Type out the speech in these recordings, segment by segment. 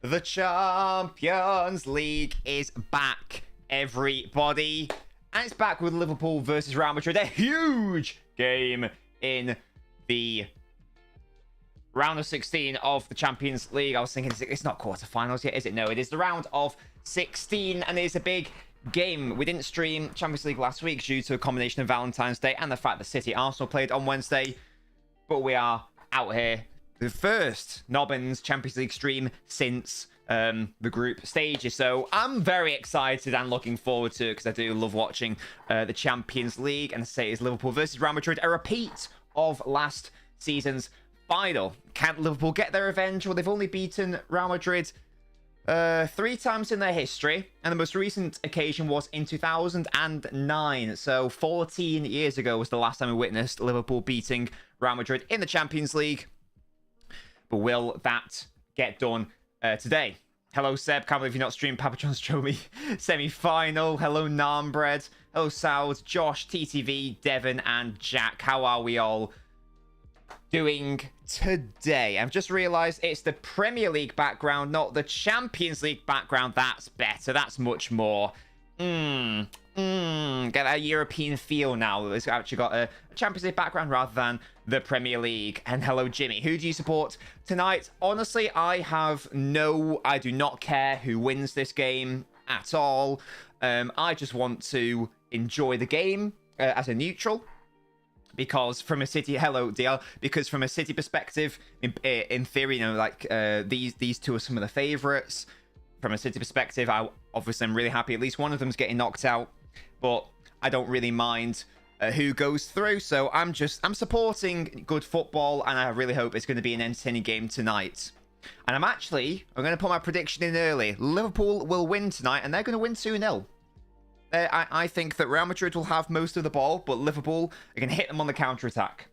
The Champions League is back, everybody. And it's back with Liverpool versus Real Madrid. A huge game in the round of 16 of the Champions League. I was thinking, it's not quarterfinals yet, is it? No, it is the round of 16, and it is a big game. We didn't stream Champions League last week due to a combination of Valentine's Day and the fact that City Arsenal played on Wednesday. But we are out here. The first Nobbins Champions League stream since the group stages. So I'm very excited and looking forward to it because I do love watching the Champions League. And I say it's Liverpool versus Real Madrid, a repeat of last season's final. Can Liverpool get their revenge? Well, they've only beaten Real Madrid 3 times in their history, and the most recent occasion was in 2009. So 14 years ago was the last time we witnessed Liverpool beating Real Madrid in the Champions League. But will that get done today? Hello, Seb. Can't believe you're not streaming Papa John's Show Me semi-final. Hello, Narmbread. Hello, Soud, Josh, TTV, Devon, and Jack. How are we all doing today? I've just realized it's the Premier League background, not the Champions League background. That's better. That's much more. Get that European feel now. It's actually got a Champions League background rather than the Premier League. And hello, Jimmy. Who do you support tonight? Honestly, I do not care who wins this game at all. I just want to enjoy the game as a neutral. Because from a City, hello DL, because from a City perspective, in theory, these two are some of the favourites. From a City perspective, I'm really happy at least one of them's getting knocked out, but I don't really mind who goes through. So I'm supporting good football, and I really hope it's going to be an entertaining game tonight. And I'm going to put my prediction in early. Liverpool will win tonight, and they're going to win 2-0. I think that Real Madrid will have most of the ball, but Liverpool are going to hit them on the counter-attack.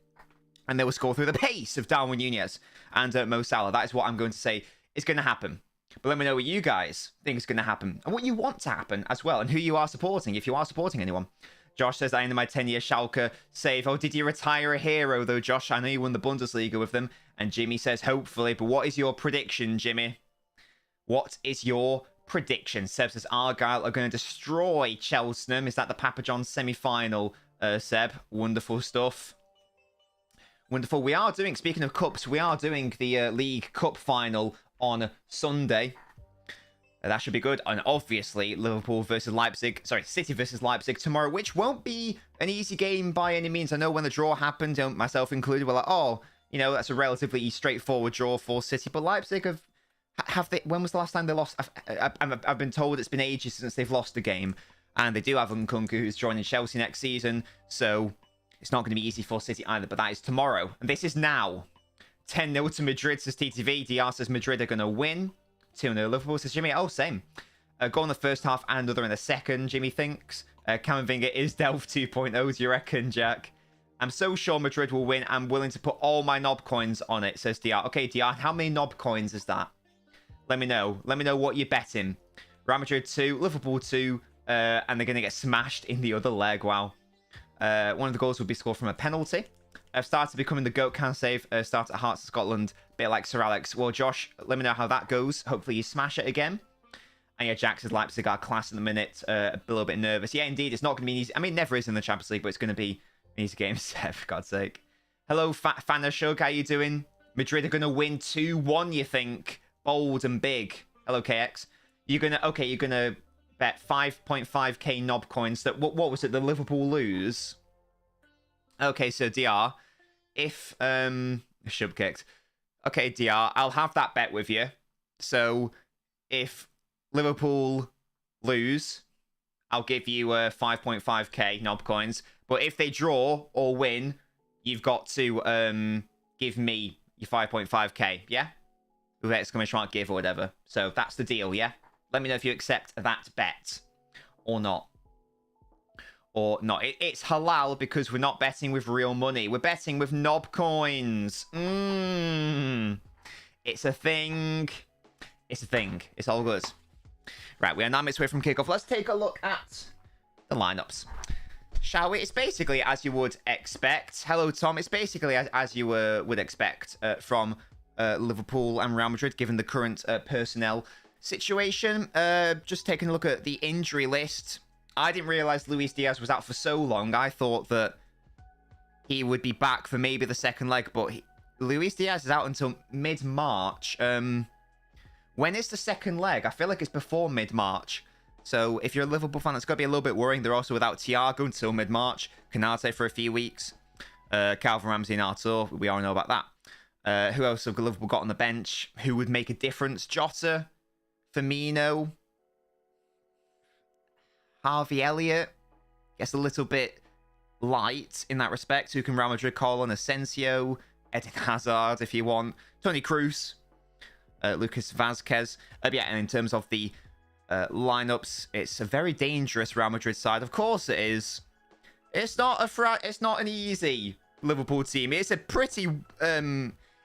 And they will score through the pace of Darwin Núñez and Mo Salah. That is what I'm going to say is going to happen. But let me know what you guys think is going to happen and what you want to happen as well, and who you are supporting, if you are supporting anyone. Josh says, I ended my 10-year Schalke save. Oh, did you retire a hero, though, Josh? I know you won the Bundesliga with them. And Jimmy says, hopefully. But what is your prediction, Jimmy? What is your prediction? Seb says, Argyle are going to destroy Cheltenham. Is that the Papa John's semi-final, Seb? Wonderful stuff. Wonderful. We are doing, speaking of cups, we are doing the League Cup final on Sunday. That should be good. And obviously, City versus Leipzig tomorrow, which won't be an easy game by any means. I know when the draw happened, myself included, we're like, oh, that's a relatively straightforward draw for City. But Leipzig have they? When was the last time they lost? I've been told it's been ages since they've lost a game, and they do have Nkunku, who's joining Chelsea next season. So it's not going to be easy for City either. But that is tomorrow, and this is now. 10-0 to Madrid, says TTV. DR says Madrid are going to win. 2-0 Liverpool, says Jimmy. Oh, same. Goal in the first half and another in the second, Jimmy thinks. Camavinga is Delph 2.0, do you reckon, Jack? I'm so sure Madrid will win. I'm willing to put all my knob coins on it, says DR. Okay, DR, how many knob coins is that? Let me know. Let me know what you're betting. Real Madrid 2, Liverpool 2, and they're going to get smashed in the other leg. Wow. One of the goals will be scored from a penalty. I've started becoming the GOAT can save. Start at Hearts of Scotland. Bit like Sir Alex. Well, Josh, let me know how that goes. Hopefully you smash it again. And yeah, Jack says Leipzig are class in the minute. A little bit nervous. Yeah, indeed. It's not going to be easy. I mean, it never is in the Champions League, but it's going to be an easy game. For God's sake. Hello, Fana Shug. How you doing? Madrid are going to win 2-1, you think? Bold and big. Hello, KX. You're going to bet 5.5k knob coins that, what was it? The Liverpool lose? Okay, so DR, if Shub kicked. Okay, DR, I'll have that bet with you. So if Liverpool lose, I'll give you 5.5k knob coins. But if they draw or win, you've got to give me your 5.5k. Yeah, with exclamation mark give or whatever. So that's the deal. Yeah, let me know if you accept that bet or not. Or not. It's halal because we're not betting with real money. We're betting with knob coins. It's a thing. It's a thing. It's all good. Right, we are 9 minutes away from kickoff. Let's take a look at the lineups, shall we? It's basically as you would expect. Hello, Tom. It's basically as you would expect from Liverpool and Real Madrid, given the current personnel situation. Just taking a look at the injury list. I didn't realize Luis Diaz was out for so long. I thought that he would be back for maybe the second leg, but Luis Diaz is out until mid-March. When is the second leg? I feel like it's before mid-March. So if you're a Liverpool fan, that's got to be a little bit worrying. They're also without Thiago until mid-March. Canate for a few weeks. Calvin Ramsey and Artur, we all know about that. Who else have Liverpool got on the bench? Who would make a difference? Jota, Firmino, Harvey Elliott. Gets a little bit light in that respect. Who can Real Madrid call on? Asensio, Eden Hazard if you want. Toni Kroos, Lucas Vazquez. Yeah, and in terms of the lineups, it's a very dangerous Real Madrid side. Of course it is. It's not an easy Liverpool team. It's a pretty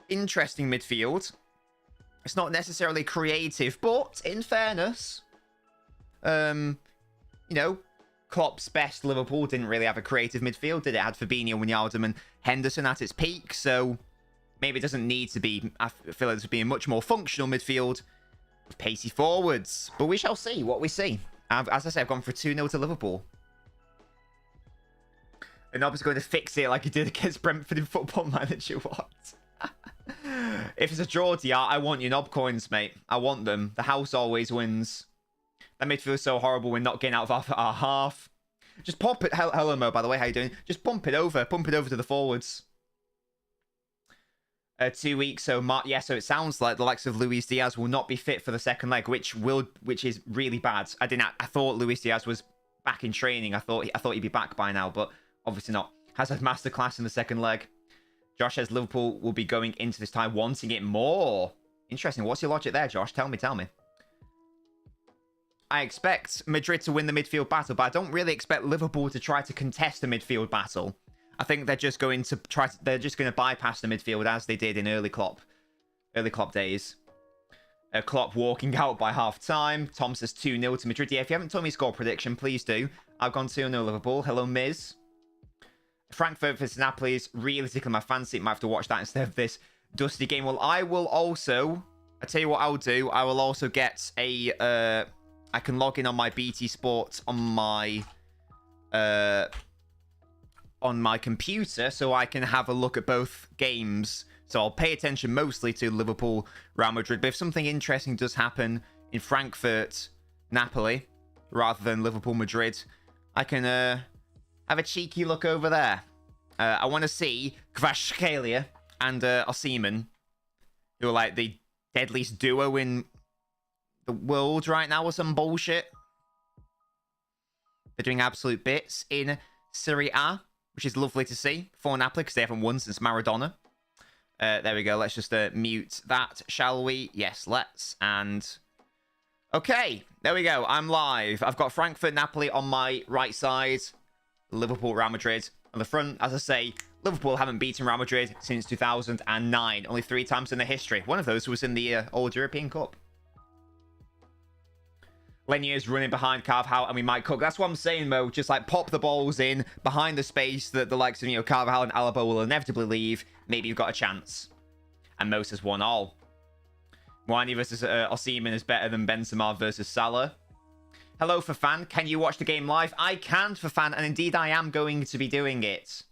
interesting midfield. It's not necessarily creative, but in fairness, you know, Klopp's best Liverpool didn't really have a creative midfield, did it? It had Fabinho, Wijnaldum, and Henderson at its peak, so maybe it doesn't need to be. I feel like this would be a much more functional midfield with pacey forwards. But we shall see what we see. As I say, I've gone for 2-0 to Liverpool. And Nobb's going to fix it like he did against Brentford in Football Manager. What? If it's a draw, DR, I want your Nob coins, mate. I want them. The house always wins. That midfield is so horrible. We're not getting out of our half. Just pump it. Hello, Mo, by the way. How you doing? Just pump it over. Pump it over to the forwards. 2 weeks. So, yeah, so it sounds like the likes of Luis Diaz will not be fit for the second leg, which is really bad. I thought Luis Diaz was back in training. I thought he'd be back by now, but obviously not. Hazard masterclass in the second leg. Josh says Liverpool will be going into this time wanting it more. Interesting. What's your logic there, Josh? Tell me. I expect Madrid to win the midfield battle, but I don't really expect Liverpool to try to contest the midfield battle. I think they're just going to bypass the midfield as they did in early Klopp days. Klopp walking out by half time. Tom says 2-0 to Madrid. Yeah, if you haven't told me score prediction, please do. I've gone 2-0 Liverpool. Hello, Miz. Frankfurt versus Napoli is really tickling my fancy. Might have to watch that instead of this dusty game. Well, I will also. I tell you what I'll do. I will also get a. I can log in on my BT Sport on my computer, so I can have a look at both games. So I'll pay attention mostly to Liverpool, Real Madrid. But if something interesting does happen in Frankfurt, Napoli, rather than Liverpool, Madrid, I can have a cheeky look over there. I want to see Kvaratskhelia and Osimhen, who are like the deadliest duo in the world right now, or some bullshit. They're doing absolute bits in Serie A, which is lovely to see for Napoli because they haven't won since Maradona. There we go. Let's just mute that, shall we? Yes, let's. And okay, there we go. I'm live. I've got Frankfurt, Napoli on my right side. Liverpool, Real Madrid on the front. As I say, Liverpool haven't beaten Real Madrid since 2009. Only 3 times in their history. One of those was in the old European Cup. Lenier's running behind Carvajal, and we might cook. That's what I'm saying, Mo. Just like pop the balls in behind the space that the likes of, Carvajal and Alaba will inevitably leave. Maybe you've got a chance. And Mo says 1-1. Muani versus Osimhen is better than Benzema versus Salah. Hello, Fafan. Can you watch the game live? I can, Fafan, and indeed I am going to be doing it.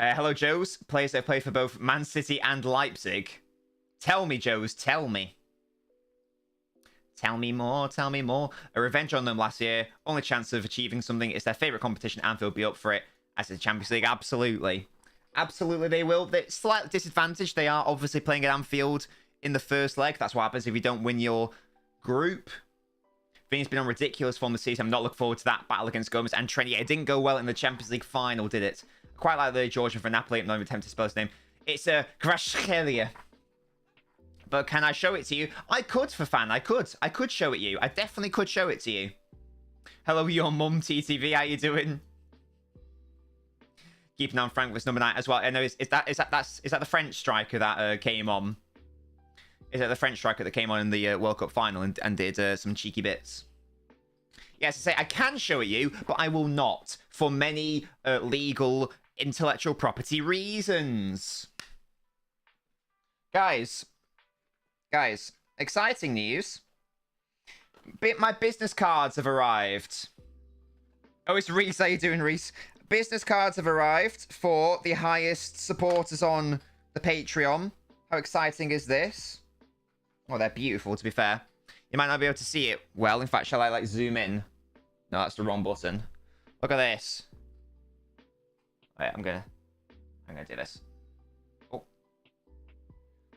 Hello, Joes. Players that play for both Man City and Leipzig. Tell me, Joes. Tell me. Tell me more, tell me more. A revenge on them last year. Only chance of achieving something. It's their favourite competition. Anfield will be up for it. As the Champions League, absolutely. Absolutely they will. They're slight disadvantage. They are obviously playing at Anfield in the first leg. That's what happens if you don't win your group. Vinny's been on ridiculous form this season. I'm not looking forward to that battle against Gomez and Trent. Yeah, it didn't go well in the Champions League final, did it? Quite like the Georgian for Napoli. I'm not even attempting to spell his name. It's Kvaratskhelia. But can I show it to you? I could, Fafan. I could show it you. I definitely could show it to you. Hello, your mum, TTV. How you doing? Keeping on Frankfurt's number 9 as well. I know is that the French striker that came on? Is that the French striker that came on in the World Cup final and did some cheeky bits? Yes, I say I can show it you, but I will not for many legal, intellectual property reasons. Guys, exciting news. My business cards have arrived. Oh, it's Reese. How you doing, Reese? Business cards have arrived for the highest supporters on the Patreon. How exciting is this? Oh, they're beautiful, to be fair. You might not be able to see it well. In fact, shall I, like, zoom in? No, that's the wrong button. Look at this. Wait, I'm gonna do this. Oh.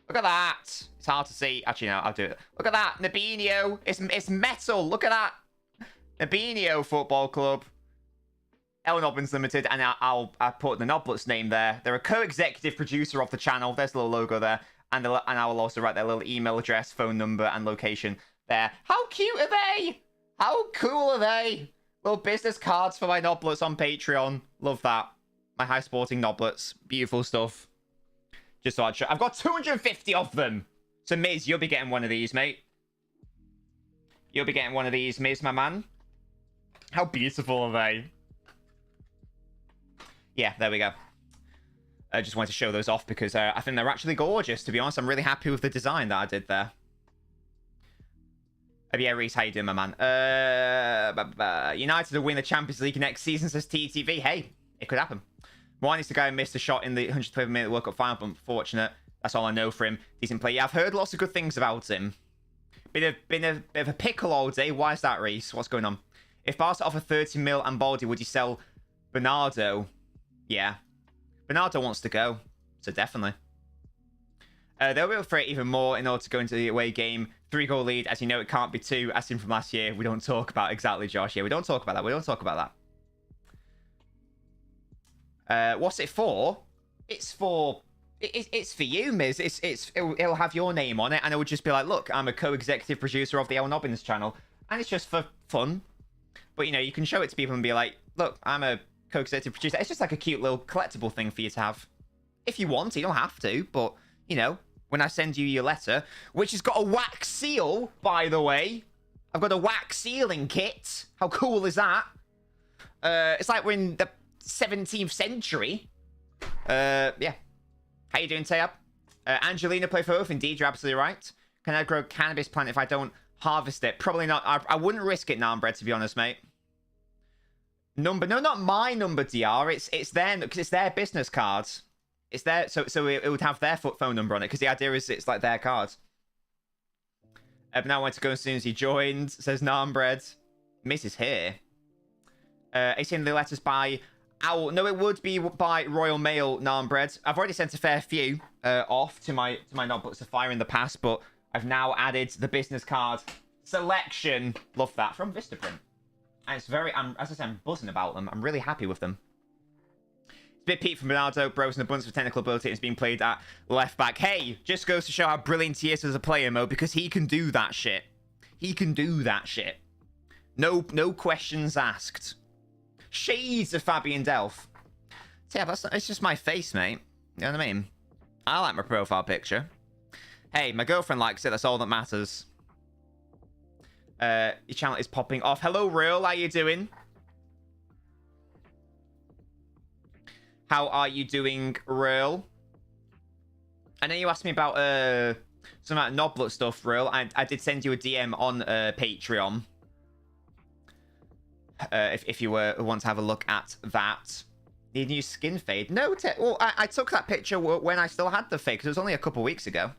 Look at that. It's hard to see. Actually, no, I'll do it. Look at that. Nabinho. It's metal. Look at that. Nabinho Football Club. LNobbins Limited, and I put the Nobblets name there. They're a co-executive producer of the channel. There's the little logo there, and I will also write their little email address, phone number, and location there. How cute are they? How cool are they? Little business cards for my Nobblets on Patreon. Love that. My high sporting Nobblets. Beautiful stuff. Just so I'd show. I've got 250 of them. So Miz, you'll be getting one of these, mate. You'll be getting one of these, Miz, my man. How beautiful are they? Yeah, there we go. I just wanted to show those off because I think they're actually gorgeous, to be honest. I'm really happy with the design that I did there. Yeah, Reese, how you doing, my man? United will win the Champions League next season, says TTV. Hey, it could happen. One is the guy who missed a shot in the 120-minute World Cup final, but unfortunate. That's all I know for him. Decent play. Yeah, I've heard lots of good things about him. Been a bit of a pickle all day. Why is that, Reese? What's going on? If Barca offer 30 mil and Baldi, would you sell Bernardo? Yeah. Bernardo wants to go, so definitely. They'll be able for it even more in order to go into the away game. 3-goal lead, as you know, it can't be 2, as in from last year. We don't talk about exactly, Josh. Yeah, we don't talk about that. We don't talk about that. What's it for? It's for... It's for you, Miz. It'll have your name on it, and it would just be like, look, I'm a co-executive producer of the LNobbins channel, and it's just for fun. But, you know, you can show it to people and be like, look, I'm a co-executive producer. It's just like a cute little collectible thing for you to have. If you want, you don't have to, but, you know, when I send you your letter, which has got a wax seal, by the way. I've got a wax sealing kit. How cool is that? It's like we're in the 17th century. Yeah. How you doing, Tayab? Angelina play for both. Indeed, you're absolutely right. Can I grow cannabis plant if I don't harvest it? Probably not. I wouldn't risk it, Narmbread, to be honest, mate. Number, no, not my number, DR. It's their, because it's their business cards. It's their, so it would have their phone number on it, because the idea is it's like their cards. But now I want to go as soon as he joined, says Narmbread. Miss is here. He's sending the letters by Owl. No, it would be by Royal Mail, Narmbread. I've already sent a fair few off to my notebooks of fire in the past, but I've now added the business card selection. Love that. From Vistaprint. And it's very, as I said, I'm buzzing about them. I'm really happy with them. It's a bit Pete from Bernardo, bros and abundance of technical ability, and it's being played at left back. Hey, just goes to show how brilliant he is as a player, Mo, because he can do that shit. He can do that shit. No questions asked. Shades of Fabian Delph. Yeah, it's just my face, mate. You know what I mean? I like my profile picture. Hey, my girlfriend likes it. That's all that matters. Your channel is popping off. Hello, Real. How you doing? How are you doing, Real? I know you asked me about some of that Noblet stuff, Real. I did send you a DM on Patreon. If you want to have a look at that. Need new skin fade? No, well, I took that picture when I still had the fade, because it was only a couple weeks ago.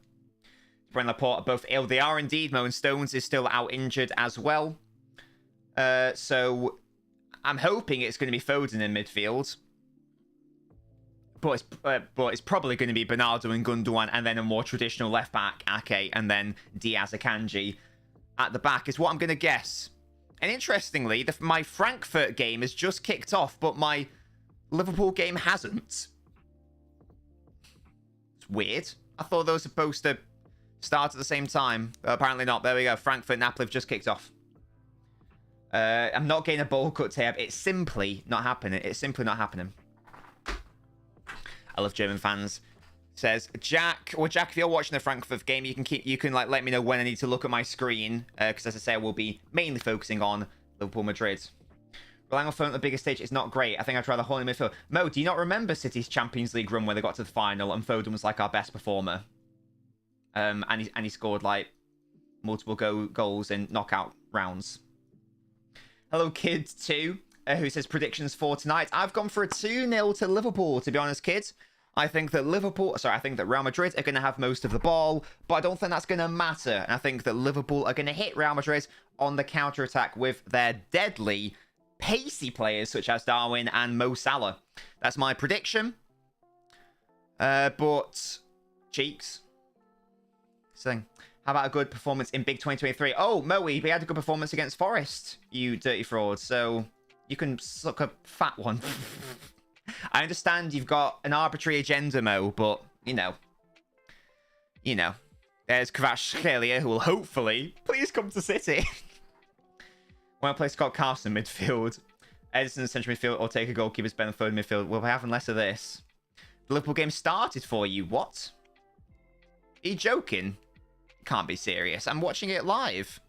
Brent Laporte both ill. They are indeed. Mo and Stones is still out injured as well. So I'm hoping it's going to be Foden in midfield. But it's probably going to be Bernardo and Gundogan, and then a more traditional left back, Ake, and then Diaz Akanji at the back is what I'm going to guess. And interestingly, my Frankfurt game has just kicked off, but my Liverpool game hasn't. It's weird. I thought those were supposed to start at the same time. But apparently not. There we go. Frankfurt Napoli have just kicked off. I'm not getting a bowl cut tab. It's simply not happening. It's simply not happening. I love German fans. Says Jack. Well, Jack, if you're watching the Frankfurt game, you can like let me know when I need to look at my screen, because as I say, I will be mainly focusing on Liverpool Madrid. Relying on phone at the biggest stage is not great. I think I'd rather hold in midfield. Mo, do you not remember City's Champions League run where they got to the final and Foden was like our best performer? And he scored like multiple goals in knockout rounds. Hello, Kid 2, who says predictions for tonight. I've gone for a 2-0 to Liverpool, to be honest, kids. I think that Real Madrid are going to have most of the ball, but I don't think that's going to matter. And I think that Liverpool are going to hit Real Madrid on the counter-attack with their deadly, pacey players such as Darwin and Mo Salah. That's my prediction. But, Cheeks, saying, how about a good performance in Big 2023? Oh, Moe, we had a good performance against Forest, you dirty fraud. So, you can suck a fat one. I understand you've got an arbitrary agenda, Mo, but, you know. There's Kvaratskhelia, who will hopefully please come to City. When I play Scott Carson midfield, Edison central midfield, or take a goalkeeper's Benford midfield, we'll be having less of this. The Liverpool game started for you. What? Are you joking? Can't be serious. I'm watching it live.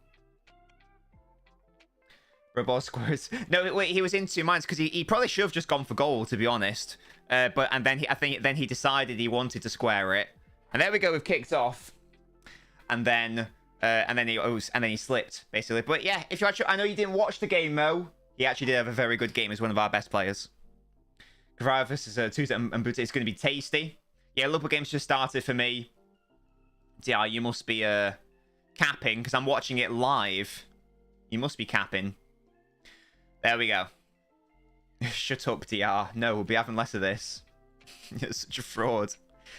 Robot squares. No, wait, he was in 2 minds because he probably should have just gone for goal, to be honest. And then he decided he wanted to square it, and there we go. We've kicked off, and then he slipped basically. But yeah, if you actually, I know you didn't watch the game, Mo. He actually did have a very good game. He's one of our best players. Guevara versus Tuta and Buta is going to be tasty. Yeah, Liverpool games just started for me. Yeah, you must be capping because I'm watching it live. You must be capping. There we go. Shut up, DR. No, we'll be having less of this. You're such a fraud.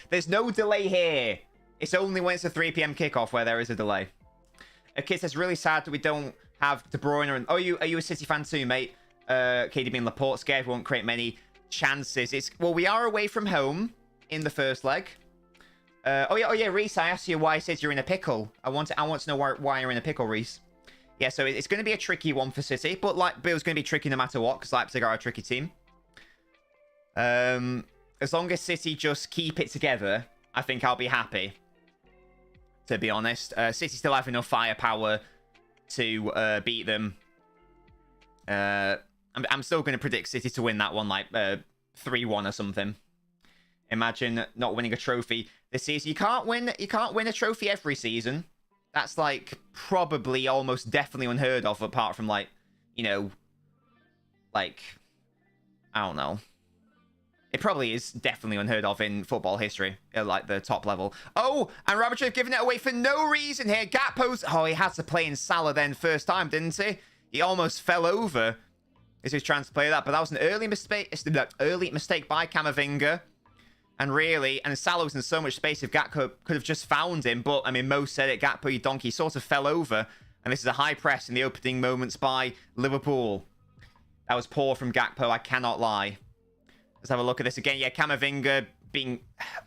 There's no delay here. It's only when it's a 3 p.m. kickoff where there is a delay. A kid says, really sad that we don't have De Bruyne. And, oh, are you a City fan too, mate? KDB and Laporte scared. We won't create many chances. Well, we are away from home in the first leg. Oh yeah, Reese, I asked you why it says you're in a pickle. I want to know why you're in a pickle, Reese. Yeah, so it's going to be a tricky one for City, but it was going to be tricky no matter what, because Leipzig are a tricky team. As long as City just keep it together, I think I'll be happy, to be honest. City still have enough firepower to beat them. I'm still going to predict City to win that one, like 3-1 or something. Imagine not winning a trophy this season. You can't win a trophy every season. That's like probably almost definitely unheard of, apart from like, like, I don't know. It probably is definitely unheard of in football history, at like the top level. Oh, and Real Madrid giving it away for no reason here. Gakpo's, oh, he had to play in Salah then first time, didn't he? He almost fell over as he was trying to play that, but that was an early mistake by Camavinga. And Salah was in so much space if Gakpo could have just found him. But, I mean, Mo said it, Gakpo, you donkey, sort of fell over. And this is a high press in the opening moments by Liverpool. That was poor from Gakpo, I cannot lie. Let's have a look at this again. Yeah, Camavinga being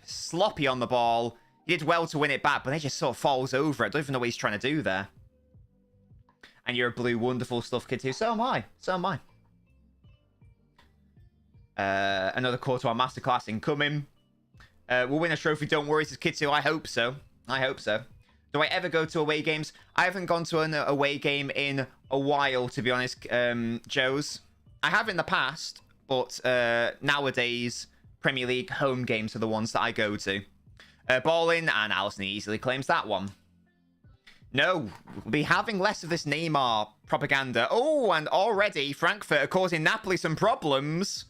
sloppy on the ball. He did well to win it back, but he just sort of falls over it. I don't even know what he's trying to do there. And you're a blue, wonderful stuff kid too. So am I. So am I. Another Courtois masterclass incoming. We'll win a trophy, don't worry, says Kitsu. I hope so. I hope so. Do I ever go to away games? I haven't gone to an away game in a while, to be honest, Joes. I have in the past, but nowadays, Premier League home games are the ones that I go to. Ball in, and Alisson easily claims that one. No, we'll be having less of this Neymar propaganda. Oh, and already Frankfurt are causing Napoli some problems.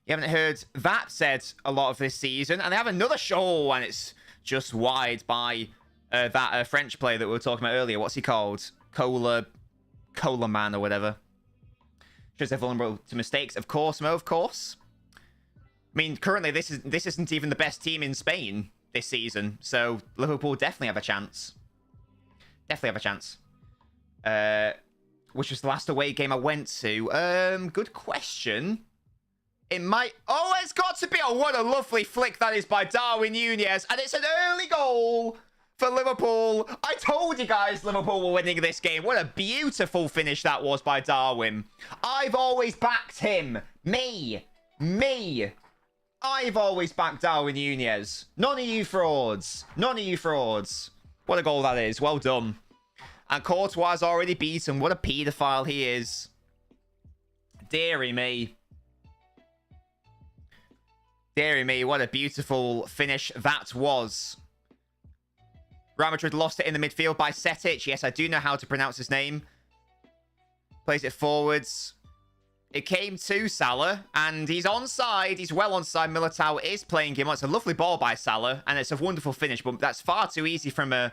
You haven't heard that said a lot of this season. And they have another show, and it's just wide by that French player that we were talking about earlier. What's he called? Cola Man or whatever. Shows they're vulnerable to mistakes. Of course, Mo, of course. I mean, currently, this isn't even the best team in Spain this season. So, Liverpool definitely have a chance. Definitely have a chance. Which was the last away game I went to. Good question. It might... Oh, it's got to be... Oh, what a lovely flick that is by Darwin Núñez. And it's an early goal for Liverpool. I told you guys Liverpool were winning this game. What a beautiful finish that was by Darwin. I've always backed him. Me. I've always backed Darwin Núñez. None of you frauds. None of you frauds. What a goal that is. Well done. And Courtois has already beaten. What a paedophile he is. Deary me. Deary me, what a beautiful finish that was. Real Madrid lost it in the midfield by Setic. Yes, I do know how to pronounce his name. Plays it forwards. It came to Salah, and he's onside. He's well onside. Militao is playing him. It's a lovely ball by Salah, and it's a wonderful finish, but that's far too easy from a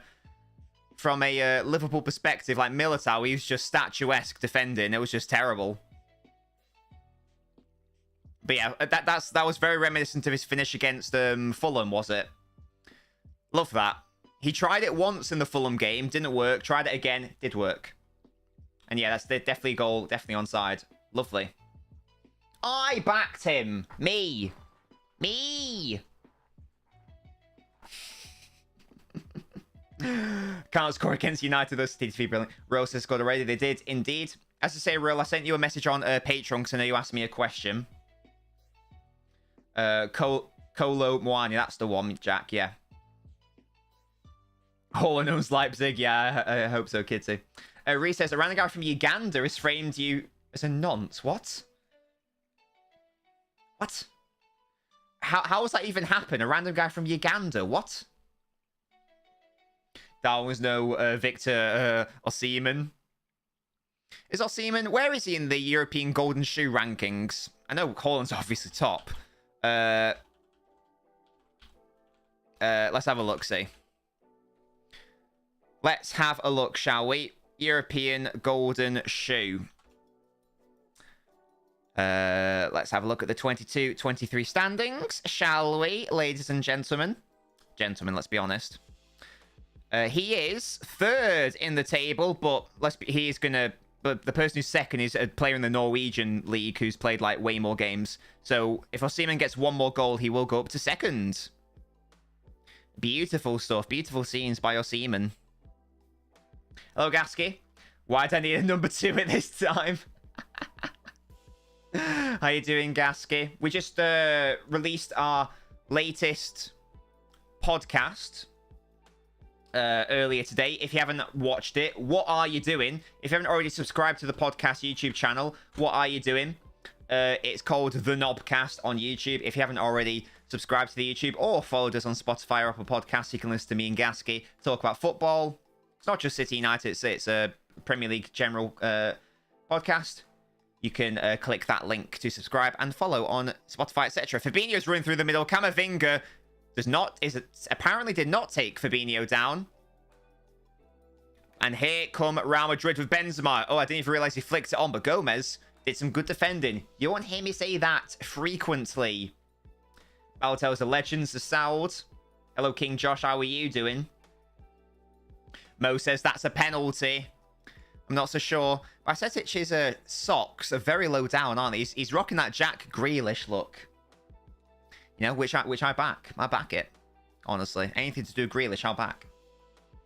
Liverpool perspective. Like Militao, he was just statuesque defending. It was just terrible. But yeah, that was very reminiscent of his finish against Fulham, was it? Love that. He tried it once in the Fulham game, didn't work. Tried it again, did work. And yeah, that's definitely a goal, definitely onside. Lovely. I backed him. Me. Can't score against United. Those teams to be brilliant. Rosa scored already. They did indeed. As I say, Real, I sent you a message on Patreon because I know you asked me a question. Kolo Mwani, that's the one, Jack. Yeah. Holland owns Leipzig. Yeah, I hope so, Kitty. Reese says, a random guy from Uganda has framed you as a nonce. What? What? How has that even happened? A random guy from Uganda? What? That was no Victor Osimhen. Is Osimhen... Where is he in the European Golden Shoe rankings? I know Holland's obviously top. Let's have a look-see. Let's have a look, shall we? European Golden Shoe. Let's have a look at the 22-23 standings, shall we, ladies and gentlemen? Gentlemen, let's be honest. He is third in the table, but but the person who's second is a player in the Norwegian league who's played like way more games. So if Osimhen gets one more goal, he will go up to second. Beautiful stuff. Beautiful scenes by Osimhen. Hello, Gasky. Why do I need a number 2 at this time? How you doing, Gasky? We just released our latest podcast earlier today. If you haven't watched it, what are you doing? If you haven't already subscribed to the podcast YouTube channel, what are you doing? It's called The Knobcast on YouTube. If you haven't already subscribed to the YouTube or followed us on Spotify or Apple Podcasts, you can listen to me and Gasky talk about football. It's not just City United, it's a Premier League general podcast. You can click that link to subscribe and follow on Spotify, etc. Fabinho's running through the middle. Camavinga apparently did not take Fabinho down. And here come Real Madrid with Benzema. Oh, I didn't even realize he flicked it on, but Gomez did some good defending. You won't hear me say that frequently. Balotelli's the legends, the Saud. Hello, King Josh. How are you doing? Mo says that's a penalty. I'm not so sure. Bajcetic's socks are very low down, aren't they? He's rocking that Jack Grealish look. You know, which I back. I back it. Honestly. Anything to do with Grealish, I'll back.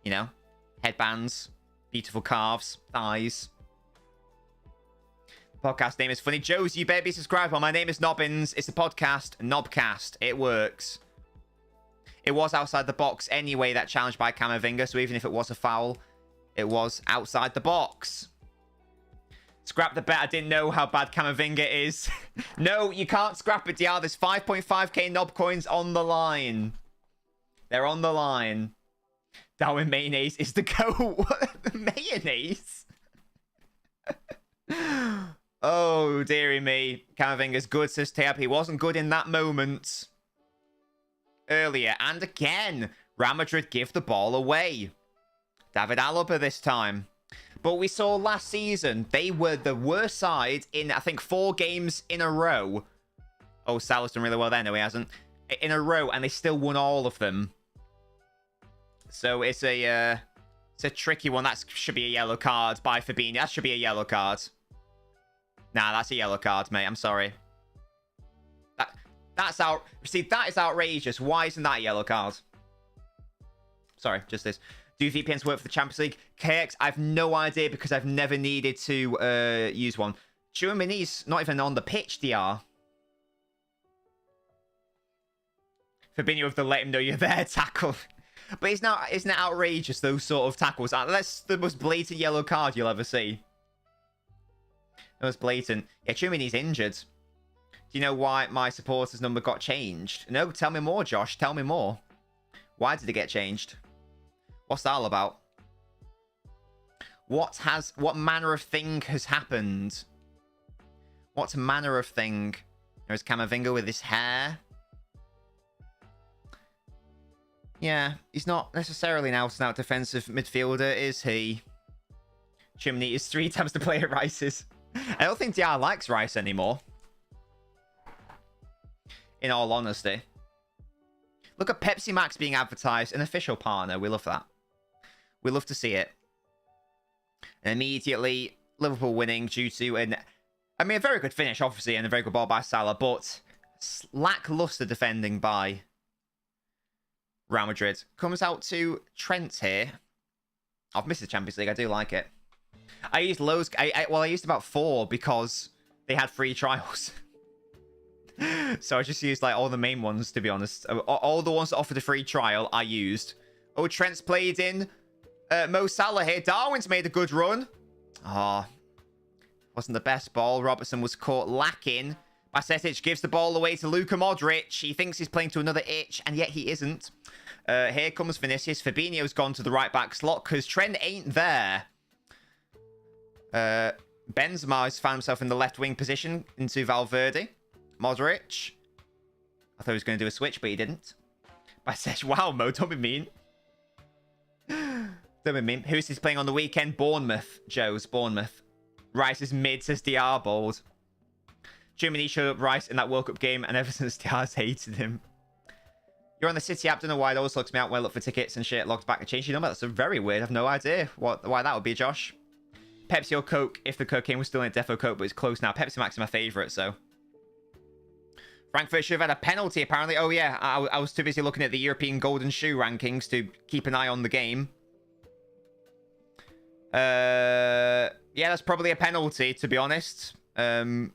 You know? Headbands. Beautiful calves. Thighs. Podcast name is funny. Josie, you better be subscribed. Well, my name is Nobbins. It's the podcast Knobcast. It works. It was outside the box anyway, that challenge by Camavinga. So even if it was a foul, it was outside the box. Scrap the bet. I didn't know how bad Camavinga is. No, you can't scrap it, DR. There's 5.5k knob coins on the line. They're on the line. Darwin Mayonnaise is the goat. Mayonnaise? Oh, dearie me. Camavinga's good, says Tab. He wasn't good in that moment. Earlier. And again, Real Madrid give the ball away. David Alaba this time. But we saw last season, they were the worst side in, I think, 4 games in a row. Oh, Salah's done really well there. No, he hasn't. In a row, and they still won all of them. So it's a tricky one. That should be a yellow card by Fabinho. That should be a yellow card. Nah, that's a yellow card, mate. I'm sorry. See, that is outrageous. Why isn't that a yellow card? Sorry, just this. Do VPNs work for the Champions League? KX, I have no idea because I've never needed to use one. Chouamini's not even on the pitch, DR. Fabinho with the let him know you're there tackle. But isn't it outrageous, those sort of tackles? That's the most blatant yellow card you'll ever see. The most blatant. Yeah, Chouamini's injured. Do you know why my supporters number got changed? No, tell me more, Josh. Tell me more. Why did it get changed? What's that all about? What manner of thing has happened? What manner of thing? There's Camavinga with his hair. Yeah, he's not necessarily an out-and-out defensive midfielder, is he? Chimney is 3 times the player Rice is. I don't think DR likes Rice anymore. In all honesty. Look at Pepsi Max being advertised. An official partner. We love that. We love to see it. And immediately, Liverpool winning due to a very good finish, obviously, and a very good ball by Salah, but lackluster defending by Real Madrid. Comes out to Trent here. I've missed the Champions League. I do like it. I used loads. I used about 4 because they had free trials. So I just used like all the main ones, to be honest. All the ones that offered a free trial, I used. Oh, Trent's played in. Mo Salah here. Darwin's made a good run. Oh, wasn't the best ball. Robertson was caught lacking. Basetic gives the ball away to Luka Modric. He thinks he's playing to another itch, and yet he isn't. Here comes Vinicius. Fabinho's gone to the right-back slot because Trent ain't there. Benzema has found himself in the left-wing position into Valverde. Modric. I thought he was going to do a switch, but he didn't. Basetic. Wow, Mo, don't be mean. Don't be mean. Who's he playing on the weekend? Bournemouth. Joe's Bournemouth. Rice is mid, says DR Bold. Germany showed up Rice in that World Cup game, and ever since DR's hated him. You're on the City app. Don't know why it always looks me out when I look for tickets and shit. Logs back and change your number. That's very weird. I have no idea why that would be, Josh. Pepsi or Coke? If the cocaine was still in Defo Coke, but it's closed now. Pepsi Max is my favourite, so. Frankfurt should have had a penalty, apparently. Oh, yeah. I was too busy looking at the European Golden Shoe rankings to keep an eye on the game. Yeah, that's probably a penalty, to be honest. That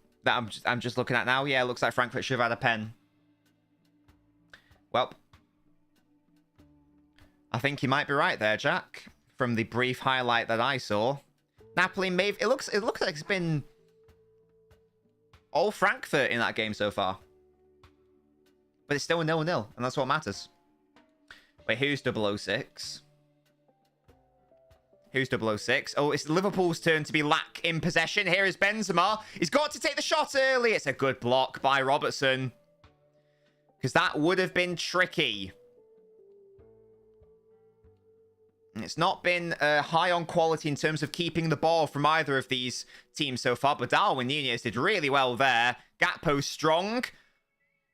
I'm just looking at now. Yeah, it looks like Frankfurt should have had a pen. Well, I think you might be right there, Jack. From the brief highlight that I saw, Napoli may. It looks like it's been all Frankfurt in that game so far, but it's still a 0-0, and that's what matters. Wait, who's 006? Who's 006? Oh, it's Liverpool's turn to be lack in possession. Here is Benzema. He's got to take the shot early. It's a good block by Robertson. Because that would have been tricky. It's not been high on quality in terms of keeping the ball from either of these teams so far. But Darwin Núñez did really well there. Gakpo's strong.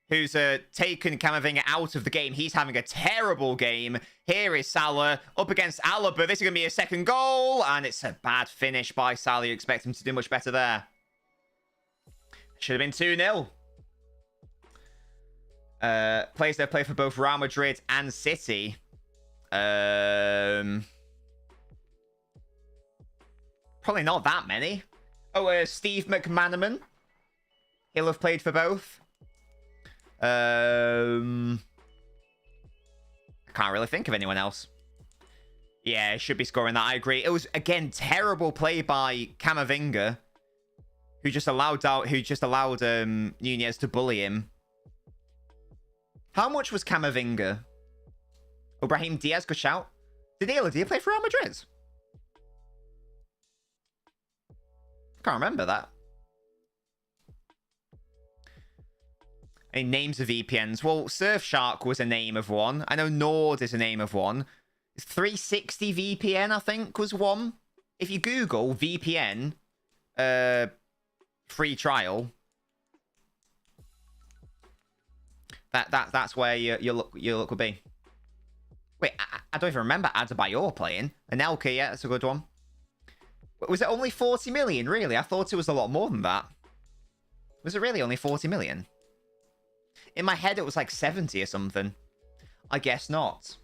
Who's taken Camavinga out of the game. He's having a terrible game. Here is Salah up against Alaba. This is going to be a second goal. And it's a bad finish by Salah. You expect him to do much better there. Should have been 2-0. Players that play for both Real Madrid and City. Probably not that many. Oh, Steve McManaman. He'll have played for both. I can't really think of anyone else. Yeah, should be scoring that. I agree. It was, again, terrible play by Camavinga, who just allowed Núñez to bully him. How much was Camavinga? Oh, Brahim Diaz, good shout. Did he play for Real Madrid? I can't remember that. Any names of VPNs? Well, Surfshark was a name of one. I know Nord is a name of one. 360 VPN, I think, was one. If you Google VPN, free trial, that's where your look will be. Wait, I don't even remember Adebayor playing. Anelka, yeah, that's a good one. Was it only 40 million, really? I thought it was a lot more than that. Was it really only 40 million? In my head, it was like 70 or something. I guess not.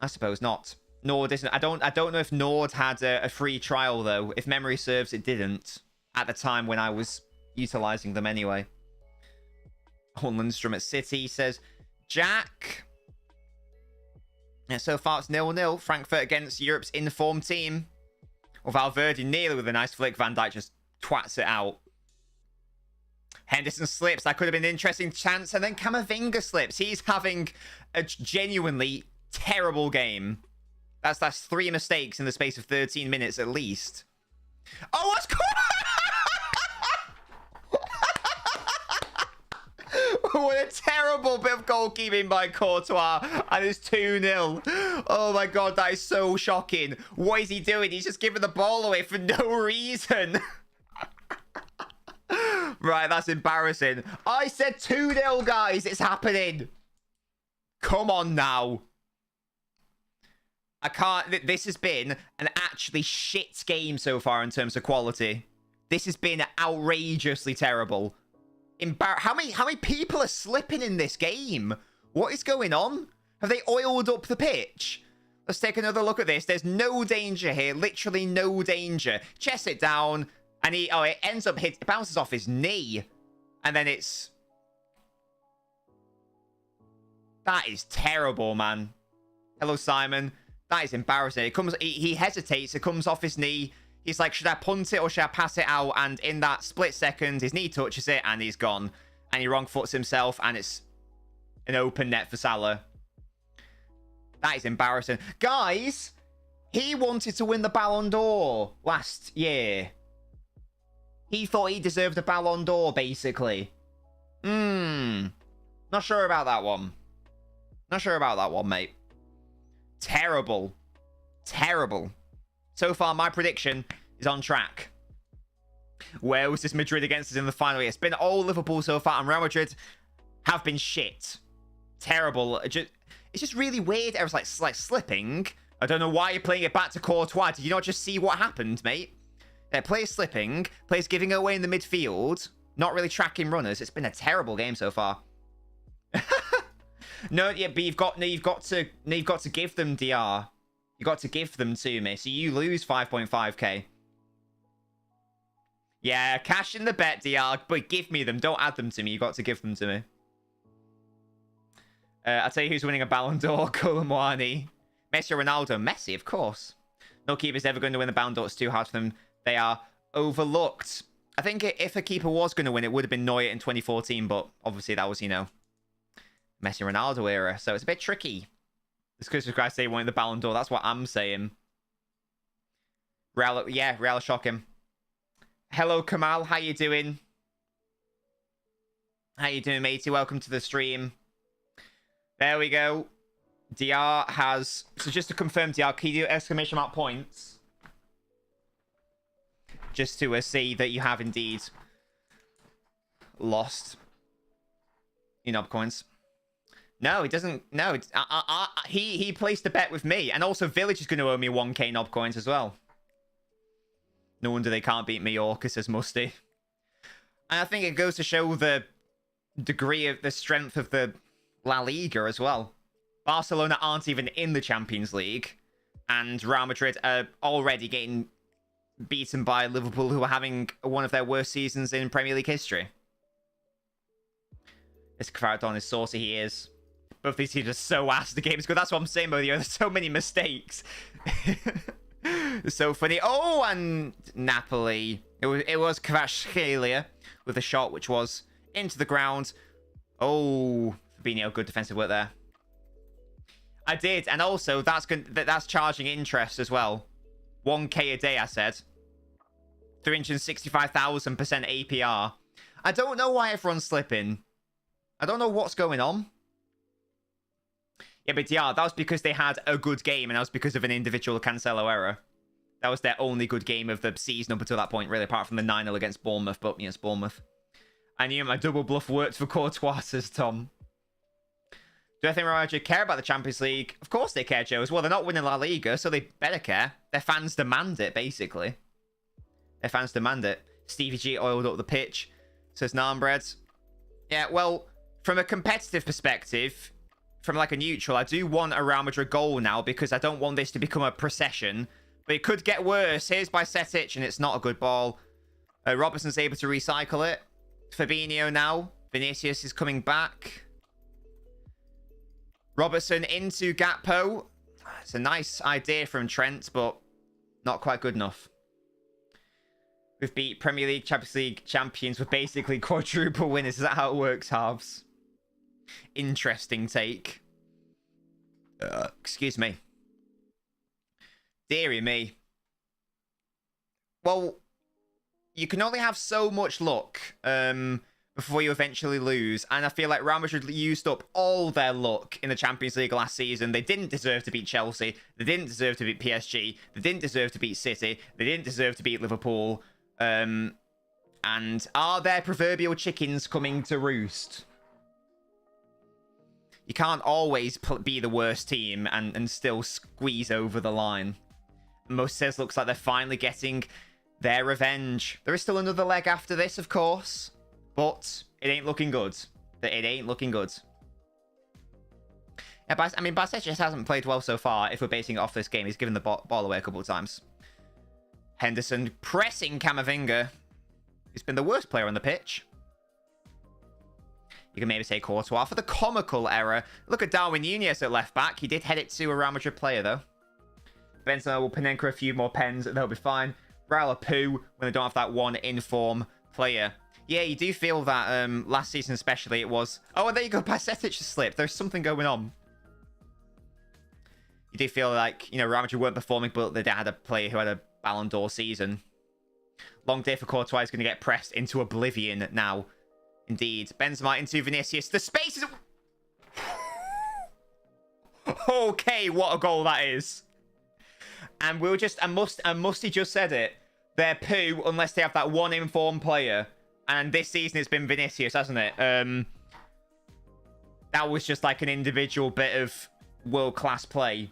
I suppose not. Nord isn't. I don't know if Nord had a free trial, though. If memory serves, it didn't. At the time when I was utilising them anyway. Oh, Lundstrom at City says, Jack. Yeah, so far it's 0-0. Frankfurt against Europe's informed team. Well, Valverde nearly with a nice flick. Van Dijk just twats it out. Henderson slips. That could have been an interesting chance. And then Camavinga slips. He's having a genuinely Terrible game. That's 3 mistakes in the space of 13 minutes at least. Oh, what's going on? What a terrible bit of goalkeeping by Courtois. And it's 2-0. Oh my god, that is so shocking. What is he doing? He's just giving the ball away for no reason. Right, that's embarrassing. I said 2-0, guys. It's happening. Come on now. I can't... This has been an actually shit game so far in terms of quality. This has been outrageously terrible. How many people are slipping in this game? What is going on? Have they oiled up the pitch? Let's take another look at this. There's no danger here. Literally no danger. Chest it down. And he... Oh, it ends up... It bounces off his knee. And then it's... That is terrible, man. Hello, Simon. That is embarrassing. It comes... He hesitates. It comes off his knee. He's like, should I punt it or should I pass it out? And in that split second, his knee touches it and he's gone. And he wrong foots himself and it's an open net for Salah. That is embarrassing. Guys, he wanted to win the Ballon d'Or last year. He thought he deserved a Ballon d'Or, basically. Not sure about that one. Not sure about that one, mate. Terrible. Terrible. So far, my prediction is on track. Where was this Madrid against us in the final? It's been all Liverpool so far, and Real Madrid have been shit. Terrible. It's just really weird. It was like slipping. I don't know why you're playing it back to Courtois. Did you not just see what happened, mate? Players slipping, players giving away in the midfield, not really tracking runners. It's been a terrible game so far. No, yeah, but you've got to give them DR. You got to give them to me, so you lose 5.5k. Yeah, cash in the bet, DR, but give me them. Don't add them to me. You got to give them to me. I'll tell you who's winning a Ballon d'Or. Colomwani. Messi or Ronaldo? Messi, of course. No keeper's ever going to win the Ballon d'Or. It's too hard for them. They are overlooked. I think if a keeper was going to win, it would have been Neuer in 2014, but obviously that was, you know, Messi Ronaldo era, so it's a bit tricky. This Christmas guy say he wanted the Ballon d'Or. That's what I'm saying. Real shock him. Hello, Kamal. How you doing? How you doing, matey? Welcome to the stream. There we go. DR has... So just to confirm, DR, can you do exclamation mark points? Just to see that you have indeed lost your knob coins. No, he doesn't. No, he placed a bet with me. And also, Village is going to owe me 1k knob coins as well. No wonder they can't beat Mallorca, says Musty. And I think it goes to show the degree of the strength of the La Liga as well. Barcelona aren't even in the Champions League. And Real Madrid are already getting beaten by Liverpool, who are having one of their worst seasons in Premier League history. This Kvaradon is saucy, he is. Both these teams are so ass. The game's good. That's what I'm saying, both of you. There's so many mistakes. It's so funny. Oh, and Napoli. It was Kvaratskhelia with a shot which was into the ground. Oh, Fabinho, good defensive work there. I did, and also that's charging interest as well. 1k a day, I said. 365,000% APR. I don't know why everyone's slipping. I don't know what's going on. Yeah, but yeah, that was because they had a good game, and that was because of an individual Cancelo error. That was their only good game of the season up until that point, really, apart from the 9-0 against Bournemouth. But, yes, Bournemouth. I knew my double bluff worked for Courtois, says Tom. Do I think Real Madrid care about the Champions League? Of course they care, Joe, as well. They're not winning La Liga, so they better care. Their fans demand it, basically. Their fans demand it. Stevie G oiled up the pitch, says Narmbread. Yeah, well, from a competitive perspective, from like a neutral, I do want a Real Madrid goal now because I don't want this to become a procession. But it could get worse. Here's by Setic, and it's not a good ball. Robertson's able to recycle it. Fabinho now. Vinicius is coming back. Robertson into Gakpo. It's a nice idea from Trent, but not quite good enough. We've beat Premier League, Champions League champions with basically quadruple winners. Is that how it works, Harves? Interesting take. Excuse me. Deary me. Well, you can only have so much luck before you eventually lose. And I feel like Real Madrid used up all their luck in the Champions League last season. They didn't deserve to beat Chelsea. They didn't deserve to beat PSG. They didn't deserve to beat City. They didn't deserve to beat Liverpool. And are their proverbial chickens coming to roost? You can't always be the worst team and still squeeze over the line. Most says looks like they're finally getting their revenge. There is still another leg after this, of course, but it ain't looking good. It ain't looking good. Yeah, but, I mean, Barca just hasn't played well so far. If we're basing it off this game, he's given the ball away a couple of times. Henderson pressing Camavinga. He's been the worst player on the pitch. You can maybe say Courtois for the comical error. Look at Darwin Núñez at left back. He did head it to a Real Madrid player, though. Benzema will Panenka a few more pens. They'll be fine. Real are poo when they don't have that one in-form player. Yeah, you do feel that last season especially it was... Oh, and there you go. Basetic just slipped. There's something going on. You do feel like, you know, Real Madrid weren't performing, but they had a player who had a Ballon d'Or season. Long day for Courtois is going to get pressed into oblivion now. Indeed. Benzema into Vinicius. The space is... Okay, what a goal that is. And we'll just... And Musty just said it. They're poo unless they have that one informed player. And this season it's been Vinicius, hasn't it? That was just like an individual bit of world-class play.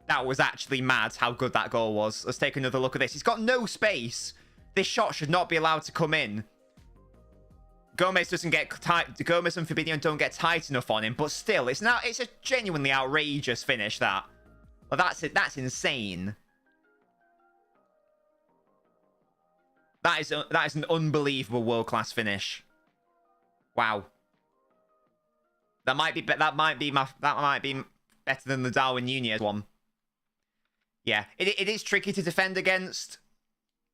That was actually mad how good that goal was. Let's take another look at this. He's got no space. This shot should not be allowed to come in. Gomez doesn't get tight. Gomez and Fabinho don't get tight enough on him, but still, it's a genuinely outrageous finish. That, well, that's it. That's insane. That is an unbelievable world-class finish. Wow. That might be better than the Darwin Núñez one. Yeah, it is tricky to defend against.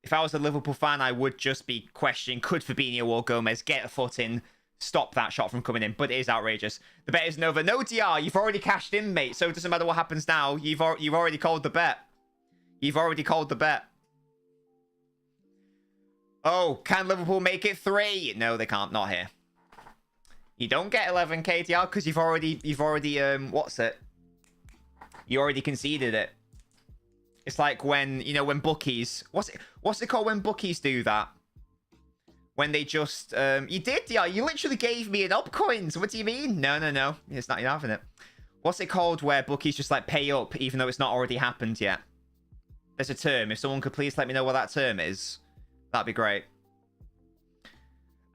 If I was a Liverpool fan, I would just be questioning, could Fabinho or Gomez get a foot in, stop that shot from coming in? But it is outrageous. The bet isn't over. No, DR, you've already cashed in, mate. So it doesn't matter what happens now. You've already called the bet. You've already called the bet. Oh, can Liverpool make it 3? No, they can't. Not here. You don't get 11k, DR, because you've already what's it? You already conceded it. It's like when, you know, when bookies... What's it called when bookies do that? When they just... You did, yeah. You literally gave me an up coins. What do you mean? No. It's not, you're having it. What's it called where bookies just, like, pay up even though it's not already happened yet? There's a term. If someone could please let me know what that term is, that'd be great.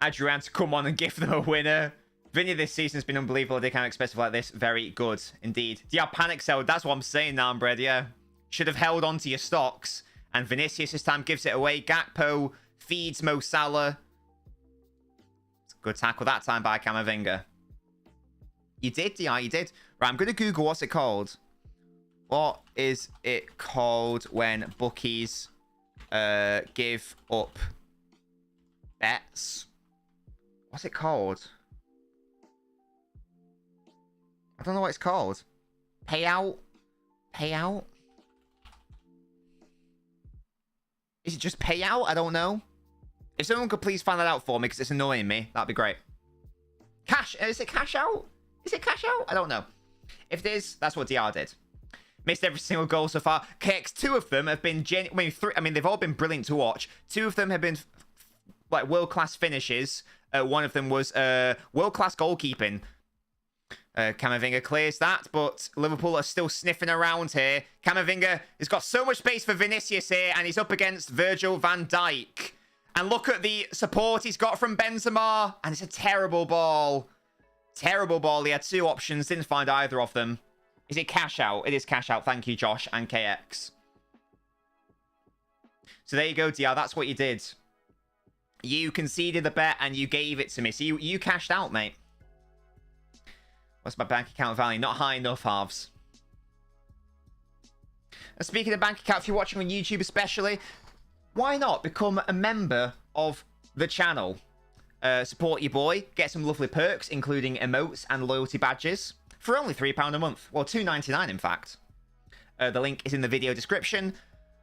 Adrian to come on and give them a winner. Vinny this season has been unbelievable. They can't expect stuff like this. Very good, indeed. Yeah, panic sell. That's what I'm saying now, Bread, yeah. Should have held on to your stocks. And Vinicius this time gives it away. Gakpo feeds Mo Salah. It's a good tackle that time by Camavinga. You did, yeah, you did. Right, I'm going to Google what's it called. What is it called when bookies give up bets? What's it called? I don't know what it's called. Payout? Payout? Is it just payout? I don't know. If someone could please find that out for me, because it's annoying me, that'd be great. Cash? Is it cash out? Is it cash out? I don't know. If it is, that's what DR did. Missed every single goal so far. KX, 2 of them have been they've all been brilliant to watch. 2 of them have been like world-class finishes. One of them was world-class goalkeeping. Camavinga clears that, but Liverpool are still sniffing around here. Camavinga has got so much space for Vinicius here, and he's up against Virgil van Dijk. And look at the support he's got from Benzema, and it's a terrible ball. Terrible ball. He had 2 options, didn't find either of them. Is it cash out? It is cash out. Thank you, Josh and KX. So there you go, DR. That's what you did. You conceded the bet, and you gave it to me. So you cashed out, mate. What's my bank account value? Not high enough, halves. And speaking of bank account, if you're watching on YouTube especially, why not become a member of the channel? Support your boy. Get some lovely perks, including emotes and loyalty badges. for only £3 a month. Well, £2.99 in fact. The link is in the video description.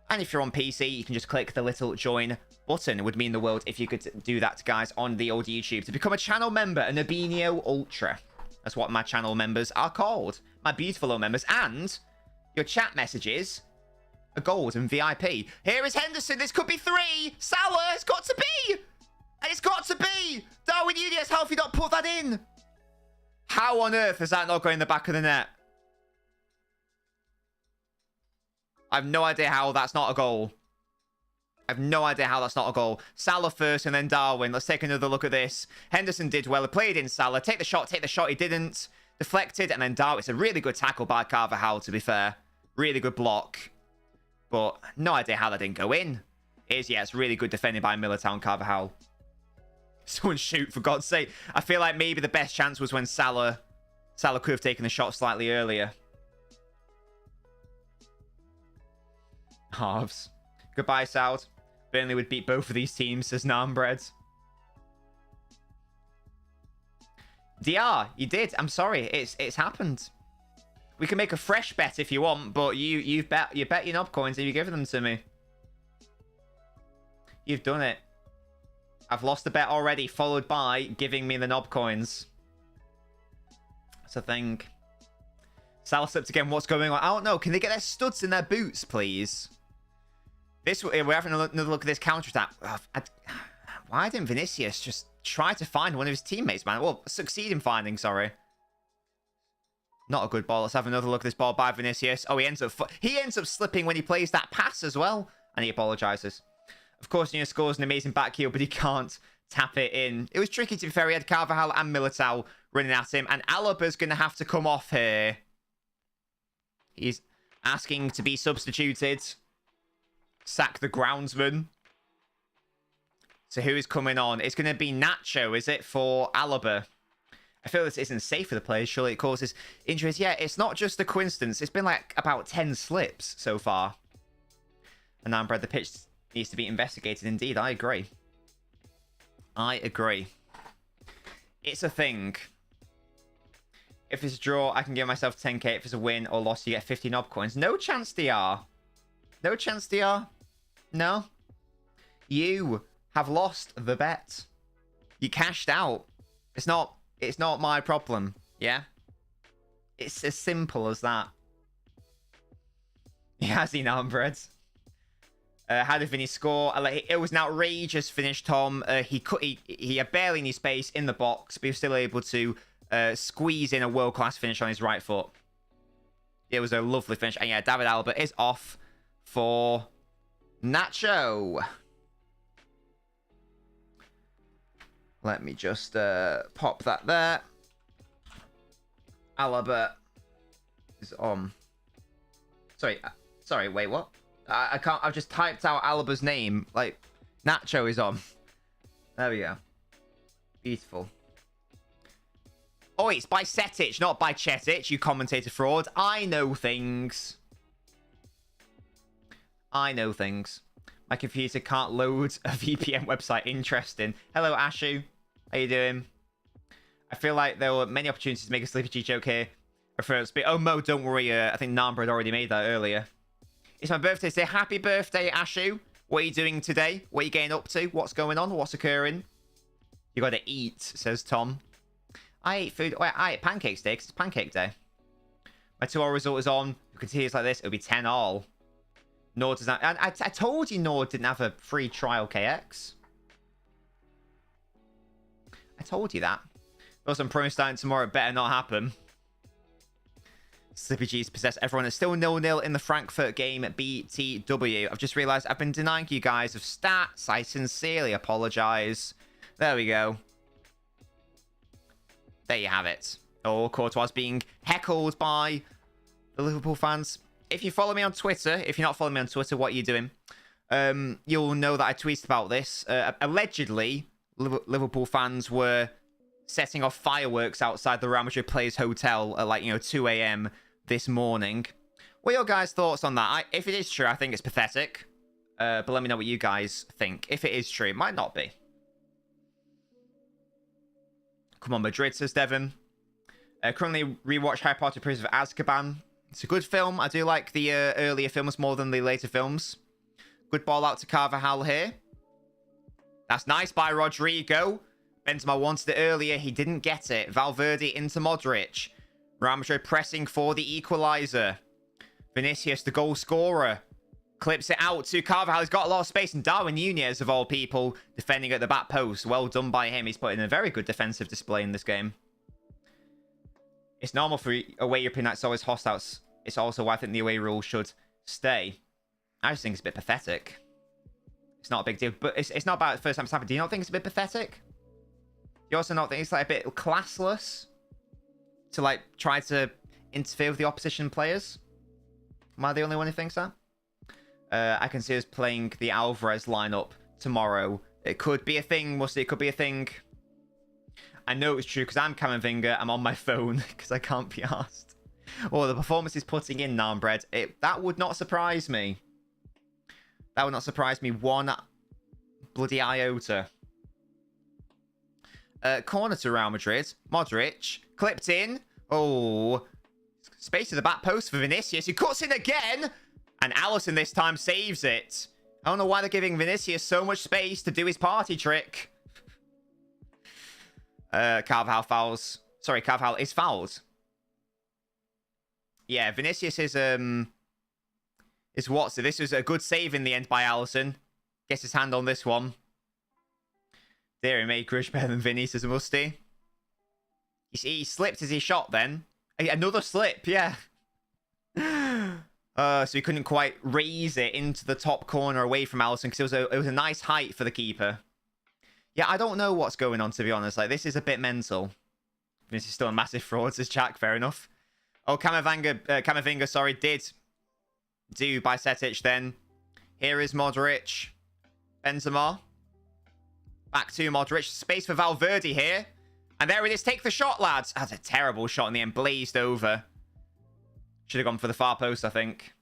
And if you're on PC, you can just click the little join button. It would mean the world if you could do that, guys, on the old YouTube. To become a channel member, an Abinio Ultra. That's what my channel members are called. My beautiful little members. And your chat messages are gold and VIP. Here is Henderson. This could be 3. Salah, it's got to be. And it's got to be. Darwin Nunez, how have you not put that in? How on earth has that not gone in the back of the net? I have no idea how that's not a goal. I have no idea how that's not a goal. Salah first and then Darwin. Let's take another look at this. Henderson did well. He played in Salah. Take the shot. He didn't. Deflected and then Darwin. It's a really good tackle by Carvajal, to be fair. Really good block. But no idea how that didn't go in. It's really good defending by Militao and Carvajal. Someone shoot, for God's sake. I feel like maybe the best chance was when Salah could have taken the shot slightly earlier. Halves. Goodbye, Saud. Burnley would beat both of these teams, says Narmbread. DR, you did. I'm sorry. It's happened. We can make a fresh bet if you want, but you bet your knob coins and you give them to me. You've done it. I've lost the bet already, followed by giving me the knob coins. That's a thing. Salah slipped again. What's going on? I don't know. Can they get their studs in their boots, please? We're having another look at this counter-attack. Why didn't Vinicius just try to find one of his teammates, man? Well, succeed in finding, sorry. Not a good ball. Let's have another look at this ball by Vinicius. Oh, he ends up slipping when he plays that pass as well. And he apologizes. Of course, Nunes scores an amazing back heel, but he can't tap it in. It was tricky, to be fair. He had Carvajal and Militao running at him. And Alaba's going to have to come off here. He's asking to be substituted. Sack the groundsman. So who is coming on? It's going to be Nacho, is it, for Alaba? I feel this isn't safe for the players. Surely it causes injuries. Yeah, it's not just a coincidence. It's been like about 10 slips so far. And now, Brad, the pitch needs to be investigated. Indeed, I agree. I agree. It's a thing. If it's a draw, I can give myself 10k. If it's a win or loss, you get 50 knob coins. No chance, DR. No chance, DR. No. You have lost the bet. You cashed out. It's not my problem. Yeah? It's as simple as that. He has Narmbread. How did Vinny score? It was an outrageous finish, Tom. He had barely any space in the box, but he was still able to squeeze in a world-class finish on his right foot. It was a lovely finish. And yeah, David Alaba is off for Nacho. Let me just pop that there. Alaba is on. Sorry, wait, what? I can't. I've just typed out Alaba's name. Like, Nacho is on. There we go. Beautiful. Oh, it's by Setic, not by Chetic, you commentator fraud. I know things. I know things. My computer can't load a VPN website. Interesting. Hello, Ashu. How you doing? I feel like there were many opportunities to make a Sleepy G joke here. Oh, Mo, don't worry. I think Nambra had already made that earlier. It's my birthday today. Happy birthday, Ashu. What are you doing today? What are you getting up to? What's going on? What's occurring? You got to eat, says Tom. I ate food. Oh, I ate pancakes today because it's pancake day. My 2-all result is on. If it continues like this, it'll be 10-all. Nord does not. I told you Nord didn't have a free trial KX. I told you that. Also, I'm pro starting tomorrow. It better not happen. Slippy G's possess everyone. It's still 0-0 in the Frankfurt game at BTW. I've just realised I've been denying you guys of stats. I sincerely apologise. There we go. There you have it. Oh, Courtois being heckled by the Liverpool fans. If you follow me on Twitter, if you're not following me on Twitter, what are you doing? You'll know that I tweeted about this. Allegedly, Liverpool fans were setting off fireworks outside the Real Madrid Players Hotel at, like, 2 a.m. this morning. What are your guys' thoughts on that? If it is true, I think it's pathetic. But let me know what you guys think. If it is true, it might not be. Come on, Madrid, says Devon. Currently rewatch Harry Potter Prisoner of Azkaban. It's a good film. I do like the earlier films more than the later films. Good ball out to Carvajal here. That's nice by Rodrigo. Benzema wanted it earlier. He didn't get it. Valverde into Modric. Real Madrid pressing for the equalizer. Vinicius, the goal scorer. Clips it out to Carvajal. He's got a lot of space. And Darwin Nunez, of all people, defending at the back post. Well done by him. He's put in a very good defensive display in this game. It's normal for away European nights always hostile. It's also why I think the away rule should stay. I just think it's a bit pathetic. It's not a big deal. But it's not about the first time it's happened. Do you not think it's a bit pathetic? Do you also not think it's like a bit classless? To like try to interfere with the opposition players? Am I the only one who thinks that? I can see us playing the Alvarez lineup tomorrow. It could be a thing, Musty. It could be a thing. I know it's true because I'm Camavinga. I'm on my phone because I can't be asked. Oh, the performance he's putting in, Narmbread. That would not surprise me. That would not surprise me one bloody iota. Corner to Real Madrid. Modric. Clipped in. Oh. Space to the back post for Vinicius. He cuts in again. And Alisson this time saves it. I don't know why they're giving Vinicius so much space to do his party trick. Carvajal fouls. Sorry, Carvajal is fouled. Yeah, Vinicius is what? So this was a good save in the end by Alisson. Gets his hand on this one. There, he made Grush better than Vinicius, Musty. He slipped as he shot then. Another slip, yeah. So he couldn't quite raise it into the top corner away from Alisson because it was a nice height for the keeper. Yeah, I don't know what's going on, to be honest. Like, this is a bit mental. This is still a massive fraud, says Jack. Fair enough. Oh, Camavinga, sorry, did do Bajcetic then. Here is Modric. Benzema. Back to Modric. Space for Valverde here. And there it is. Take the shot, lads. That's a terrible shot in the end. Blazed over. Should have gone for the far post, I think.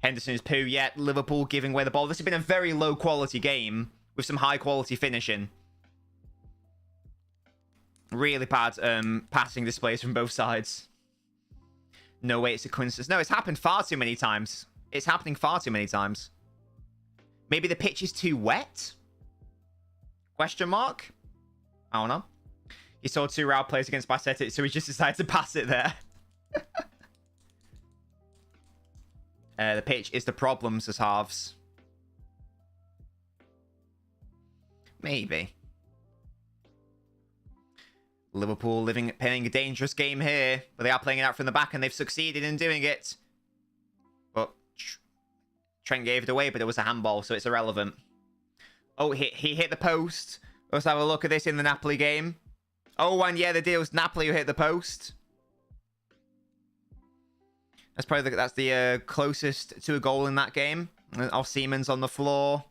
Henderson's poo yet. Liverpool giving away the ball. This has been a very low-quality game with some high-quality finishing. Really bad passing displays from both sides. No way it's a coincidence. No, it's happened far too many times. It's happening far too many times. Maybe the pitch is too wet? Question mark? I don't know. He saw two Real players against Bajcetic, so he just decided to pass it there. The pitch is the problem, says Halves. Maybe. Liverpool playing a dangerous game here, but they are playing it out from the back, and they've succeeded in doing it. But Trent gave it away, but it was a handball, so it's irrelevant. Oh, he hit the post. Let's have a look at this in the Napoli game. Oh, and yeah, the deal was Napoli who hit the post. That's probably that's the closest to a goal in that game. Osimhen's on the floor.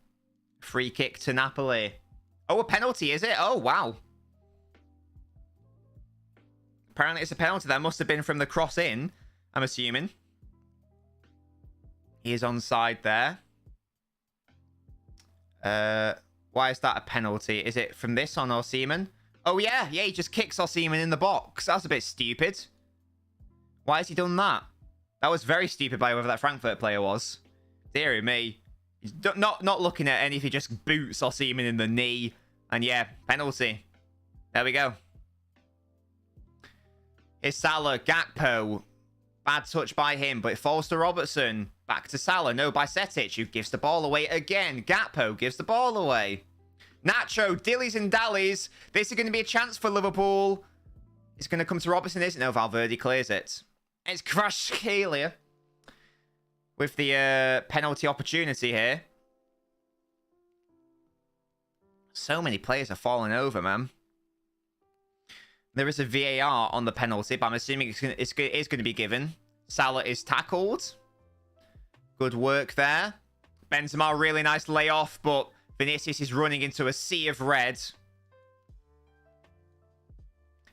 Free kick to Napoli. Oh, a penalty, is it? Oh, wow. Apparently it's a penalty. That must have been from the cross in, I'm assuming. He is onside there. Why is that a penalty? Is it from this on Osimhen? Oh, yeah. Yeah, he just kicks Osimhen in the box. That's a bit stupid. Why has he done that? That was very stupid by whoever that Frankfurt player was. Dear me. He's not looking at anything. He just boots Osimhen in the knee. And yeah, penalty. There we go. Here's Salah. Gakpo. Bad touch by him, but it falls to Robertson. Back to Salah. No, Bajcetic, who gives the ball away again. Gakpo gives the ball away. Nacho, dillies and dallies. This is going to be a chance for Liverpool. It's going to come to Robertson, isn't it? No, Valverde clears it. It's Kvaratskhelia with the penalty opportunity here. So many players are falling over, man. There is a VAR on the penalty, but I'm assuming it's going to be given. Salah is tackled. Good work there. Benzema, really nice layoff, but Vinicius is running into a sea of red.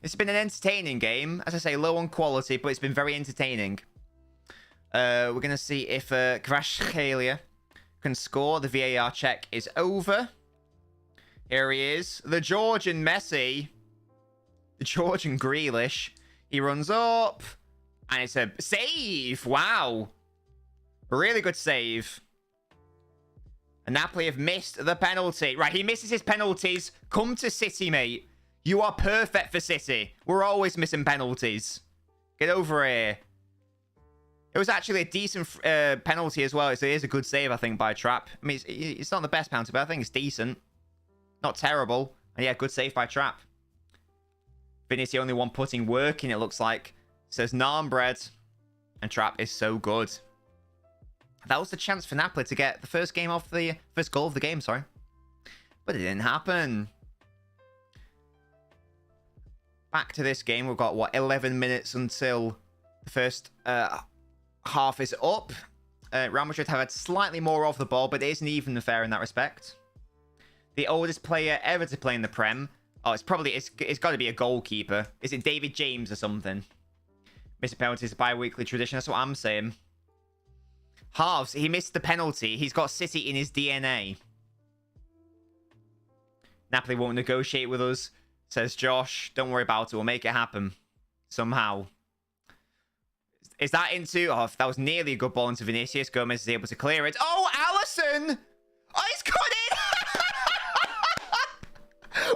It's been an entertaining game. As I say, low on quality, but it's been very entertaining. We're going to see if Kvaratskhelia can score. The VAR check is over. Here he is. The Georgian Messi. The Georgian Grealish. He runs up. And it's a save. Wow. Really good save. And Napoli have missed the penalty. Right, he misses his penalties. Come to City, mate. You are perfect for City. We're always missing penalties. Get over here. It was actually a decent penalty as well. So it is a good save, I think, by Trapp. I mean, it's not the best penalty, but I think it's decent. Not terrible. And yeah, good save by Trapp. Vinny's the only one putting work in, it looks like. Says Narmbread. And Trapp is so good. That was the chance for Napoli to get the first goal of the game, sorry. But it didn't happen. Back to this game. We've got, what, 11 minutes until the first half is up. Real Madrid have had slightly more of the ball, but it isn't even fair in that respect. The oldest player ever to play in the Prem. Oh, it's got to be a goalkeeper. Is it David James or something? Missing penalties is a bi-weekly tradition. That's what I'm saying. Halves, he missed the penalty. He's got City in his DNA. Napoli won't negotiate with us, says Josh. Don't worry about it. We'll make it happen. Somehow. Is that into... Oh, that was nearly a good ball into Vinicius. Gomez is able to clear it. Oh, Alisson! Oh, he's got it!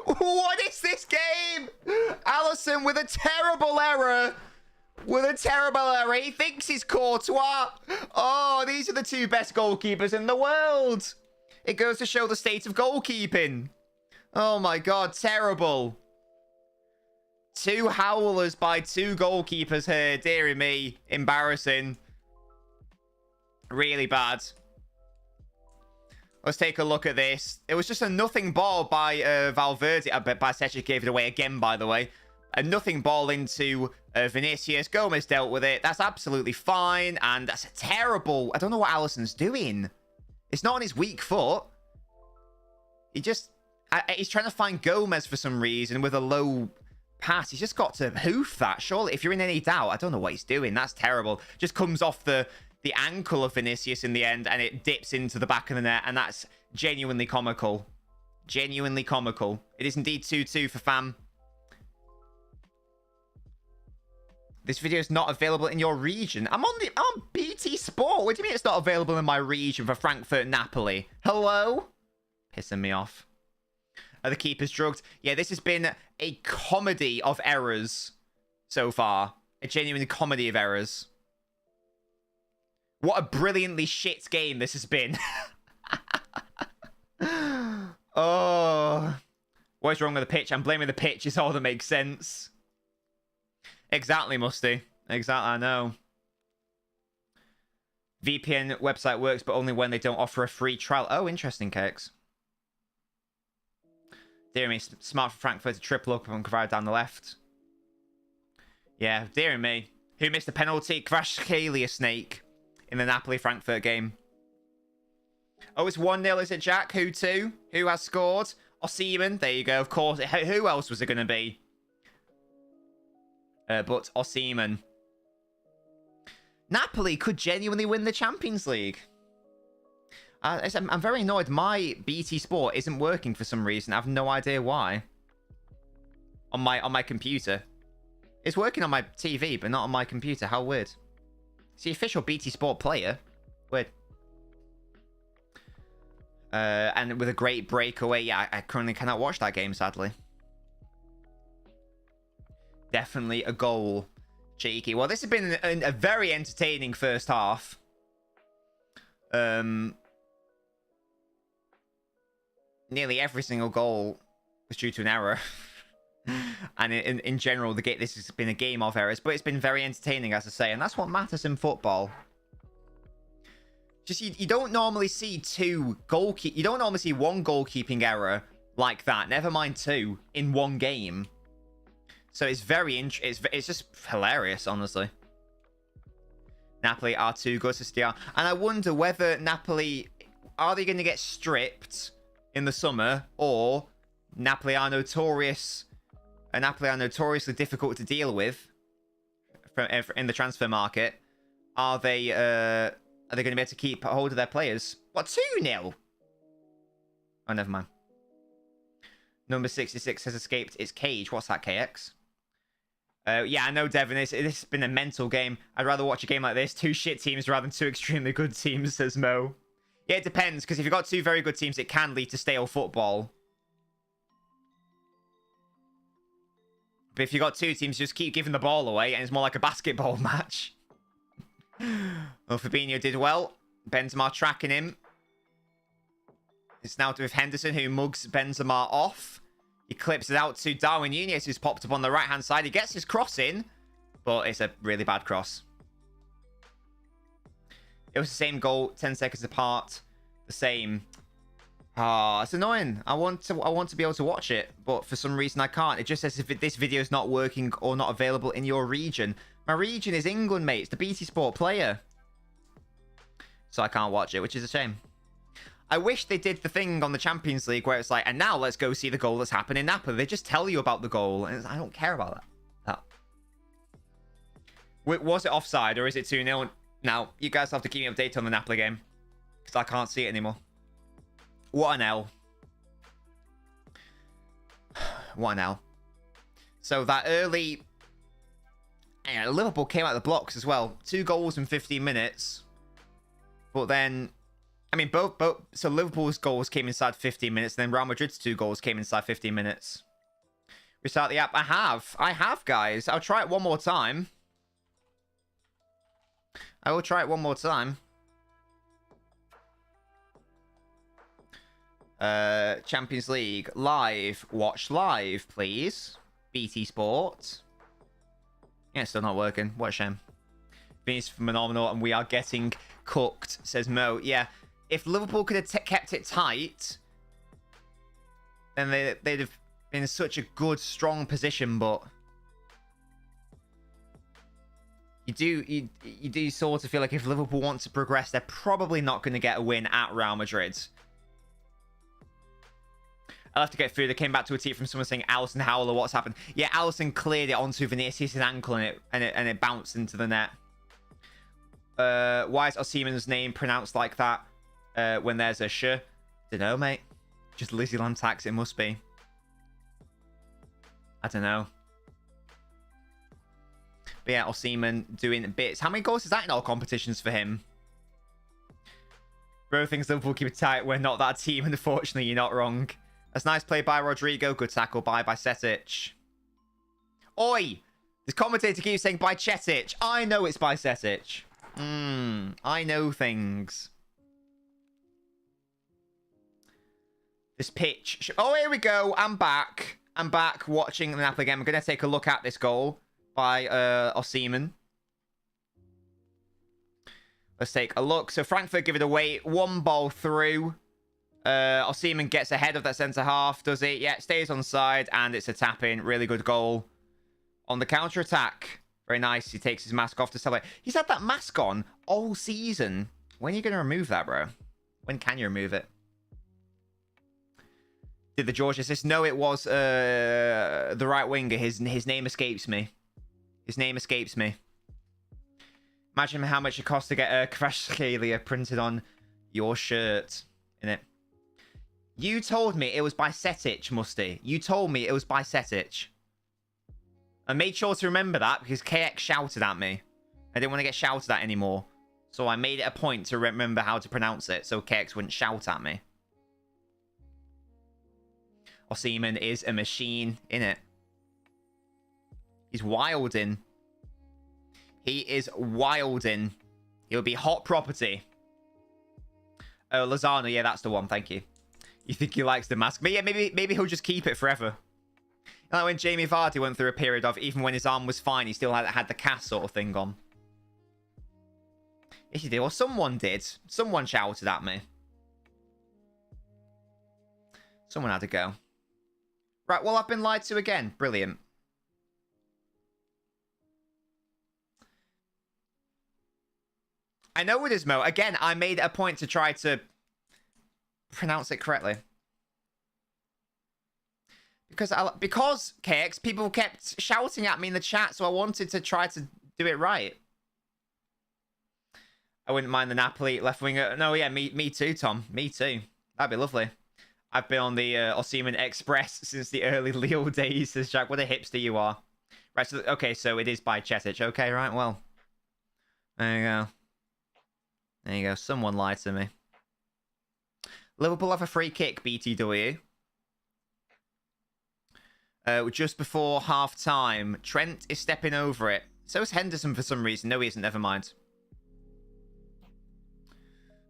What is this game? Alisson with a terrible error. With a terrible error. He thinks he's Courtois. Oh, these are the two best goalkeepers in the world. It goes to show the state of goalkeeping. Oh my god, terrible. Two howlers by two goalkeepers here. Dear me. Embarrassing. Really bad. Let's take a look at this. It was just a nothing ball by Valverde. By Cedric gave it away again, by the way. A nothing ball into Vinicius. Gomez dealt with it. That's absolutely fine. And that's a terrible... I don't know what Alisson's doing. It's not on his weak foot. He's trying to find Gomez for some reason with a low pass. He's just got to hoof that, surely. If you're in any doubt, I don't know what he's doing. That's terrible. Just comes off the ankle of Vinicius in the end, and it dips into the back of the net, and that's genuinely comical. Genuinely comical. It is indeed 2-2 for fam. This video is not available in your region. I'm on BT Sport. What do you mean it's not available in my region for Frankfurt Napoli? Hello? Pissing me off. Are the keepers drugged? Yeah, this has been a comedy of errors so far. A genuine comedy of errors. What a brilliantly shit game this has been. Oh. What is wrong with the pitch? I'm blaming the pitch. It's all that makes sense. Exactly, Musty. Exactly, I know. VPN website works, but only when they don't offer a free trial. Oh, interesting, KX. Dear me, smart for Frankfurt to triple up and Kvara down the left. Yeah, dear me. Who missed the penalty? Kvaratskhelia Snake in the Napoli-Frankfurt game. Oh, it's 1-0, is it, Jack? Who to? Who has scored? Osimhen. There you go, of course. Who else was it going to be? But Osimhen. Napoli could genuinely win the Champions League. I'm very annoyed. My BT Sport isn't working for some reason. I have no idea why. On my computer. It's working on my TV, but not on my computer. How weird. It's the official BT Sport player. Weird. And with a great breakaway. Yeah, I currently cannot watch that game, sadly. Definitely a goal. Cheeky. Well, this has been a very entertaining first half. Nearly every single goal was due to an error. And in general, this has been a game of errors. But it's been very entertaining, as I say. And that's what matters in football. Just, you don't normally see you don't normally see one goalkeeping error like that. Never mind two in one game. So it's it's just hilarious, honestly. Napoli are too good to steer. And I wonder whether Napoli... Are they going to get stripped in the summer? Or Napoli are notoriously difficult to deal with in the transfer market. Are they going to be able to keep hold of their players? What, 2-0? Oh, never mind. Number 66 has escaped its cage. What's that, KX? Yeah, I know, Devin. This has been a mental game. I'd rather watch a game like this. Two shit teams rather than two extremely good teams, says Mo. Yeah, it depends, because if you've got two very good teams, it can lead to stale football. But if you've got two teams, just keep giving the ball away, and it's more like a basketball match. Well, Fabinho did well. Benzema tracking him. It's now with Henderson, who mugs Benzema off. He clips it out to Darwin Núñez, who's popped up on the right-hand side. He gets his cross in, but it's a really bad cross. It was the same goal, 10 seconds apart. The same. Ah, it's annoying. I want to be able to watch it, but for some reason I can't. It just says if this video is not working or not available in your region. My region is England, mate. It's the BT Sport player. So I can't watch it, which is a shame. I wish they did the thing on the Champions League where it's like, and now let's go see the goal that's happened in Napoli. They just tell you about the goal, and I don't care about that. Was it offside, or is it 2-0? Now, you guys have to keep me updated on the Napoli game, because I can't see it anymore. What an L. What an L. So that early... Yeah, Liverpool came out of the blocks as well. 2 goals in 15 minutes. But then... I mean, both. So Liverpool's goals came inside 15 minutes, and then Real Madrid's 2 goals came inside 15 minutes. Restart the app. I have, guys. I'll try it one more time. I will try it one more time. Champions League live. Watch live, please. BT Sport. Yeah, it's still not working. What a shame. It's phenomenal, and we are getting cooked, says Mo. Yeah. If Liverpool could have kept it tight, then they'd have been in such a good, strong position. But you do sort of feel like if Liverpool want to progress, they're probably not going to get a win at Real Madrid. I'll have to get through. They came back to a tweet from someone saying Alisson Howler, what's happened? Yeah, Alisson cleared it onto Vinicius' ankle and it bounced into the net. Why is Osimhen's name pronounced like that? When there's a sh. Don't know, mate. Just Lizzie Lamb tax, it must be. I don't know. But yeah, Osimhen doing bits. How many goals is that in all competitions for him? Bro thinks Liverpool keep it tight. We're not that team, unfortunately, you're not wrong. That's nice play by Rodrigo. Good tackle by Setic. Oi! This commentator keeps saying by Chetic. I know it's by Setic. I know things. This pitch. Oh, here we go. I'm back. I'm back watching the Napoli game. I'm going to take a look at this goal by Osimhen. Let's take a look. So Frankfurt give it away. 1 ball through. Osimhen gets ahead of that centre half. Does it? Yeah, stays on side. And it's a tap-in. Really good goal. On the counter-attack. Very nice. He takes his mask off to celebrate. He's had that mask on all season. When are you going to remove that, bro? When can you remove it? Did the George assist? No, it was the right winger. His name escapes me. His name escapes me. Imagine how much it costs to get a Kvaratskhelia printed on your shirt. In it. You told me it was by Setic, Musty. You told me it was by Setic. I made sure to remember that because KX shouted at me. I didn't want to get shouted at anymore. So I made it a point to remember how to pronounce it so KX wouldn't shout at me. Osimhen is a machine, innit? He's wilding. He is wilding. He'll be hot property. Oh, Lozano. Yeah, that's the one. Thank you. You think he likes the mask? But yeah, maybe he'll just keep it forever. Like when Jamie Vardy went through a period of, even when his arm was fine, he still had the cast sort of thing on. Yes, he did. Well, someone did. Someone shouted at me. Someone had to go. Right, well, I've been lied to again. Brilliant. I know it is, Mo. Again, I made it a point to try to pronounce it correctly. Because KX, people kept shouting at me in the chat, so I wanted to try to do it right. I wouldn't mind the Napoli left winger. No, yeah, me too, Tom. Me too. That'd be lovely. I've been on the Osimhen Express since the early Leo days, says Jack. What a hipster you are. Right, so, okay, so it is by Chetic. Okay, right, well. There you go. There you go. Someone lied to me. Liverpool have a free kick, BTW. Just before half-time. Trent is stepping over it. So is Henderson for some reason. No, he isn't. Never mind.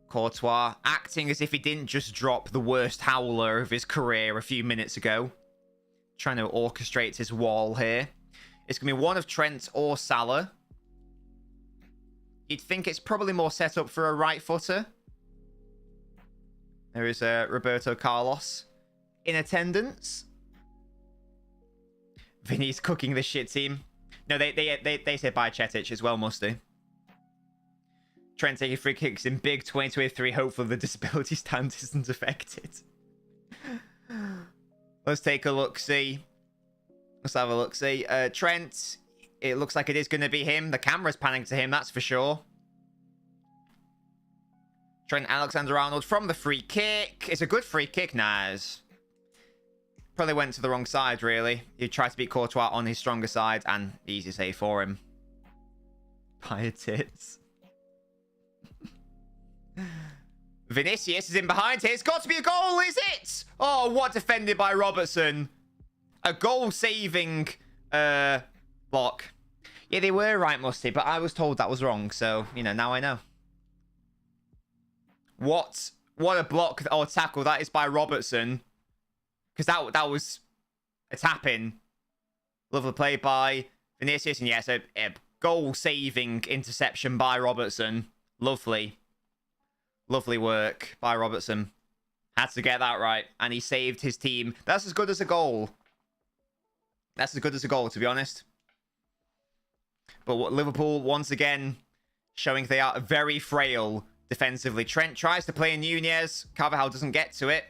Courtois acting as if he didn't just drop the worst howler of his career a few minutes ago. Trying to orchestrate his wall here. It's going to be one of Trent or Salah. You'd think it's probably more set up for a right footer. There is Roberto Carlos in attendance. Vinny's cooking the shit team. No, they said by Chetic as well, Musty. Trent taking free kicks in big 2023. Hopefully the disability stand isn't affected. Let's take a look-see. Let's have a look-see. Trent, it looks like it is going to be him. The camera's panning to him, that's for sure. Trent Alexander-Arnold from the free kick. It's a good free kick, Naz. Probably went to the wrong side, really. He tried to beat Courtois on his stronger side, and easy save for him. Pie tits. Vinicius is in behind here. It's got to be a goal, is it? Oh, what defended by Robertson. A goal-saving block. Yeah, they were right, Musty, but I was told that was wrong. So, you know, now I know. What a block or tackle that is by Robertson. Because that was a tap-in. Lovely play by Vinicius. And yes, a goal-saving interception by Robertson. Lovely. Lovely work by Robertson. Had to get that right. And he saved his team. That's as good as a goal. That's as good as a goal, to be honest. But what Liverpool, once again, showing they are very frail defensively. Trent tries to play in Nunez. Carvajal doesn't get to it.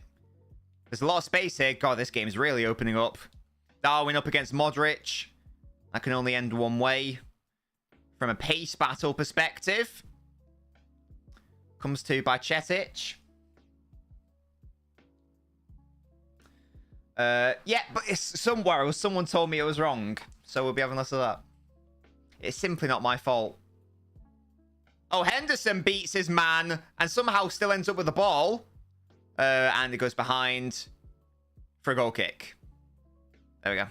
There's a lot of space here. God, this game is really opening up. Darwin up against Modric. That can only end one way. From a pace battle perspective. Comes to by Chetic. Yeah, but it's somewhere. Someone told me it was wrong. So we'll be having less of that. It's simply not my fault. Oh, Henderson beats his man and somehow still ends up with the ball. And it goes behind for a goal kick. There we go.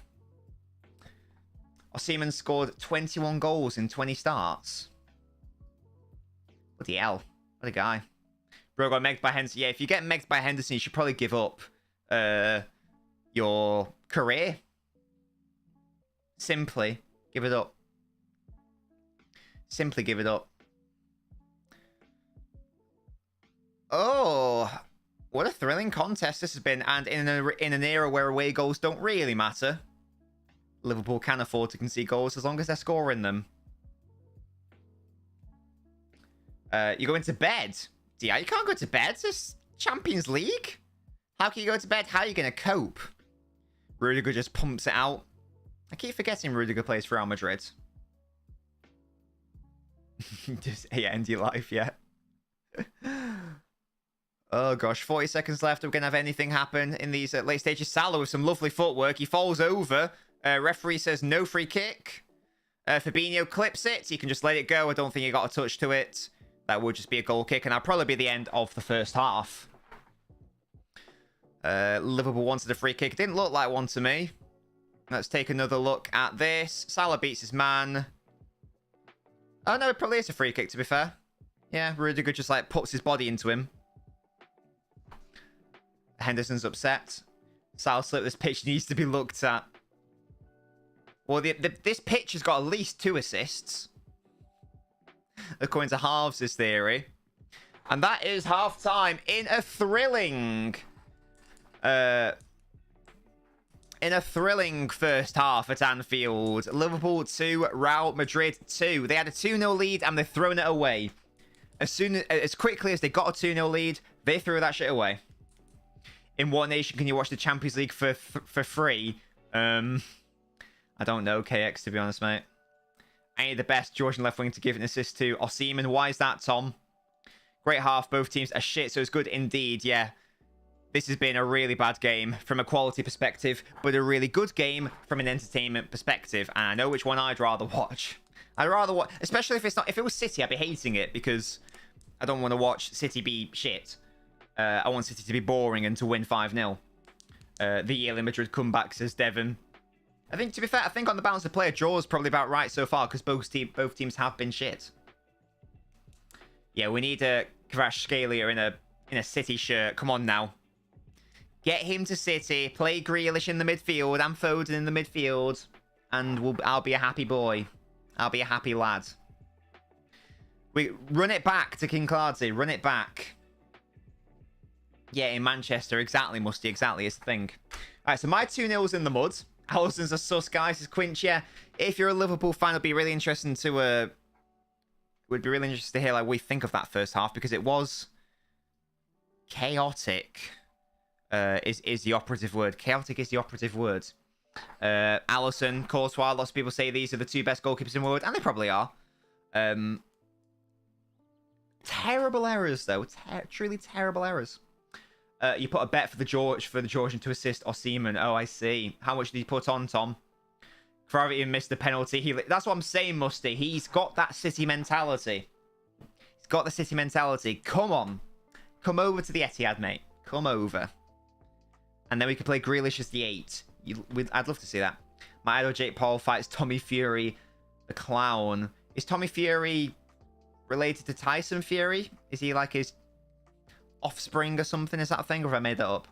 Osimhen scored 21 goals in 20 starts. Bloody hell. What a guy. Bro got megged by Henderson. Yeah, if you get megged by Henderson, you should probably give up your career. Simply give it up. Simply give it up. Oh, what a thrilling contest this has been. And in an era where away goals don't really matter, Liverpool can afford to concede goals as long as they're scoring them. You go into bed. Yeah, you can't go to bed. It's Champions League. How can you go to bed? How are you going to cope? Rudiger just pumps it out. I keep forgetting Rudiger plays for Real Madrid. Just end your life, yeah. Oh, gosh. 40 seconds left. We're going to have anything happen in these late stages. Salah with some lovely footwork. He falls over. Referee says no free kick. Fabinho clips it. He can just let it go. I don't think he got a touch to it. That would just be a goal kick, and that'll probably be the end of the first half. Liverpool wanted a free kick. Didn't look like one to me. Let's take another look at this. Salah beats his man. Oh, no, it probably is a free kick, to be fair. Yeah, Rudiger just, like, puts his body into him. Henderson's upset. Salah slip. This pitch needs to be looked at. Well, this pitch has got at least 2 assists. According to Harves' theory. And that is half-time in a thrilling... in a thrilling first half at Anfield. Liverpool 2, Real Madrid 2. They had a 2-0 lead and they've thrown it away. As quickly as they got a 2-0 lead, they threw that shit away. In what nation can you watch the Champions League for free? I don't know, KX, to be honest, mate. I need the best Georgian left wing to give an assist to Osimhen. Why is that, Tom? Great half. Both teams are shit, so it's good indeed, yeah. This has been a really bad game from a quality perspective, but a really good game from an entertainment perspective. And I know which one I'd rather watch. I'd rather watch, especially if it's not. If it was City, I'd be hating it because I don't want to watch City be shit. I want City to be boring and to win 5-0. The Real Madrid comeback, says Devon. I think, to be fair, I think on the balance of play, a draw is probably about right so far because both teams have been shit. Yeah, we need a Kvaratskhelia in a City shirt. Come on now. Get him to City. Play Grealish in the midfield and Foden in the midfield. And I'll be a happy boy. I'll be a happy lad. We run it back to Kinkladze. Run it back. Yeah, in Manchester. Exactly, Musty. Exactly. It's the thing. All right, so my 2-0's in the mud. Allison's a sus, guys. Says Quinch. Yeah, if you're a Liverpool fan, it'd be really interesting to... would be really interesting to hear like what we think of that first half because it was chaotic. Is the operative word. Chaotic is the operative word. Alisson, Courtois, lots of people say these are the 2 best goalkeepers in the world, and they probably are. Terrible errors, though. Truly terrible errors. You put a bet for the Georgian to assist Osimhen. Oh, I see. How much did he put on, Tom? Kvaratskhelia missed the penalty. That's what I'm saying, Musty. He's got that City mentality. He's got the City mentality. Come on. Come over to the Etihad, mate. Come over. And then we can play Grealish as the 8. I'd love to see that. My idol Jake Paul fights Tommy Fury, the clown. Is Tommy Fury related to Tyson Fury? Is he like his offspring or something? Is that a thing? Or have I made that up?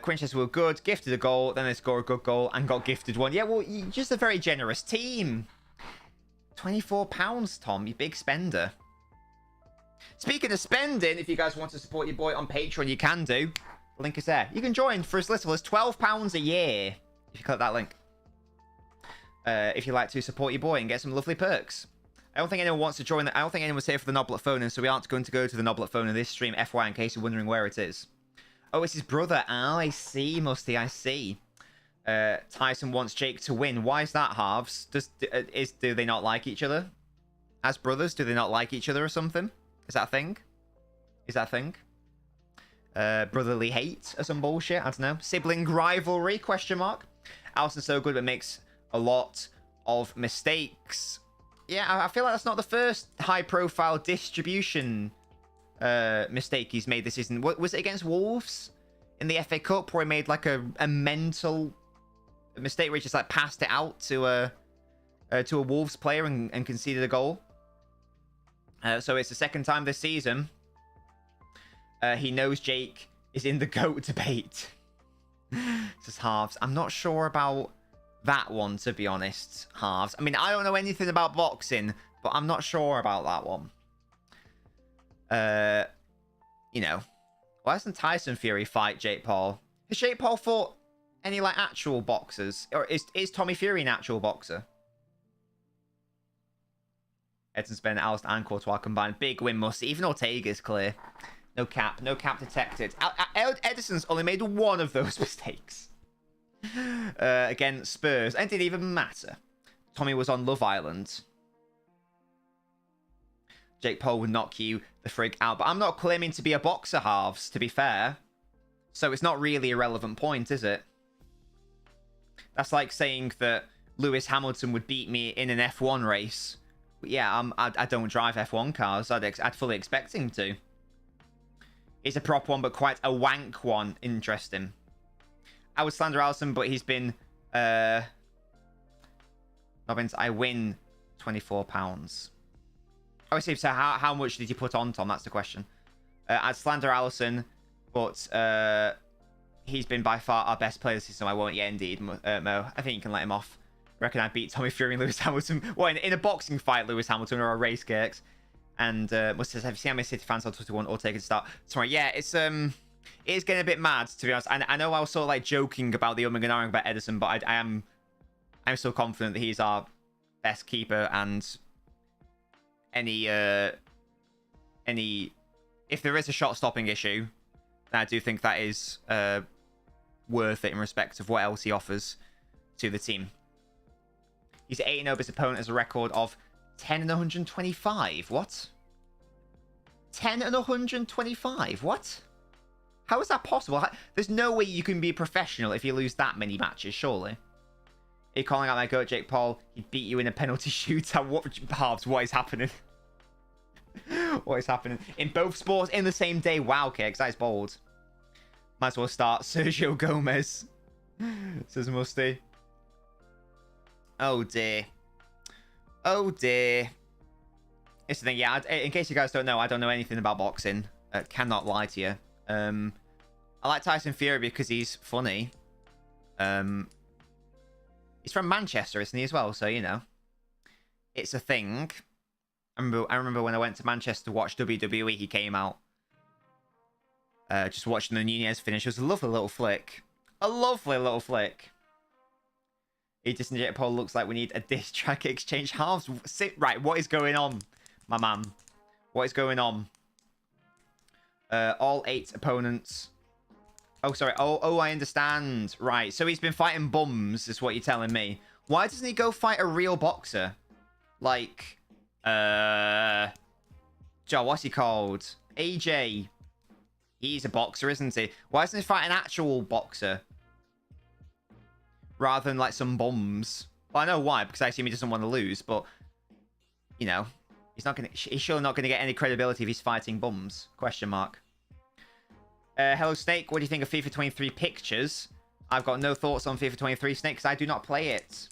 Quinches were good, gifted a goal, then they score a good goal and got gifted one. Yeah, well, you're just a very generous team. £24, Tom, you big spender. Speaking of spending, if you guys want to support your boy on Patreon, you can do. The link is there. You can join for as little as £12 a year if you click that link. If you like to support your boy and get some lovely perks. I don't think anyone wants to join. I don't think anyone's here for the Noblet phone, and so we aren't going to go to the Noblet phone in this stream, FY, in case you're wondering where it is. Oh, it's his brother. Oh, I see, Musty. I see. Tyson wants Jake to win. Why is that, Halves? Do they not like each other? As brothers, do they not like each other or something? Is that a thing? Is that a thing? Brotherly hate or some bullshit? I don't know. Sibling rivalry? Question mark. Allison's so good, but makes a lot of mistakes. Yeah, I feel like that's not the first high-profile distribution mistake he's made this season. Was it against Wolves in the FA Cup where he made like a mental mistake where he just like passed it out to a Wolves player and conceded a goal? So it's the second time this season. He knows Jake is in the GOAT debate. Says Halves. I'm not sure about that one, to be honest, Halves. I mean, I don't know anything about boxing, but I'm not sure about that one. You know, why doesn't Tyson Fury fight Jake Paul? Has Jake Paul fought any, like, actual boxers? Or is Tommy Fury an actual boxer? Edson Spence, Alisson, and Courtois combined. Big win, Musty. Even Ortega's clear. No cap. No cap detected. Edison's only made one of those mistakes. Against Spurs. And it didn't even matter. Tommy was on Love Island. Jake Paul would knock you the frig out. But I'm not claiming to be a boxer, Halves, to be fair. So it's not really a relevant point, is it? That's like saying that Lewis Hamilton would beat me in an F1 race. But yeah, I don't drive F1 cars. I'd fully expect him to. It's a prop one, but quite a wank one. Interesting. I would slander Alisson, but he's been... Nobbins, I win £24. Oh, I see. So how much did you put on, Tom? That's the question. I'd slander Alisson, but he's been by far our best player this season, so I won't. Yeah, indeed, Mo. I think you can let him off. Reckon I'd beat Tommy Fury and Lewis Hamilton. Well, in a boxing fight, Lewis Hamilton or a race Kirks. And Must says, have you seen how many City fans on Twitter want Ortega to start tomorrow? Yeah, it's getting a bit mad, to be honest. And I know I was sort of like joking about the umming and ahhing about Edison, but I'm so confident that he's our best keeper. And any if there is a shot stopping issue, then I do think that is worth it in respect of what else he offers to the team. He's 8-0, but his opponent has a record of 10 and 125. What? 10 and 125? What? How is that possible? There's no way you can be a professional if you lose that many matches, surely. You're calling out my goat, Jake Paul. He beat you in a penalty shootout. What, halves? What is happening? What is happening? In both sports, in the same day. Wow, Kicks. That is bold. Might as well start Sergio Gomez. Says Musty. Oh, dear. Oh, dear. It's the thing, yeah. In case you guys don't know, I don't know anything about boxing. Cannot lie to you. I like Tyson Fury because he's funny. He's from Manchester, isn't he, as well? So, you know. It's a thing. I remember when I went to Manchester to watch WWE, he came out. Just watching the Nunez finish. It was a lovely little flick. A lovely little flick. He just Jake Paul looks like we need a diss track exchange halves. Right, what is going on, my man? What is going on? All 8 opponents. Oh, sorry. Oh, I understand. Right, so he's been fighting bums, is what you're telling me. Why doesn't he go fight a real boxer? Like, Joe, what's he called? AJ. He's a boxer, isn't he? Why doesn't he fight an actual boxer? Rather than, like, some bums. Well, I know why, because I assume he doesn't want to lose, but, you know, he's sure not going to get any credibility if he's fighting bums. Question mark. Hello, Snake. What do you think of FIFA 23 pictures? I've got no thoughts on FIFA 23, Snake, because I do not play it.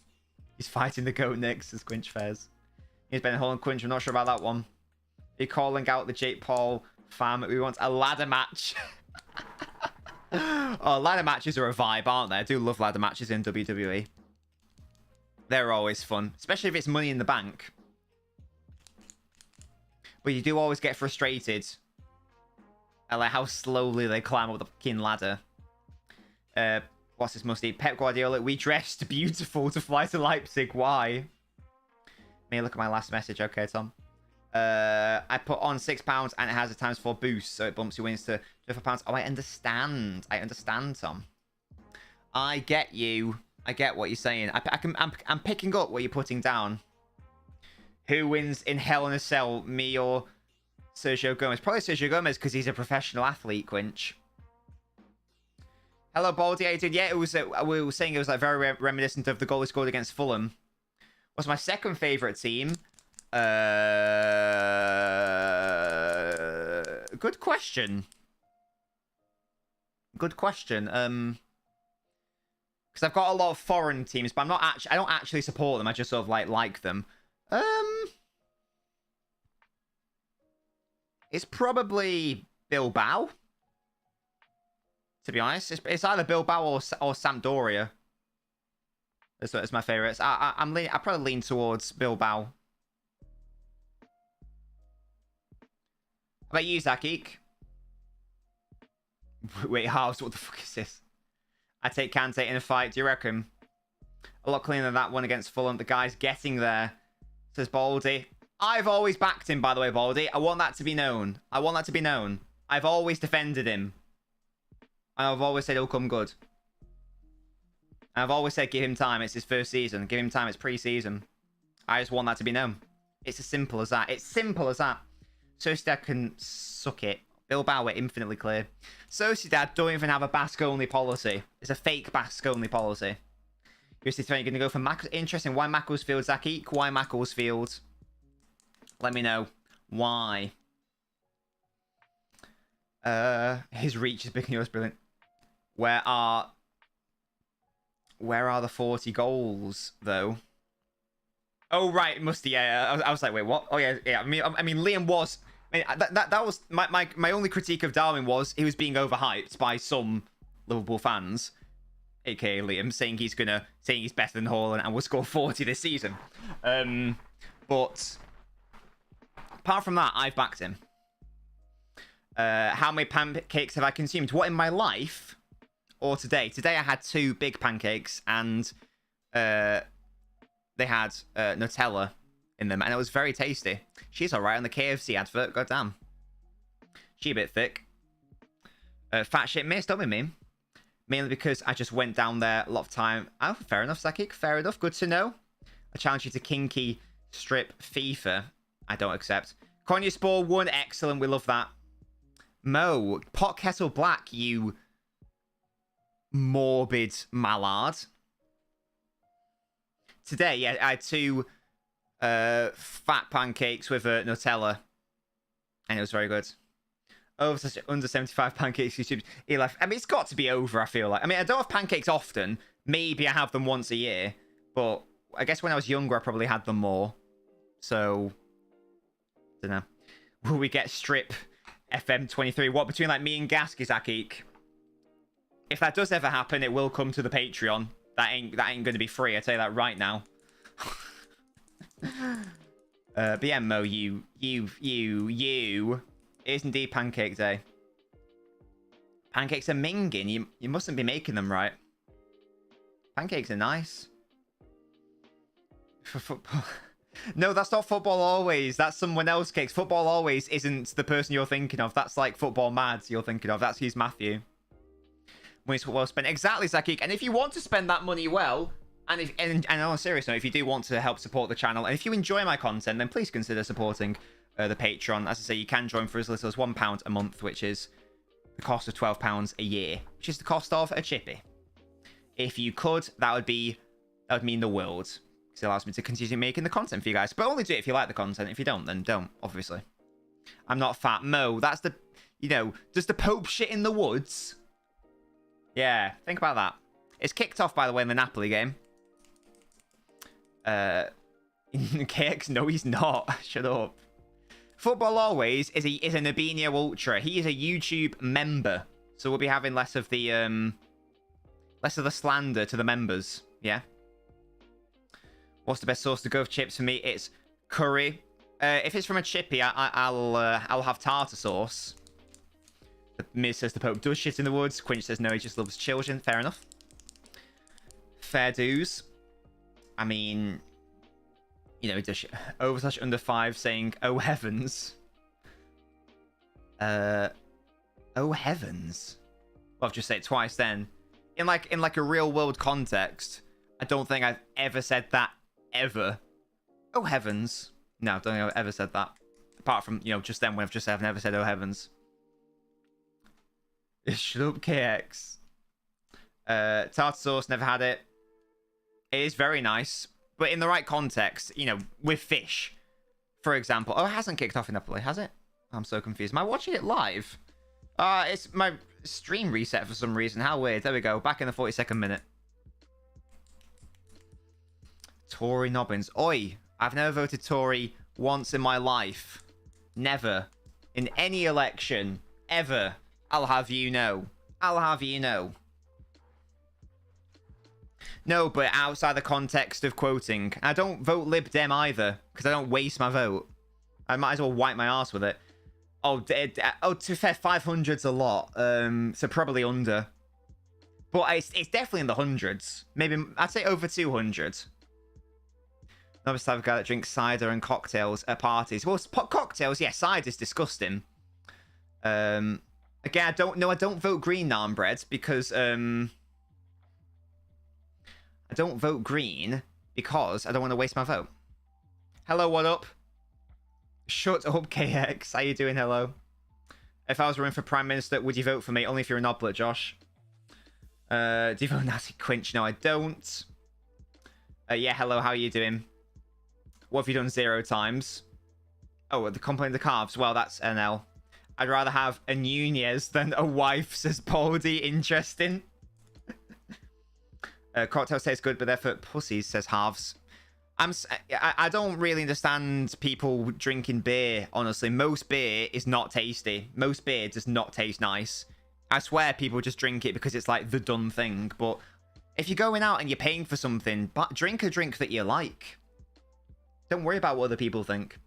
He's fighting the goat next, as Quinch Fairs. He's been Holland Quinch. I'm not sure about that one. You're calling out the Jake Paul fam. We want a ladder match. Oh, ladder matches are a vibe, aren't they? I do love ladder matches in WWE. They're always fun, especially if it's money in the bank. But you do always get frustrated at like how slowly they climb up the fucking ladder. What's this musty? Pep Guardiola, we dressed beautiful to fly to Leipzig. Why? May look at my last message. Okay, Tom. I put on £6 and it has a ×4 boost, so it bumps your wins to £4. Oh, I understand. I understand, Tom. I get you. I get what you're saying. I'm picking up what you're putting down. Who wins in Hell in a Cell, me or Sergio Gomez? Probably Sergio Gomez because he's a professional athlete, Quinch. Hello, Baldy. How you doing? Yeah, it was. We were saying it was like very reminiscent of the goal he scored against Fulham. What's my second favourite team? Good question. Good question. Because I've got a lot of foreign teams, but I don't actually support them. I just sort of like them. It's probably Bilbao. To be honest, it's either Bilbao or Sampdoria. That's my favourites. I probably lean towards Bilbao. How about you, Zakik? Wait, halves? What the fuck is this? I take Kante in a fight. Do you reckon? A lot cleaner than that one against Fulham. The guy's getting there, says Baldy. I've always backed him, by the way, Baldy. I want that to be known. I want that to be known. I've always defended him. And I've always said he'll come good. And I've always said give him time. It's his first season. Give him time. It's pre-season. I just want that to be known. It's as simple as that. It's simple as that. Sociedad can suck it. Bilbao are infinitely clear. Sociedad don't even have a Basque-only policy. It's a fake Basque-only policy. You're going to go for Macclesfield. Interesting. Why Macclesfield, Zakik? Why Macclesfield? Let me know. Why? His reach is big and yours brilliant. Where are the 40 goals, though? Oh, right. Musty, yeah. I was like, wait, what? Oh, yeah. I mean, Liam was... that was... My only critique of Darwin was he was being overhyped by some Liverpool fans, aka Liam, saying he's better than Haaland and will score 40 this season. But apart from that, I've backed him. How many pancakes have I consumed? What, in my life? Or today? Today I had 2 big pancakes and they had Nutella in them and it was very tasty. She's alright on the KFC advert, goddamn. She a bit thick. Fat shit missed, don't we mean? Mainly because I just went down there a lot of time. Oh, fair enough, Zakik. Fair enough. Good to know. I challenge you to kinky strip FIFA. I don't accept. Konyaspor 1, excellent. We love that. Mo, pot kettle black, you morbid mallard. Today, yeah, I had 2 fat pancakes with Nutella, and it was very good. Over such under 75 pancakes, YouTube. I mean, it's got to be over, I feel like. I mean, I don't have pancakes often. Maybe I have them once a year, but I guess when I was younger, I probably had them more. So, don't know. Will we get strip FM23? What, between like me and Gasky, Zakik? If that does ever happen, it will come to the Patreon. That ain't going to be free. I tell you that right now. But yeah, Mo, you. It is indeed pancake day. Pancakes are minging. You mustn't be making them right. Pancakes are nice. For football. No, that's not Football Always. That's someone else cakes. Football Always isn't the person you're thinking of. That's like Football Mads you're thinking of. That's who's Matthew. Money's well spent. Exactly, Zakik. And if you want to spend that money well, and on a serious note, if you do want to help support the channel, and if you enjoy my content, then please consider supporting the Patreon. As I say, you can join for as little as £1 a month, which is the cost of £12 a year, which is the cost of a chippy. If you could, that would mean the world, because it allows me to continue making the content for you guys. But only do it if you like the content. If you don't, then don't, obviously. I'm not fat. Mo, that's the, does the Pope shit in the woods? Yeah, think about that. It's kicked off, by the way, in the Napoli game. KX, no, he's not. Shut up. Football Always is a Nabinho Ultra. He is a YouTube member, so we'll be having less of the slander to the members. Yeah. What's the best sauce to go for chips for me? It's curry. If it's from a chippy, I'll have tartar sauce. Miz says the Pope does shit in the woods. Quinch says no, he just loves children. Fair enough. Fair dues. I mean, he does shit. Overslash under 5 saying, oh heavens. Oh heavens. Well, I've just said it twice then. In like a real world context, I don't think I've ever said that ever. Oh heavens. No, I don't think I've ever said that. Apart from, just then when I've never said oh heavens. Shut up, KX. Tartar sauce, never had it. It is very nice, but in the right context, with fish, for example. Oh, it hasn't kicked off in Napoli, has it? I'm so confused. Am I watching it live? It's my stream reset for some reason. How weird. There we go. Back in the 42nd minute. Tory Nobbins. Oi, I've never voted Tory once in my life. Never. In any election. Ever. I'll have you know. I'll have you know. No, but outside the context of quoting. I don't vote Lib Dem either, because I don't waste my vote. I might as well wipe my ass with it. Oh, to be fair, 500's a lot. So probably under. But it's definitely in the hundreds. Maybe, I'd say over 200. Another type of guy that drinks cider and cocktails at parties. Well, cocktails, yeah, cider's disgusting. Again, I don't vote green, Narmbread, because, I don't vote green because I don't want to waste my vote. Hello, what up? Shut up, KX. How you doing? Hello. If I was running for Prime Minister, would you vote for me? Only if you're an oblet, Josh. Do you vote Natty Quinch? No, I don't. Yeah, hello. How are you doing? What have you done 0 times? Oh, the complaint of the carbs. Well, that's NL. I'd rather have a Nunez than a wife, says Baldy. Interesting. Cocktails taste good, but they're for pussies, says Halves. I don't really understand people drinking beer, honestly. Most beer is not tasty. Most beer does not taste nice. I swear people just drink it because it's like the done thing. But if you're going out and you're paying for something, drink a drink that you like. Don't worry about what other people think.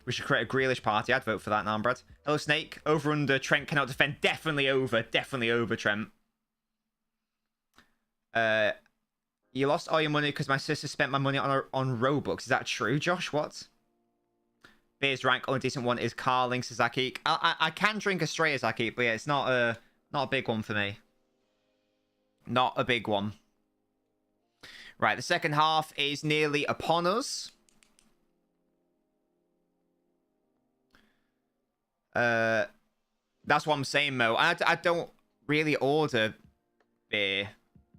We should create a Grealish party. I'd vote for that, Narmbread. Hello, Snake. Over, under. Trent cannot defend. Definitely over. Definitely over, Trent. You lost all your money because my sister spent my money on Robux. Is that true, Josh? What? Beer's rank. Only decent one is Carling, says Zakik. I can drink a Stray, Zakik, but yeah, it's not a big one for me. Not a big one. Right, the second half is nearly upon us. That's what I'm saying, Mo. I don't really order beer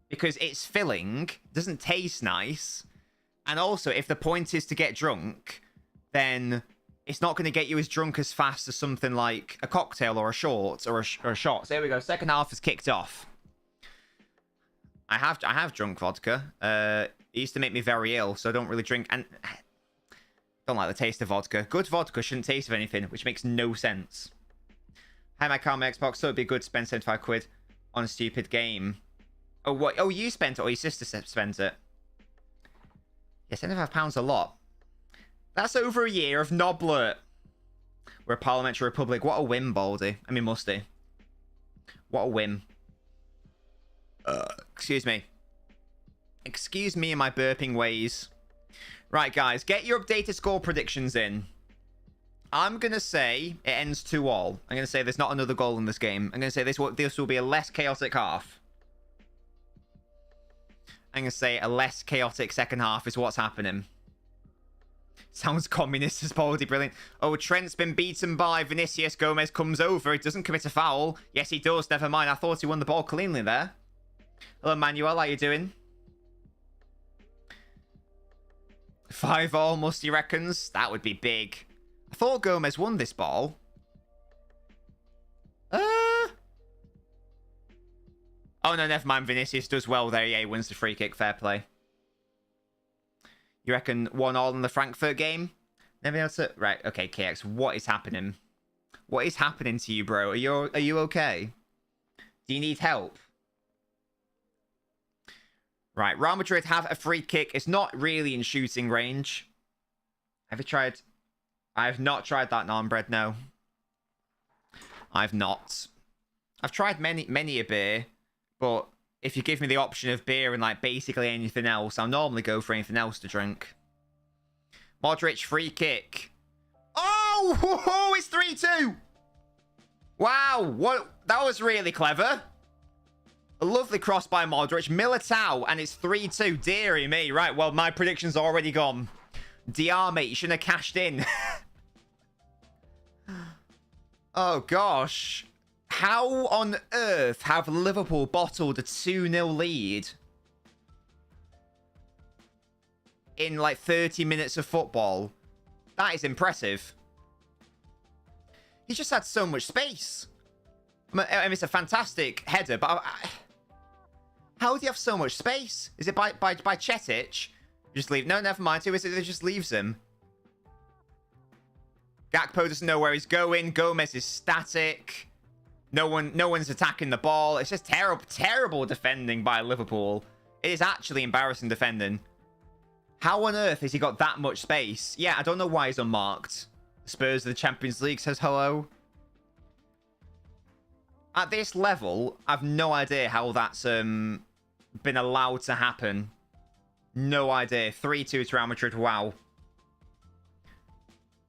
because it's filling, doesn't taste nice. And also, if the point is to get drunk, then it's not going to get you as drunk as fast as something like a cocktail or a short or a shot. So here we go. Second half has kicked off. I have drunk vodka. It used to make me very ill, so I don't really drink. And I don't like the taste of vodka. Good vodka shouldn't taste of anything, which makes no sense. Hi, my car, my Xbox. So it'd be good to spend 75 quid on a stupid game. Oh, what? Oh, you spent it or your sister spent it? Yeah, £75 a lot. That's over a year of Noblet. We're a parliamentary republic. What a whim, Baldy. I mean, Musty. What a whim. Excuse me. Excuse me and my burping ways. Right, guys. Get your updated score predictions in. I'm going to say it ends 2-all. I'm going to say there's not another goal in this game. I'm going to say this will be a less chaotic half. I'm going to say a less chaotic second half is what's happening. Sounds communist as Baldy. Brilliant. Oh, Trent's been beaten by Vinicius. Gomez comes over. He doesn't commit a foul. Yes, he does. Never mind. I thought he won the ball cleanly there. Hello, Manuel. How you doing? 5-all, Musty reckons. That would be big. I thought Gomez won this ball. Oh, no, never mind. Vinicius does well there. Yeah, he wins the free kick. Fair play. You reckon 1-all in the Frankfurt game? Never able to... Right, okay, KX. What is happening? What is happening to you, bro? Are you okay? Do you need help? Right, Real Madrid have a free kick. It's not really in shooting range. Have you tried... I have not tried that naan bread, no. I've not. I've tried many a beer, but if you give me the option of beer and like basically anything else, I'll normally go for anything else to drink. Modric free kick. Oh, it's 3-2. Wow, what? That was really clever. A lovely cross by Modric. Militao, and it's 3-2. Deary me. Right, well, my prediction's already gone. DR, mate, you shouldn't have cashed in. Oh, gosh. How on earth have Liverpool bottled a 2-0 lead in, like, 30 minutes of football? That is impressive. He just had so much space. I mean, it's a fantastic header, but... how do you have so much space? Is it by Chetic? Just leave. No, never mind. Who is it that just leaves him? Gakpo doesn't know where he's going. Gomez is static. No one's attacking the ball. It's just terrible defending by Liverpool. It is actually embarrassing defending. How on earth has he got that much space? Yeah, I don't know why he's unmarked. Spurs of the Champions League says hello. At this level, I've no idea how that's been allowed to happen. No idea. 3-2 to Real Madrid. Wow.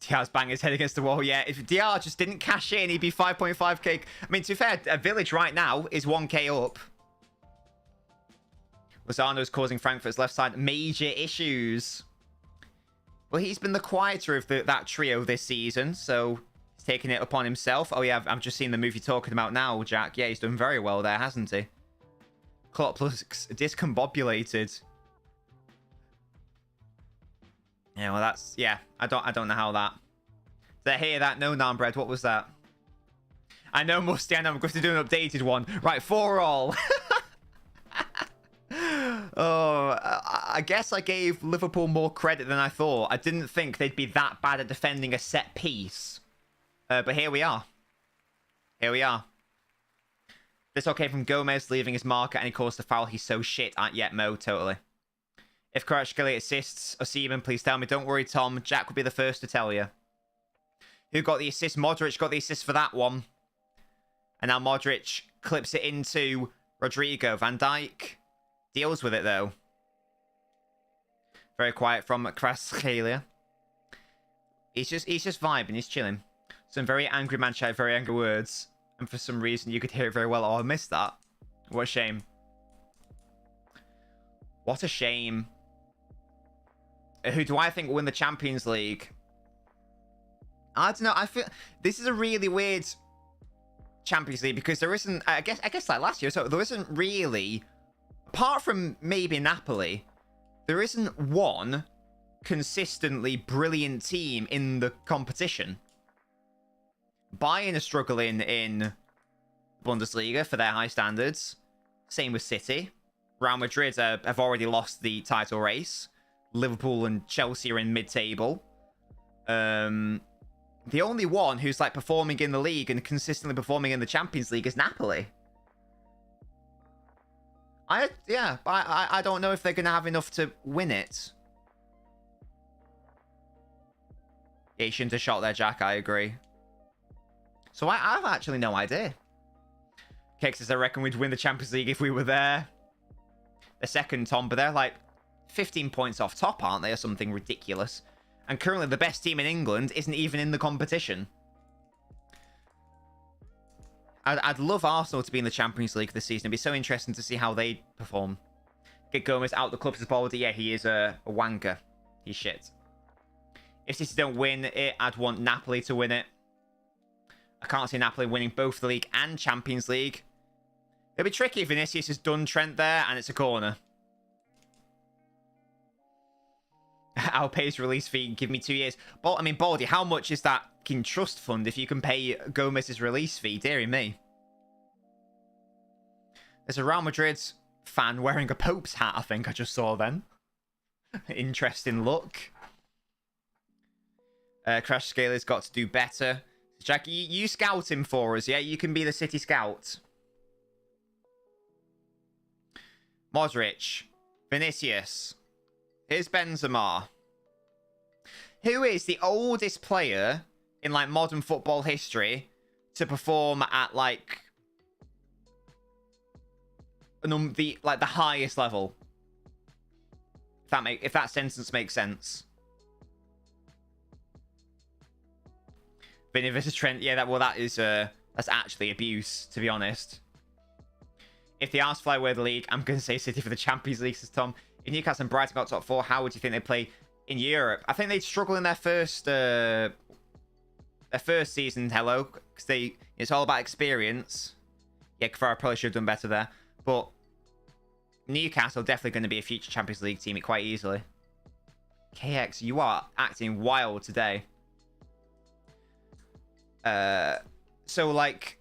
Diaz banging his head against the wall. Yeah, if DR just didn't cash in, he'd be 5.5k. I mean, to be fair, a Village right now is 1k up. Lozano's causing Frankfurt's left side major issues. Well, he's been the quieter of that trio this season, so he's taking it upon himself. Oh, yeah, I'm just seeing the move you're talking about now, Jack. Yeah, he's done very well there, hasn't he? Klopp looks discombobulated. Yeah, well, that's... Yeah, I don't know how that... Did I hear that? No, naan bread. What was that? I know, Musty. I know. I'm going to do an updated one. Right, 4-all. Oh, I guess I gave Liverpool more credit than I thought. I didn't think they'd be that bad at defending a set piece. But here we are. Here we are. This all came from Gomez leaving his marker and he caused the foul. He's so shit at yet, Mo. Totally. If Kvaratskhelia assists Osimhen, please tell me. Don't worry, Tom. Jack will be the first to tell you. Who got the assist? Modric got the assist for that one. And now Modric clips it into Rodrigo. Van Dijk deals with it, though. Very quiet from Kvaratskhelia. He's just vibing. He's chilling. Some very angry man shouted very angry words. And for some reason, you could hear it very well. Oh, I missed that. What a shame. What a shame. Who do I think will win the Champions League? I don't know. I feel this is a really weird Champions League because there isn't, I guess like last year, so there isn't really, apart from maybe Napoli, there isn't one consistently brilliant team in the competition. Bayern are struggling in Bundesliga for their high standards. Same with City. Real Madrid have already lost the title race. Liverpool and Chelsea are in mid-table. The only one who's like performing in the league and consistently performing in the Champions League is Napoli. I don't know if they're going to have enough to win it. Yeah, you shouldn't have shot there, Jack. I agree. So I have actually no idea. Kix says, I reckon we'd win the Champions League if we were there. The second, Tom, but they're like 15 points off top, aren't they? Or something ridiculous. And currently the best team in England isn't even in the competition. I'd love Arsenal to be in the Champions League this season. It'd be so interesting to see how they perform. Get Gomez out the club as Baldy. Yeah, he is a wanker. He's shit. If City don't win it, I'd want Napoli to win it. I can't see Napoli winning both the league and Champions League. It'll be tricky if Vinicius has done Trent there and it's a corner. I'll pay his release fee and give me 2 years. But, I mean, Baldy, how much is that fucking trust fund if you can pay Gomez's release fee? Deary me. There's a Real Madrid fan wearing a Pope's hat, I think I just saw then. Interesting look. Crash Scaler's got to do better. Jack, you scout him for us, yeah? You can be the City scout. Modric. Vinicius. Here's Benzema. Who is the oldest player in, like, modern football history to perform at, like, the highest level? If that sentence makes sense. Vinny versus Trent. Yeah, that is that's actually abuse, to be honest. If the Arse fly away the league, I'm going to say City for the Champions League, says Tom. If Newcastle and Brighton got top 4, how would you think they play in Europe? I think they'd struggle in their first season, hello, because it's all about experience. Yeah, Kvarar probably should have done better there. But Newcastle definitely going to be a future Champions League team quite easily. KX, you are acting wild today. So, like,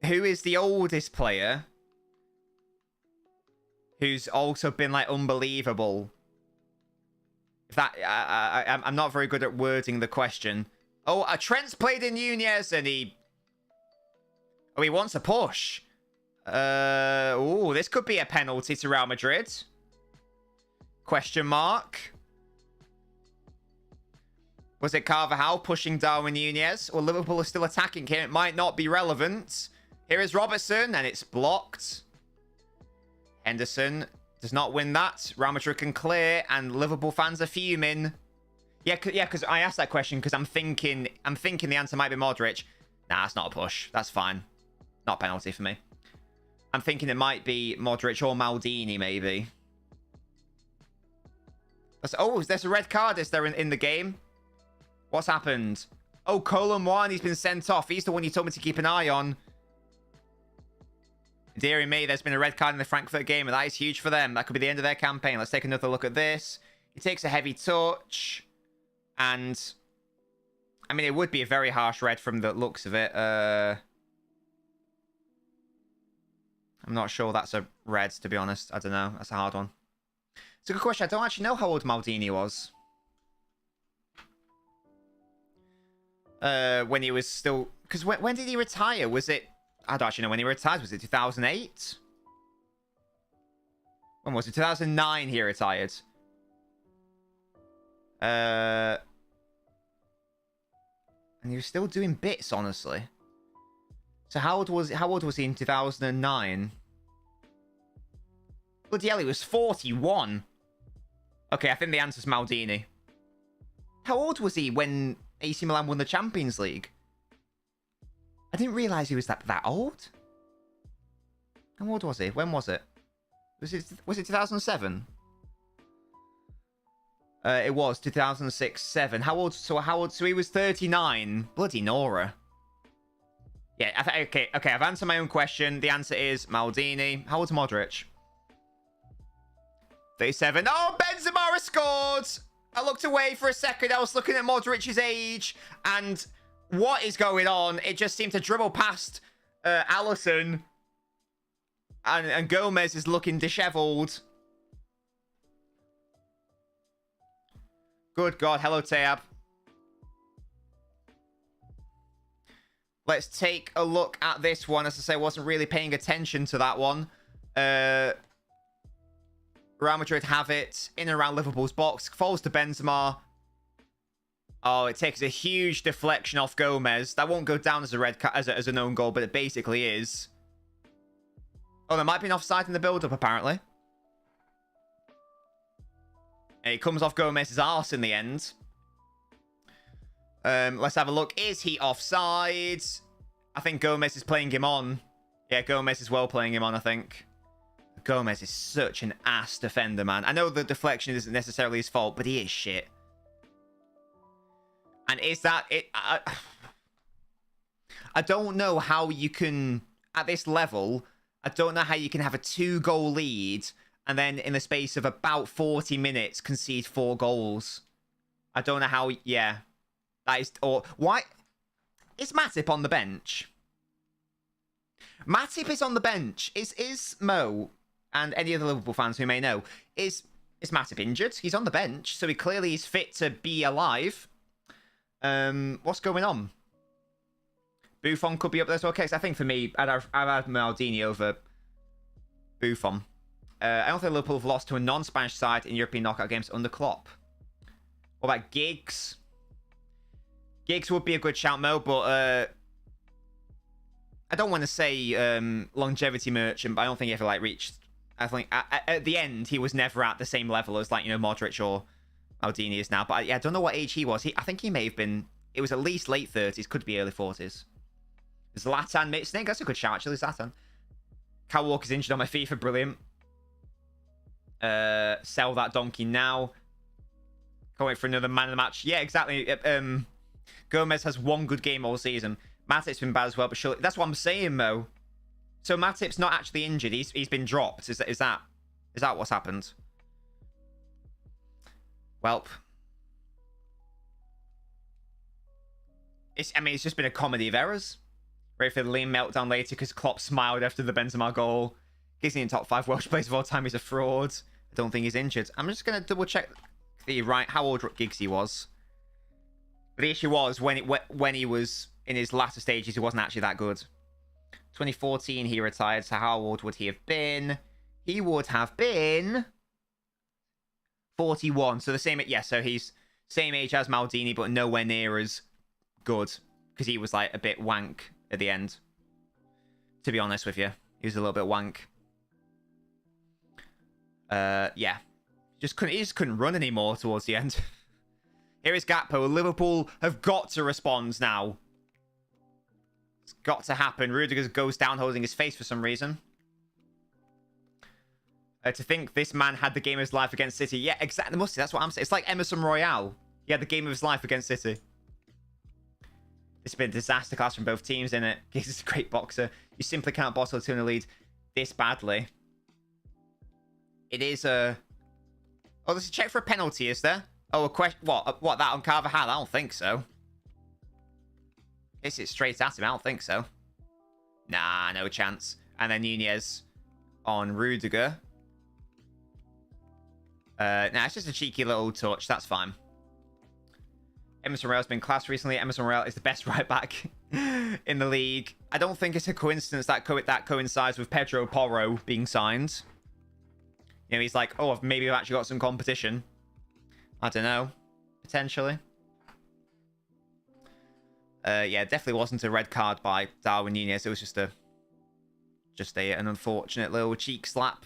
who is the oldest player who's also been, like, unbelievable? If that, I'm not very good at wording the question. Oh, Trent's played in Nunez and he wants a push. Oh, this could be a penalty to Real Madrid. Question mark. Was it Carvajal pushing Darwin Nunez? Or Liverpool are still attacking here. It might not be relevant. Here is Robertson, and it's blocked. Henderson does not win that. Real Madrid can clear, and Liverpool fans are fuming. Yeah, because I asked that question because I'm thinking the answer might be Modric. Nah, it's not a push. That's fine. Not a penalty for me. I'm thinking it might be Modric or Maldini, maybe. Oh, there's a red card. Is there in the game? What's happened? Oh, Colomwani's been sent off. He's the one you told me to keep an eye on. Deary me, there's been a red card in the Frankfurt game, and that is huge for them. That could be the end of their campaign. Let's take another look at this. He takes a heavy touch. And, I mean, it would be a very harsh red from the looks of it. I'm not sure that's a red, to be honest. I don't know. That's a hard one. It's a good question. I don't actually know how old Maldini was. When he was still... Because when did he retire? Was it... I don't actually know when he retired. Was it 2008? When was it? 2009 he retired. And he was still doing bits, honestly. So how old was he in 2009? Bloody hell, he was 41. Okay, I think the answer's Maldini. How old was he when AC Milan won the Champions League? I didn't realise he was that old. How old was he? When was it? Was it 2007? It was 2006-07. How old? So he was 39. Bloody Nora. Yeah, okay, I've answered my own question. The answer is Maldini. How old's Modric? 37. Oh, Benzema has scored! I looked away for a second. I was looking at Modric's age. And what is going on? It just seemed to dribble past Alisson. And Gomez is looking disheveled. Good God. Hello, Teab. Let's take a look at this one. As I say, I wasn't really paying attention to that one. Real Madrid have it in and around Liverpool's box. Falls to Benzema. Oh, it takes a huge deflection off Gomez. That won't go down as a red card, as a known goal, but it basically is. Oh, there might be an offside in the build-up, apparently. And it comes off Gomez's arse in the end. Let's have a look. Is he offside? I think Gomez is playing him on. Yeah, Gomez is well playing him on, I think. Gomez is such an ass defender, man. I know the deflection isn't necessarily his fault, but he is shit. And is that it? I don't know how you can, at this level, I don't know how you can have a 2-goal lead and then in the space of about 40 minutes concede 4 goals. I don't know how, yeah. That is, or why? Is Matip on the bench? Matip is on the bench. Is Mo and any other Liverpool fans who may know, is Matip injured? He's on the bench, so he clearly is fit to be alive. What's going on? Buffon could be up there as well. Okay, so I think for me, I'd have Maldini over Buffon. I don't think Liverpool have lost to a non-Spanish side in European knockout games under Klopp. What about Giggs? Giggs would be a good shout, Mo, but I don't want to say longevity merchant, but I don't think he ever reached. I think at the end he was never at the same level as Modric or Maldini is now. But yeah, I don't know what age he was. I think he may have been. It was at least late 30s, could be early 40s. Zlatan, Snake, that's a good shout actually. Zlatan. Kyle Walker's injured on my FIFA, brilliant. Sell that donkey now. Can't wait for another man of the match. Yeah, exactly. Gomez has 1 good game all season. Matip's been bad as well, but surely that's what I'm saying, Mo. So Matip's not actually injured. He's been dropped. Is that what's happened? Welp. It's just been a comedy of errors. Ready for the Liam meltdown later because Klopp smiled after the Benzema goal. He's in top 5 Welsh players of all time. He's a fraud. I don't think he's injured. I'm just going to double check how old Giggsy was. But the issue was when he was in his latter stages, he wasn't actually that good. 2014 he retired, so how old would he have been? He would have been 41. So the same, yeah, so he's same age as Maldini, but nowhere near as good. Because he was a bit wank at the end. To be honest with you. He was a little bit wank. Yeah. He just couldn't run anymore towards the end. Here is Gakpo. Liverpool have got to respond now. It's got to happen. Rudiger goes down holding his face for some reason. To think this man had the game of his life against City. Yeah, exactly. Musty, that's what I'm saying. It's like Emerson Royale. He had the game of his life against City. It's been a disaster class from both teams, isn't it? Giggs is a great boxer. You simply can't bottle a 2-0 lead this badly. It is a... Oh, there's a check for a penalty, is there? Oh, a question... What, that on Carvajal? I don't think so. Hits it straight at him. I don't think so. Nah, no chance. And then Nunez on Rudiger. Nah, it's just a cheeky little touch. That's fine. Emerson Royale's been class recently. Emerson Royale is the best right back in the league. I don't think it's a coincidence that coincides with Pedro Porro being signed. You know, he's like, oh, maybe I've actually got some competition. I don't know. Potentially. Yeah, definitely wasn't a red card by Darwin Nunez. It was just an unfortunate little cheek slap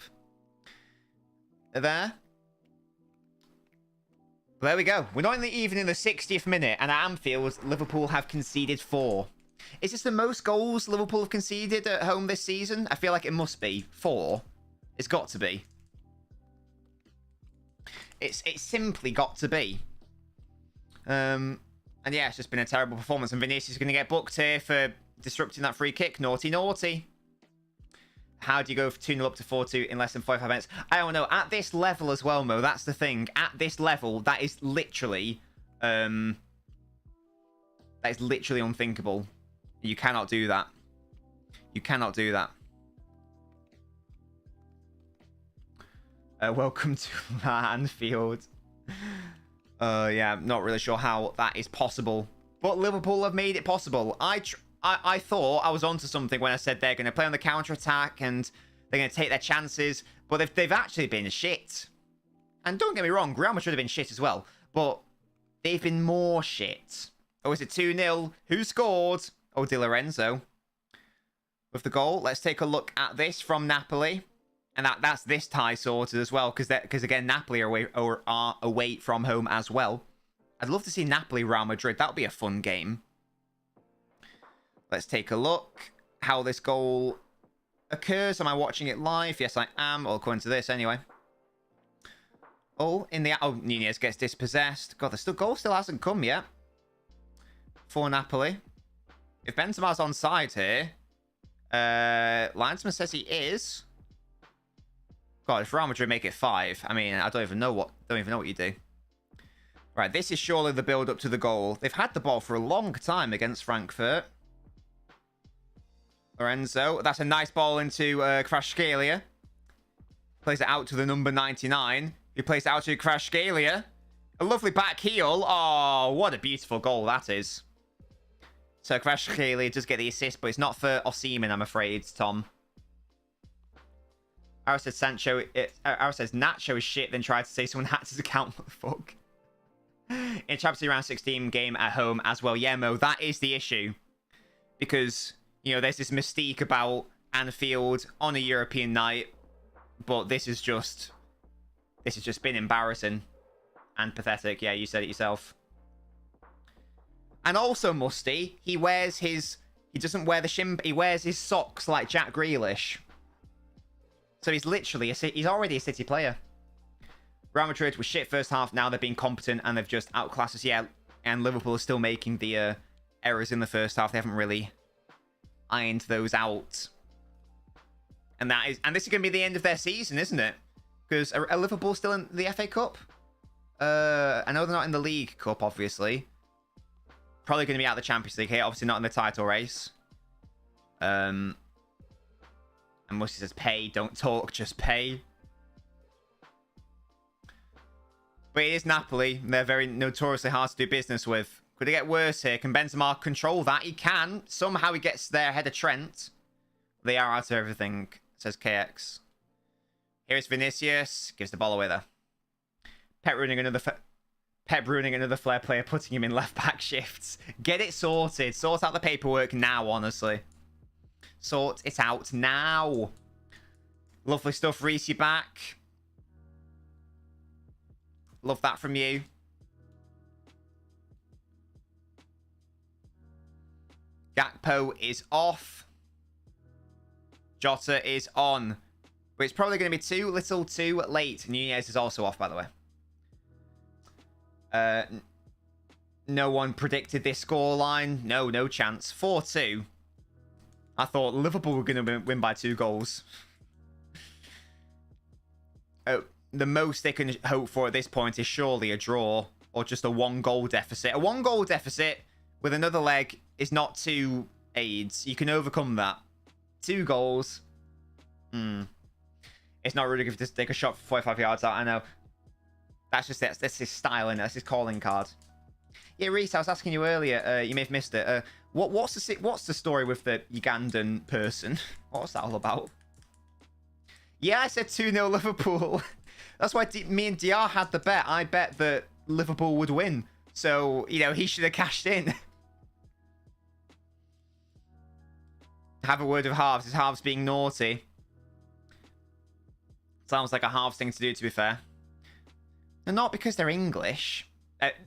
there. But there we go. We're not even in the 60th minute, and at Anfield, Liverpool have conceded 4. Is this the most goals Liverpool have conceded at home this season? I feel like it must be 4. It's got to be. It's simply got to be. And yeah, it's just been a terrible performance. And Vinicius is going to get booked here for disrupting that free kick. Naughty, naughty. How do you go 2-0 up to 4-2 in less than 45 minutes? I don't know. At this level as well, Mo, that's the thing. At this level, that is literally... that is literally unthinkable. You cannot do that. You cannot do that. Welcome to Anfield. Yeah, I'm not really sure how that is possible. But Liverpool have made it possible. I thought I was onto something when I said they're going to play on the counter-attack and they're going to take their chances. But they've actually been shit. And don't get me wrong, Real Madrid have been shit as well. But they've been more shit. Oh, is it 2-0? Who scored? Oh, Di Lorenzo. With the goal. Let's take a look at this from Napoli. And that's this tie sorted as well. Because again, Napoli are away from home as well. I'd love to see Napoli Real Madrid. That would be a fun game. Let's take a look how this goal occurs. Am I watching it live? Yes, I am. Or according to this, anyway. Oh, Nunez gets dispossessed. God, the goal still hasn't come yet for Napoli. If Benzema's onside here, linesman says he is. God, if Real Madrid make it 5, I mean, I don't even know what you do. Right, this is surely the build up to the goal. They've had the ball for a long time against Frankfurt. Lorenzo, that's a nice ball into Kvaratskhelia. Plays it out to the number 99. He plays it out to Kvaratskhelia. A lovely back heel. Oh, what a beautiful goal that is. So Kvaratskhelia does get the assist, but it's not for Osimhen, I'm afraid, Tom. Ara says Ara says Nacho is shit, then tried to say someone hacked his account. What the fuck? In Champions League round 16 game at home as well. Yeah, Mo, that is the issue. Because, you know, there's this mystique about Anfield on a European night. But this has just been embarrassing and pathetic. Yeah, you said it yourself. And also, Musty, he doesn't wear he wears his socks like Jack Grealish. So he's literally he's already a City player. Real Madrid was shit first half. Now they're being competent and they've just outclassed us. Yeah, and Liverpool is still making the errors in the first half. They haven't really ironed those out. And this is going to be the end of their season, isn't it? Because are Liverpool still in the FA Cup? I know they're not in the League Cup, obviously. Probably going to be out of the Champions League here. Obviously not in the title race. And Musty says, pay, don't talk, just pay. But it is Napoli. They're very notoriously hard to do business with. Could it get worse here? Can Benzema control that? He can. Somehow he gets there ahead of Trent. They are out of everything, says KX. Here's Vinicius. Gives the ball away there. Pep ruining another flair player, putting him in left-back shifts. Get it sorted. Sort out the paperwork now, honestly. Sort it out now. Lovely stuff, Reese, you back. Love that from you. Gakpo is off. Jota is on. But it's probably going to be too little too late. Nunez is also off, by the way. No one predicted this scoreline. No chance. 4-2. I thought Liverpool were going to win by 2 goals. The most they can hope for at this point is surely a draw or just a 1-goal deficit. A 1-goal deficit with another leg is not 2 aids. You can overcome that. 2 goals. It's not really good to take a shot for 45 yards out. I know. That's just it. That's his style, and that's his calling card. Yeah, Reese, I was asking you earlier. You may have missed it. What's the story with the Ugandan person? What's that all about? Yeah, I said 2-0 Liverpool. That's why me and DR had the bet. I bet that Liverpool would win. So, you know, he should have cashed in. Have a word of halves. Is halves being naughty? Sounds like a halves thing to do, to be fair. And not because they're English.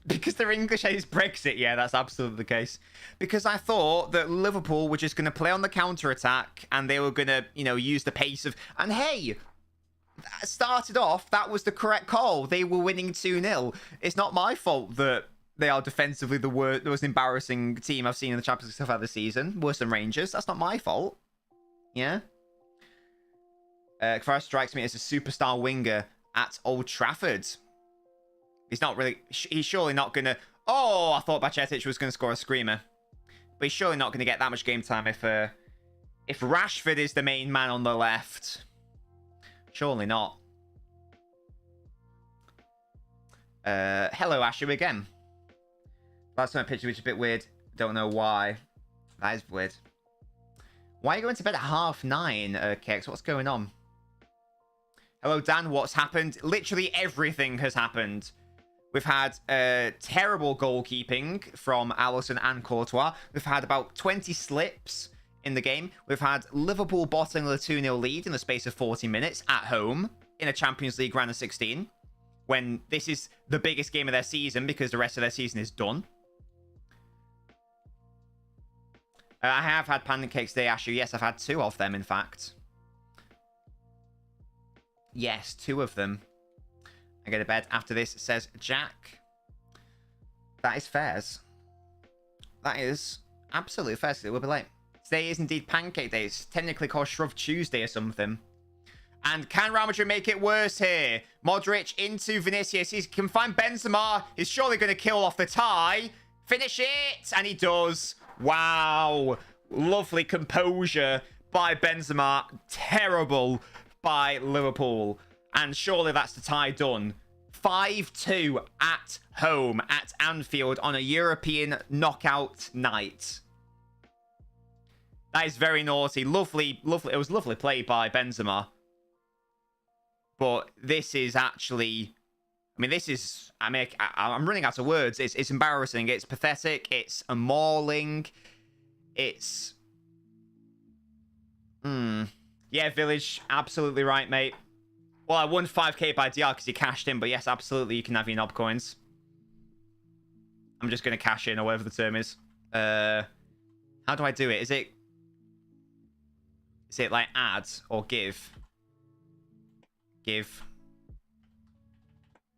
Because they're English is Brexit. Yeah, that's absolutely the case. Because I thought that Liverpool were just going to play on the counter-attack and they were going to, you know, use the pace of... And hey, started off, that was the correct call. They were winning 2-0. It's not my fault that They are defensively the most embarrassing team I've seen in the Champions League so far this season. Worse than Rangers. That's not my fault. Yeah. Kvaras strikes me as a superstar winger at Old Trafford. He's not really... He's surely not going to... Oh, I thought Bajcetic was going to score a screamer. But he's surely not going to get that much game time if Rashford is the main man on the left. Surely not. Hello, Asher, again. Last time I picture, which is a bit weird. Don't know why. That is weird. Why are you going to bed at 9:30, Kex? What's going on? Hello, Dan. What's happened? Literally everything has happened. We've had terrible goalkeeping from Alisson and Courtois. We've had about 20 slips in the game. We've had Liverpool bottling a 2-0 lead in the space of 40 minutes at home in a Champions League round of 16. When this is the biggest game of their season because the rest of their season is done. I have had pancakes today, Ashu. Yes, I've had 2 of them, in fact. Yes, 2 of them. I go to bed after this, says Jack. That is fairs. That is absolutely fair. It will be late. Today is indeed pancake day. It's technically called Shrove Tuesday or something. And can Real Madrid make it worse here? Modric into Vinicius. He can find Benzema. He's surely going to kill off the tie. Finish it! And he does. Wow. Lovely composure by Benzema. Terrible by Liverpool. And surely that's the tie done. 5-2 at home at Anfield on a European knockout night. That is very naughty. Lovely, lovely. It was lovely play by Benzema. But this is actually... I mean, this is... I'm running out of words. It's embarrassing. It's pathetic. It's a mauling. It's... Yeah, Village. Absolutely right, mate. Well, I won 5k by DR because he cashed in. But yes, absolutely, you can have your knob coins. I'm just going to cash in or whatever the term is. How do I do it? Is it like add or give? Give.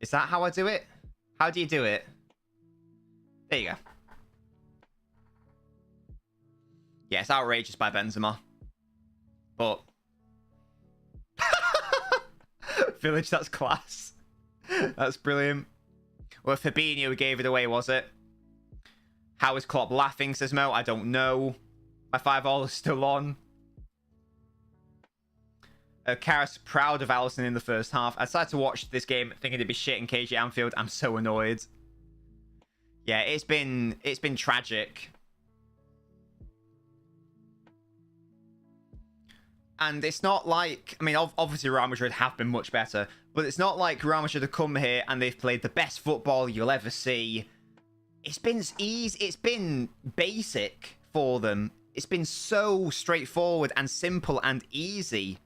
Is that how I do it? How do you do it? There you go. Yeah, it's outrageous by Benzema. But... Village, that's class. That's brilliant. Well, Fabinho gave it away, was it? How is Klopp laughing, says Mo? I don't know. My 5-all is still on. Karras proud of Alisson in the first half. I decided to watch this game thinking it'd be shit in KG Anfield. I'm so annoyed. Yeah, it's been tragic. And it's not like... I mean, obviously Real Madrid have been much better. But it's not like Real Madrid have come here and they've played the best football you'll ever see. It's been easy. It's been basic for them. It's been so straightforward and simple and easy.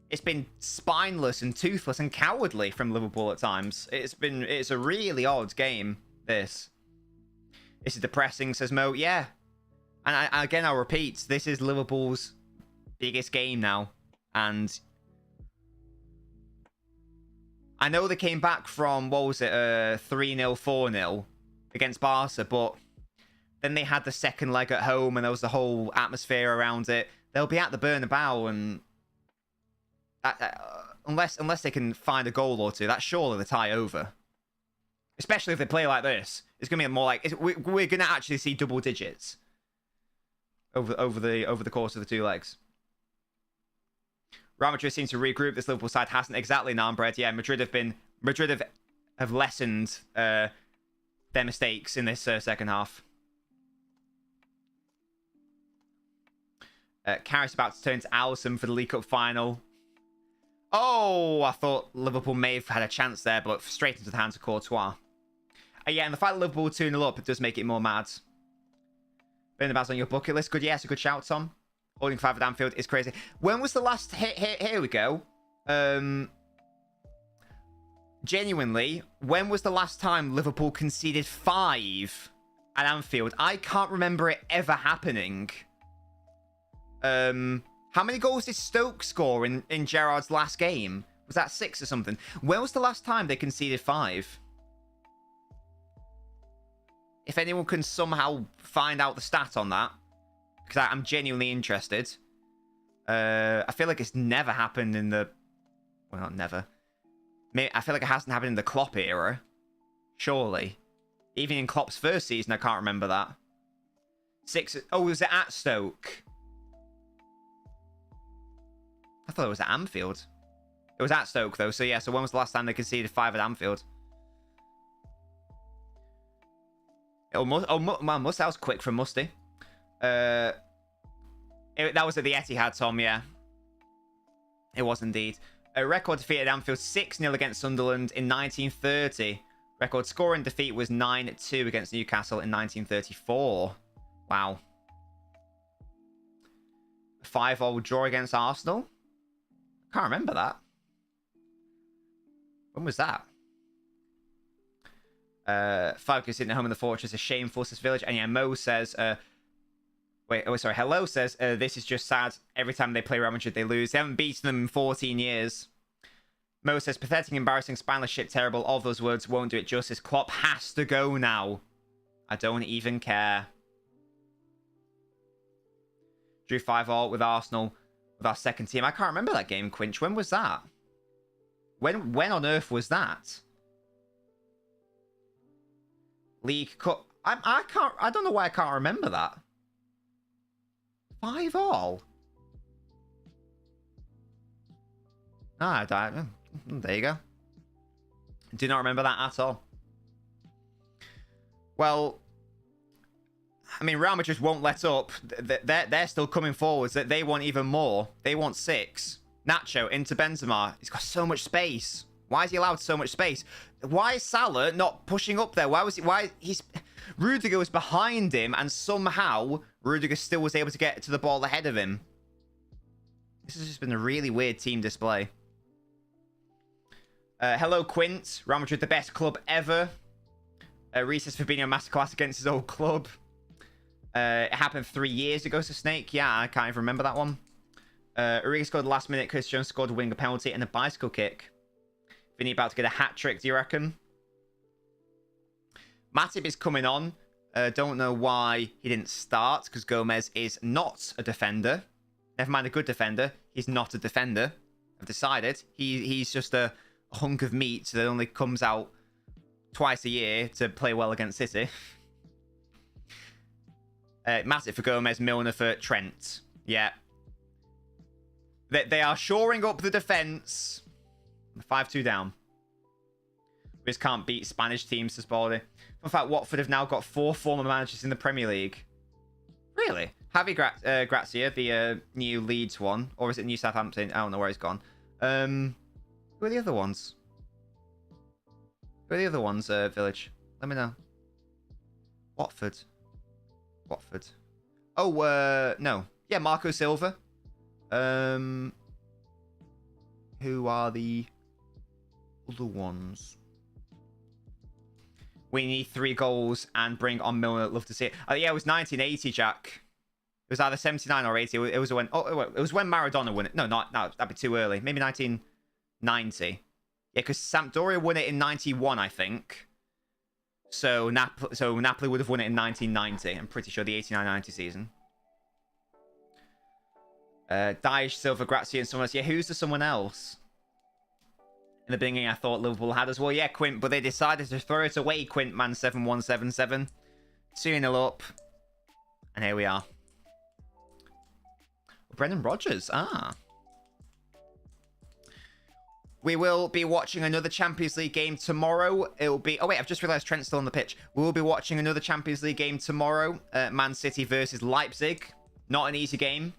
It's been spineless and toothless and cowardly from Liverpool at times. It's a really odd game, this. This is depressing, says Mo. Yeah. And again, I'll repeat, this is Liverpool's biggest game now. And I know they came back from, what was it, 3-0, 4-0 against Barca, but then they had the second leg at home and there was the whole atmosphere around it. They'll be at the Bernabeu and unless they can find a goal or two, that's surely the tie over. Especially if they play like this. It's going to be more like... We're going to actually see double digits over the course of the 2 legs. Real Madrid seems to regroup. This Liverpool side hasn't exactly Narmbred. Yeah, Madrid have lessened their mistakes in this second half. Karras about to turn to Alisson for the League Cup final. Oh, I thought Liverpool may have had a chance there, but straight into the hands of Courtois. Yeah, and the fact that Liverpool 2-0 up, it does make it more mad. Bernabeu's on your bucket list. Good, yes, a good shout, Tom. Holding 5 at Anfield is crazy. When was the last... Here we go. Genuinely, when was the last time Liverpool conceded 5 at Anfield? I can't remember it ever happening. How many goals did Stoke score in Gerrard's last game? Was that 6 or something? When was the last time they conceded 5? If anyone can somehow find out the stat on that, because I'm genuinely interested. I feel like it's never happened in the... Well, not never. I feel like it hasn't happened in the Klopp era. Surely. Even in Klopp's first season, I can't remember that. 6... Oh, was it at Stoke? I thought it was at Anfield. It was at Stoke, though. So, yeah. So, when was the last time they conceded 5 at Anfield? Oh, man, that was quick from Musty. That was at the Etihad, Tom, yeah. It was indeed. A record defeat at Anfield 6-0 against Sunderland in 1930. Record scoring defeat was 9-2 against Newcastle in 1934. Wow. 5-0 draw against Arsenal? Can't remember that. When was that? Focus in the home in the fortress, a shameful this village. And yeah, Mo says, Hello says, this is just sad. Every time they play Real Madrid, they lose. They haven't beaten them in 14 years. Mo says, pathetic, embarrassing, spineless shit, terrible. All those words won't do it justice. Klopp has to go now. I don't even care. Drew 5-0 with Arsenal with our second team. I can't remember that game, Quinch. When was that? When on earth was that? League Cup. I don't know why I can't remember that. 5-0. There you go. Do not remember that at all. Well, I mean, Real Madrid won't let up. They're still coming forwards. They want even more. They want 6. Nacho into Benzema. He's got so much space. Why is he allowed so much space? Why is Salah not pushing up there? Rudiger was behind him, and somehow Rudiger still was able to get to the ball ahead of him. This has just been a really weird team display. Hello, Quint. Real Madrid, the best club ever. Reese's Fabinho masterclass against his old club. It happened 3 years ago, so Snake. Yeah, I can't even remember that one. Uriga scored the last minute. Chris Jones scored a winger penalty and a bicycle kick. Vinny about to get a hat-trick, do you reckon? Matip is coming on. Don't know why he didn't start, because Gomez is not a defender. Never mind a good defender. He's not a defender. I've decided. He's just a hunk of meat that only comes out twice a year to play well against City. Matip for Gomez, Milner for Trent. Yeah. They are shoring up the defense. 5-2 down. We just can't beat Spanish teams this body. In fact, Watford have now got 4 former managers in the Premier League. Really? Javi Gracia, the new Leeds one. Or is it New Southampton? I don't know where he's gone. Who are the other ones? Who are the other ones, Village? Let me know. Watford. Oh, no. Yeah, Marco Silva. Who are the other ones? We need 3 goals and bring on Milner. Love to see it. Yeah, it was 1980, Jack. It was either 79 or 80. It was when Maradona won it. No, that'd be too early. Maybe 1990. Yeah, because Sampdoria won it in 91, I think. So Napoli would have won it in 1990. I'm pretty sure the 89-90 season. Daesh, Silva, Gracia, and someone else. Yeah, who's the someone else? In the beginning, I thought Liverpool had as well. Yeah, Quint, but they decided to throw it away, Quint, man 7177. 2-0 up. And here we are. Brendan Rodgers. We will be watching another Champions League game tomorrow. It will be... Oh, wait, I've just realised Trent's still on the pitch. We will be watching another Champions League game tomorrow. Man City versus Leipzig. Not an easy game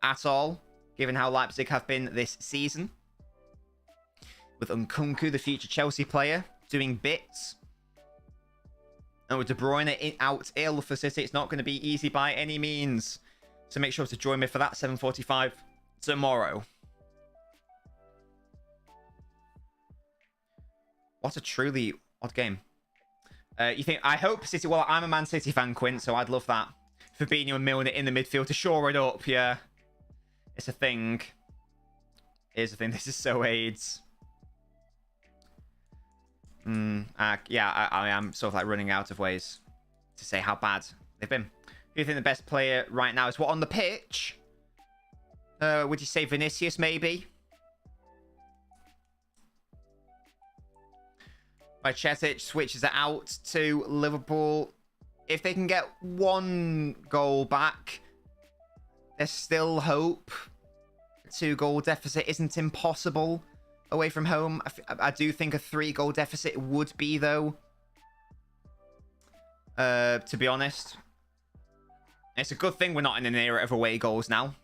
at all, given how Leipzig have been this season. With Nkunku, the future Chelsea player, doing bits. And with De Bruyne out ill for City, it's not going to be easy by any means. So make sure to join me for that 7:45 tomorrow. What a truly odd game. You think... I hope City... Well, I'm a Man City fan, Quint, so I'd love that. Fabinho and Milner in the midfield to shore it up, yeah. It's a thing. It is a thing. This is so AIDS. Yeah, I am sort of like running out of ways to say how bad they've been. Who do you think the best player right now is? What, on the pitch? Would you say Vinicius, maybe? Chetic switches it out to Liverpool. If they can get one goal back, there's still hope. A 2-goal deficit isn't impossible away from home. I do think a 3-goal deficit would be, though. To be honest. It's a good thing we're not in an era of away goals now.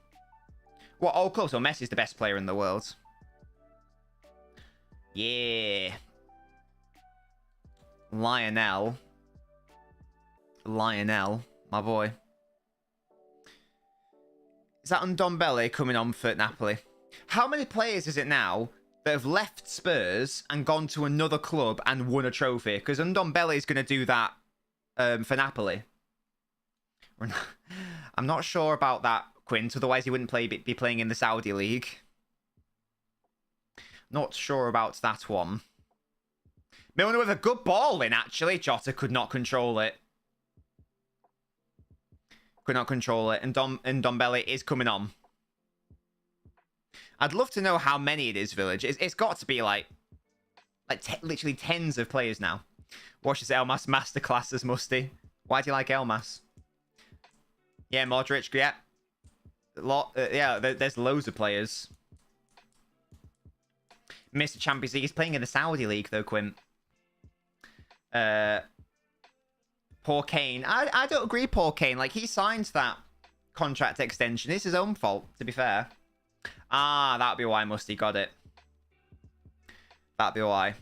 Well, oh, close. So Messi's the best player in the world. Yeah. Lionel, my boy. Is that Ndombele coming on for Napoli? How many players is it now that have left Spurs and gone to another club and won a trophy? Because Ndombele is going to do that for Napoli. I'm not sure about that, Quint. Otherwise, he wouldn't be playing in the Saudi League. Not sure about that one. Milner with a good ball in, actually. Jota could not control it. And Ndombele is coming on. I'd love to know how many it is, Village. It's got to be like literally tens of players now. Watch this Elmas masterclasses, Musty. Why do you like Elmas? Yeah, Modric, yeah. There's loads of players. Mr. Champions League is playing in the Saudi League, though, Quint. Poor Kane. I don't agree, poor Kane. Like, he signed that contract extension. It's his own fault, to be fair. Ah, that'd be why Musty got it. That'd be why.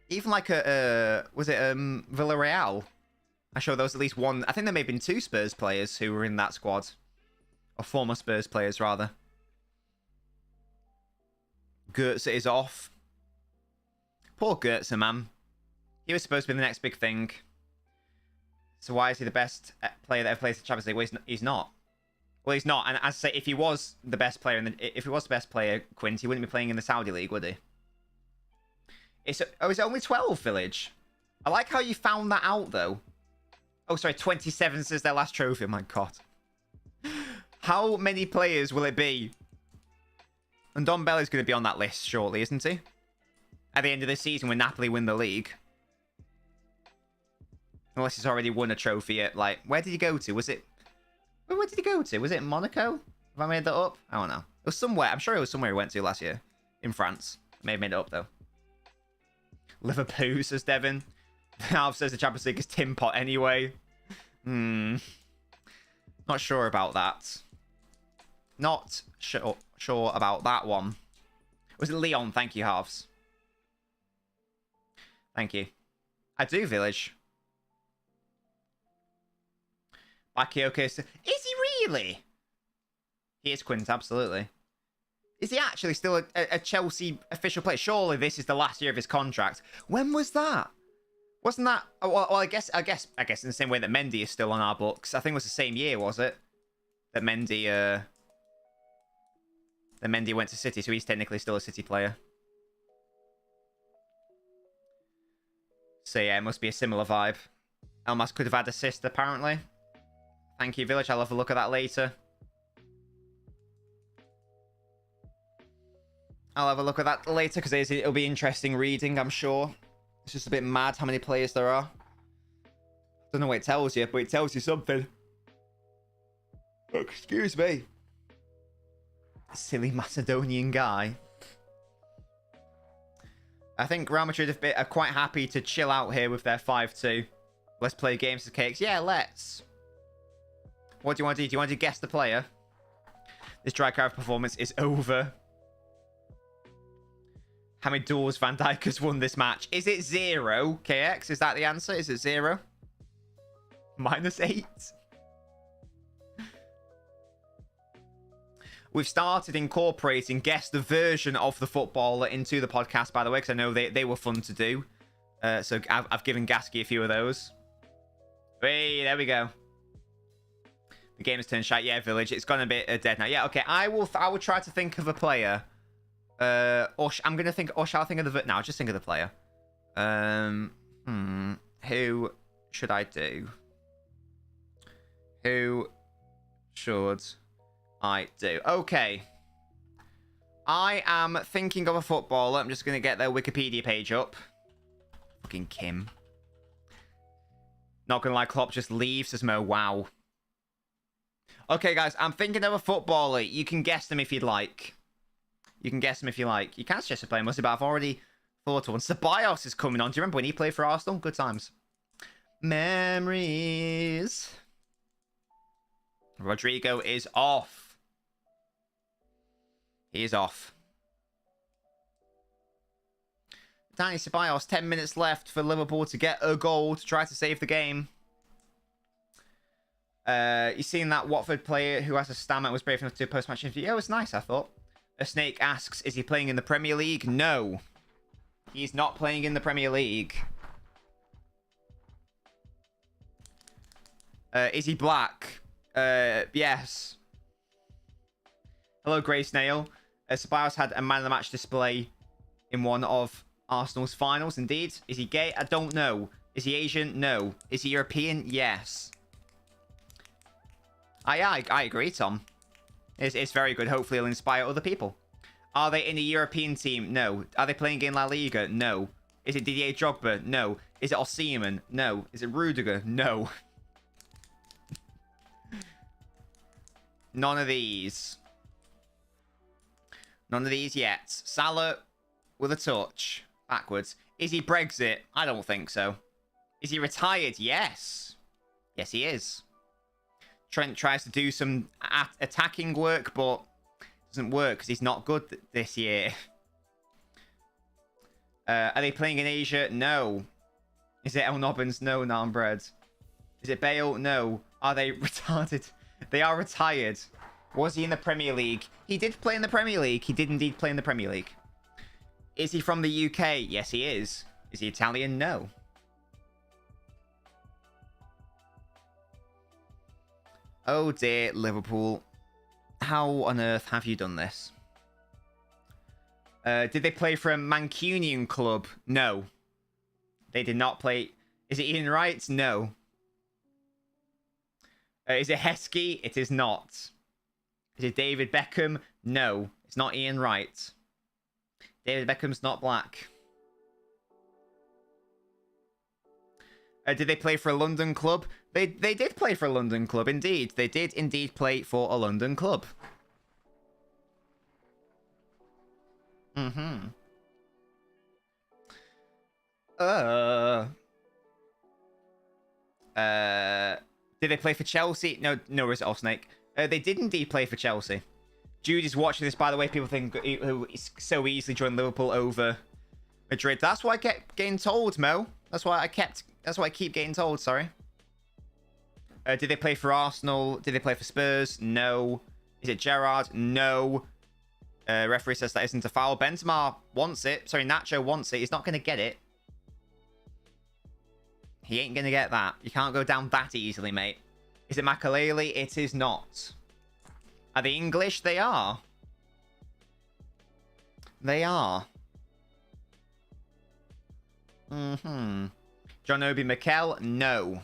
Even like was it Villarreal? I'm sure there was at least one. I think there may have been 2 Spurs players who were in that squad. Or former Spurs players, rather. Goetze is off. Poor Goetze, man. He was supposed to be the next big thing. So why is he the best player that ever plays the Champions League? Well, he's not. Well, he's not. And as I say, if he was the best player, if he was the best player, Quint, he wouldn't be playing in the Saudi League, would he? It's only 12, Village. I like how you found that out, though. Oh, sorry, 27 says their last trophy. Oh, my God. How many players will it be? And Ndombele is going to be on that list shortly, isn't he? At the end of the season when Napoli win the league. Unless he's already won a trophy at, like... Where did he go to? Was it... Where did he go to? Was it Monaco? Have I made that up? I don't know. It was somewhere. I'm sure it was somewhere he went to last year. In France. I may have made it up, though. Liverpool, says Devin. Alf says the Champions League is Tim Pot anyway. Not sure about that. Not sure about that one. Was it Leon? Thank you, Halves. Thank you. I do, Village. Bakayoko. Is he really? He is, Quint, absolutely. Is he actually still a Chelsea official player? Surely this is the last year of his contract. When was that? Wasn't that... Well, I guess in the same way that Mendy is still on our books. I think it was the same year, was it? That Mendy went to City, so he's technically still a City player. So yeah, it must be a similar vibe. Elmas could have had assist, apparently. Thank you, Village. I'll have a look at that later. I'll have a look at that later, because it'll be interesting reading, I'm sure. It's just a bit mad how many players there are. Don't know what it tells you, but it tells you something. Excuse me. Silly Macedonian guy. I think Real Madrid are quite happy to chill out here with their 5-2. Let's play games of cakes. Yeah, let's. What do you want to do? Do you want to guess the player? This Drycarve performance is over. How many duels Van Dijk has won this match? Is it 0, KX? Is that the answer? Is it 0? -8? We've started incorporating guess the version of the footballer into the podcast, by the way, because I know they were fun to do. So I've given Gasky a few of those. Hey, there we go. The game has turned shite. Yeah, Village. It's gone a bit dead now. Yeah, okay. I will try to think of a player. Or I'm going to think... Or shall I think of the... No, just think of the player. Who should I do? Who should I do? Okay. I am thinking of a footballer. I'm just going to get their Wikipedia page up. Fucking Kim. Not going to lie, Klopp just leaves as Mo. Wow. Okay, guys, I'm thinking of a footballer. You can guess them if you'd like. You can guess them if you like. You can't suggest a player, must but I've already thought of one. Ceballos is coming on. Do you remember when he played for Arsenal? Good times. Memories. Rodrigo is off. He is off. Danny Ceballos, 10 minutes left for Liverpool to get a goal to try to save the game. You seen that Watford player who has a stammer was brave enough to post-match interview? Yeah, it was nice, I thought. A Snake asks, is he playing in the Premier League? No. He's not playing in the Premier League. Is he black? Yes. Hello, Grey Snail. Ceballos had a man of the match display in one of Arsenal's finals. Indeed. Is he gay? I don't know. Is he Asian? No. Is he European? Yes. I agree, Tom. It's very good. Hopefully it'll inspire other people. Are they in a European team? No. Are they playing in La Liga? No. Is it Didier Drogba? No. Is it Osimhen? No. Is it Rudiger? No. None of these. None of these yet. Salah with a touch. Backwards. Is he Brexit? I don't think so. Is he retired? Yes. Yes, he is. Trent tries to do some attacking work, but it doesn't work because he's not good this year. Are they playing in Asia? No. Is it LNobbins? No, Narmbread. Is it Bale? No. Are they retarded? They are retired. Was he in the Premier League? He did play in the Premier League. He did indeed play in the Premier League. Is he from the UK? Yes, he is. Is he Italian? No. Oh dear, Liverpool. How on earth have you done this? Did they play for a Mancunian club? No. They did not play. Is it Ian Wright? No. Is it Heskey? It is not. Is it David Beckham? No. It's not Ian Wright. David Beckham's not black. Did they play for a London club? They did play for a London club, indeed. They did indeed play for a London club. Mm-hmm. Did they play for Chelsea? No result, Snake. They did indeed play for Chelsea. Jude is watching this, by the way. People think he's so easily joined Liverpool over Madrid. That's why I kept getting told, Mo. That's why I keep getting told, sorry. Did they play for Arsenal? Did they play for Spurs? No. Is it Gerrard? No. Referee says that isn't a foul. Benzema wants it. Sorry, Nacho wants it. He's not going to get it. He ain't going to get that. You can't go down that easily, mate. Is it Makaleli? It is not. Are they English? They are. They are. John Obi Mikel? No.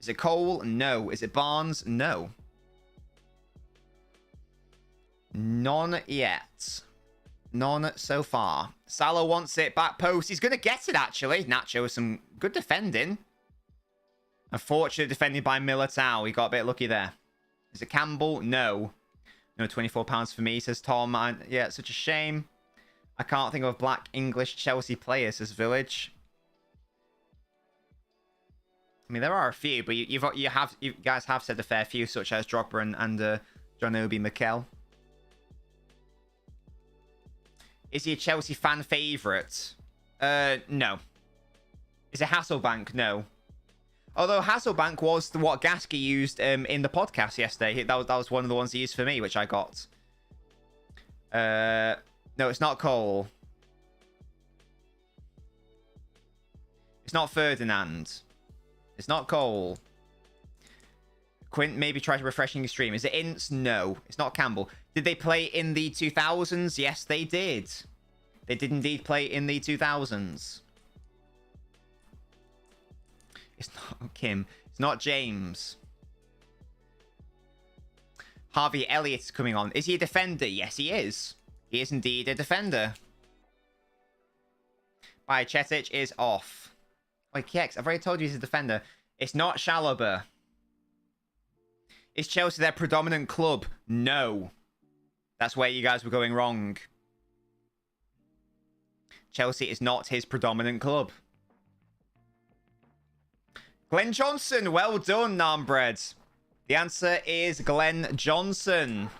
Is it Cole? No. Is it Barnes? No. None yet. None so far. Salah wants it. Back post. He's going to get it, actually. Nacho with some good defending. Unfortunate defending by Militao. He got a bit lucky there. Is it Campbell? No. No, £24 for me, says Tom. Yeah, it's such a shame. I can't think of black English Chelsea players, says Village. I mean, there are a few, but you guys have said a fair few, such as Drogba and John Obi Mikel. Is he a Chelsea fan favourite? No. Is it Hasselbank? No. Although Hasselbank was what Gasky used in the podcast yesterday. That was one of the ones he used for me, which I got. No, it's not Cole. It's not Ferdinand. It's not Cole. Quint maybe try to refreshing his stream. Is it Ince? No. It's not Campbell. Did they play in the 2000s? Yes, they did. They did indeed play in the 2000s. It's not Kim. It's not James. Harvey Elliott's coming on. Is he a defender? Yes, he is. He is indeed a defender. Bajcetic is off. Wait, Kex, I've already told you he's a defender. It's not Chalobah. Is Chelsea their predominant club? No. That's where you guys were going wrong. Chelsea is not his predominant club. Glenn Johnson, well done, Narmbread. The answer is Glenn Johnson,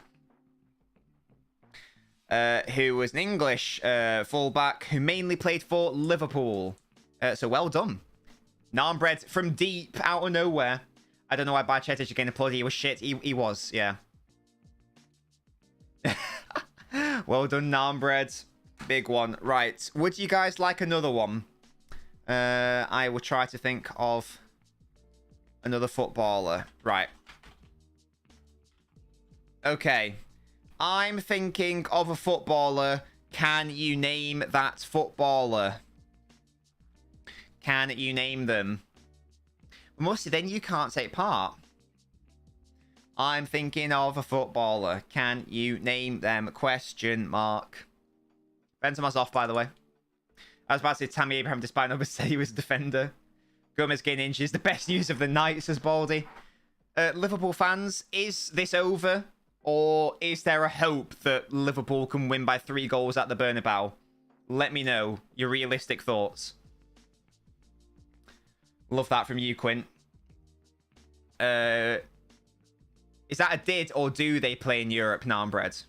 who was an English fullback who mainly played for Liverpool. So well done. Narmbread from deep out of nowhere. I don't know why Bajcetic again applauded. He was shit. He was, yeah. Well done, Narmbread. Big one. Right. Would you guys like another one? I will try to think of another footballer. Right. Okay. I'm thinking of a footballer. Can you name that footballer? Can you name them? Mostly, then you can't take part. I'm thinking of a footballer. Can you name them? Question mark. Benzema's off, by the way. I was about to say Tammy Abraham, despite numbers, said he was a defender. Gomez getting inches. The best news of the night, says Baldy. Liverpool fans, is this over? Or is there a hope that Liverpool can win by 3 goals at the Bernabeu? Let me know your realistic thoughts. Love that from you, Quint. Is that a did or do they play in Europe, Narmbread?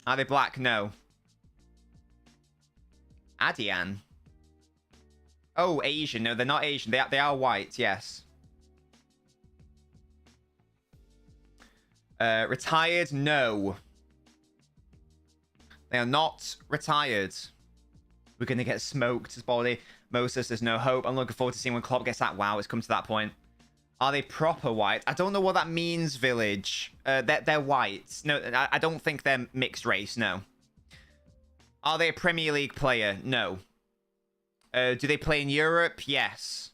Are they black? No. Adian. Oh, Asian. No, they're not Asian. They are white, yes. Retired? No. They are not retired. We're going to get smoked, as Baldy. Moses, there's no hope. I'm looking forward to seeing when Klopp gets that. Wow, it's come to that point. Are they proper white? I don't know what that means, Village. They're white. No, I don't think they're mixed race, no. Are they a Premier League player? No. Do they play in Europe? Yes.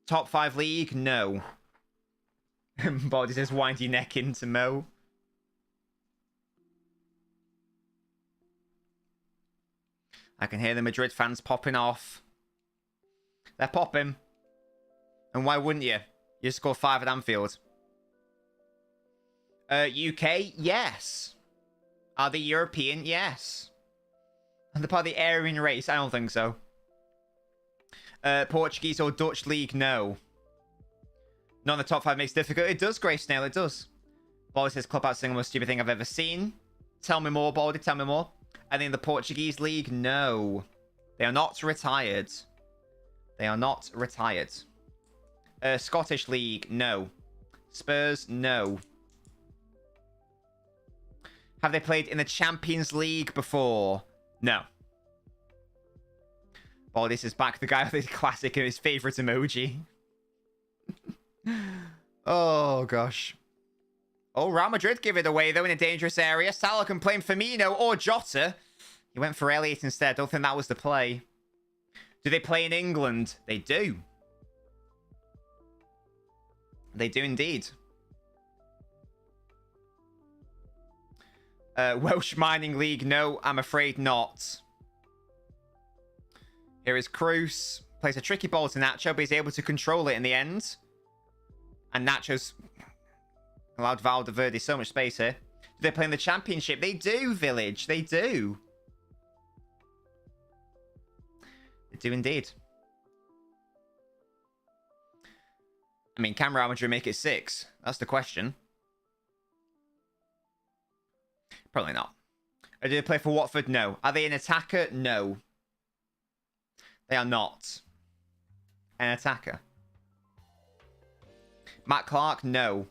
Top 5 league? No. Baldy says, wind your neck into Mo. I can hear the Madrid fans popping off. They're popping. And why wouldn't you? You scored 5 at Anfield. UK? Yes. Are they European? Yes. Are they part of the Aryan race? I don't think so. Portuguese or Dutch league? No. Not in the top 5 makes it difficult. It does, Grace Snail. It does. Baldy says, Clubhouse single most stupid thing I've ever seen. Tell me more, Baldy. Tell me more. And in the Portuguese league? No. They are not retired. They are not retired. Scottish league? No. Spurs? No. Have they played in the Champions League before? No. Baldy says, back the guy with his classic and his favourite emoji. Oh, gosh. Oh, Real Madrid give it away, though, in a dangerous area. Salah can play Firmino or Jota. He went for Elliott instead. Don't think that was the play. Do they play in England? They do. They do indeed. Welsh Mining League? No, I'm afraid not. Here is Cruz. Plays a tricky ball to Nacho, but he's able to control it in the end. And Nacho's allowed Valdeverde so much space here. Do they play in the Championship? They do, Village. They do. They do indeed. I mean, can Real Madrid make it 6? That's the question. Probably not. Do they play for Watford? No. Are they an attacker? No. They are not an attacker. Matt Clark? No.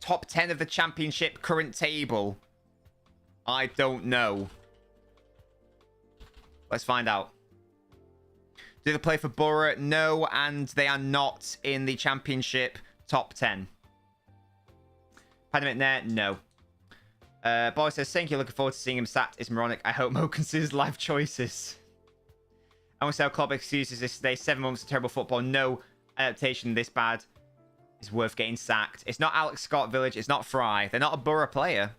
Top 10 of the Championship current table? I don't know. Let's find out. Do they play for Borough? No, and they are not in the Championship top 10. Padimit there? No. Boy says, thank you. Looking forward to seeing him sacked. It's moronic. I hope Mo considers life choices. I want to say how Klopp excuses this today. 7 months of terrible football. No adaptation this bad is worth getting sacked. It's not Alex Scott Village. It's not Fry. They're not a Borough player.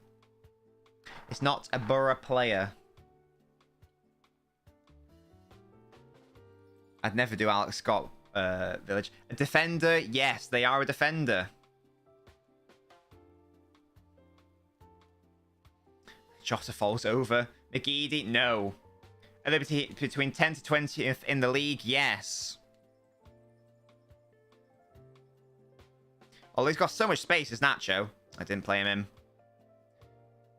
It's not a Borough player. I'd never do Alex Scott Village. A defender? Yes, they are a defender. Jota falls over. McGeady? No. Are they between 10th to 20th in the league? Yes. Oh, he's got so much space as Nacho. I didn't play him in.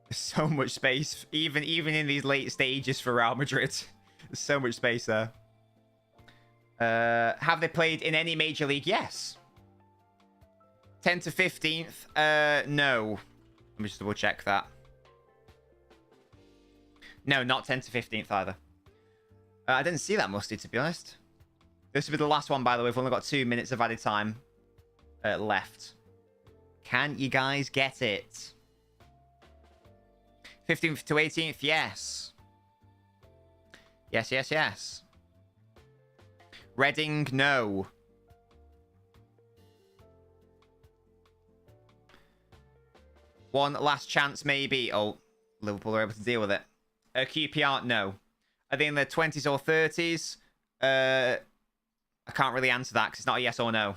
There's so much space, even in these late stages for Real Madrid. There's so much space there. Have they played in any major league? Yes. 10th to 15th? No. Let me just double check that. No, not 10th to 15th either. I didn't see that Musty, to be honest. This will be the last one, by the way. We've only got 2 minutes of added time left. Can you guys get it? 15th to 18th? Yes. Yes, yes, yes. Reading? No. One last chance, maybe. Oh, Liverpool are able to deal with it. QPR? No. Are they in their 20s or 30s? I can't really answer that because it's not a yes or no.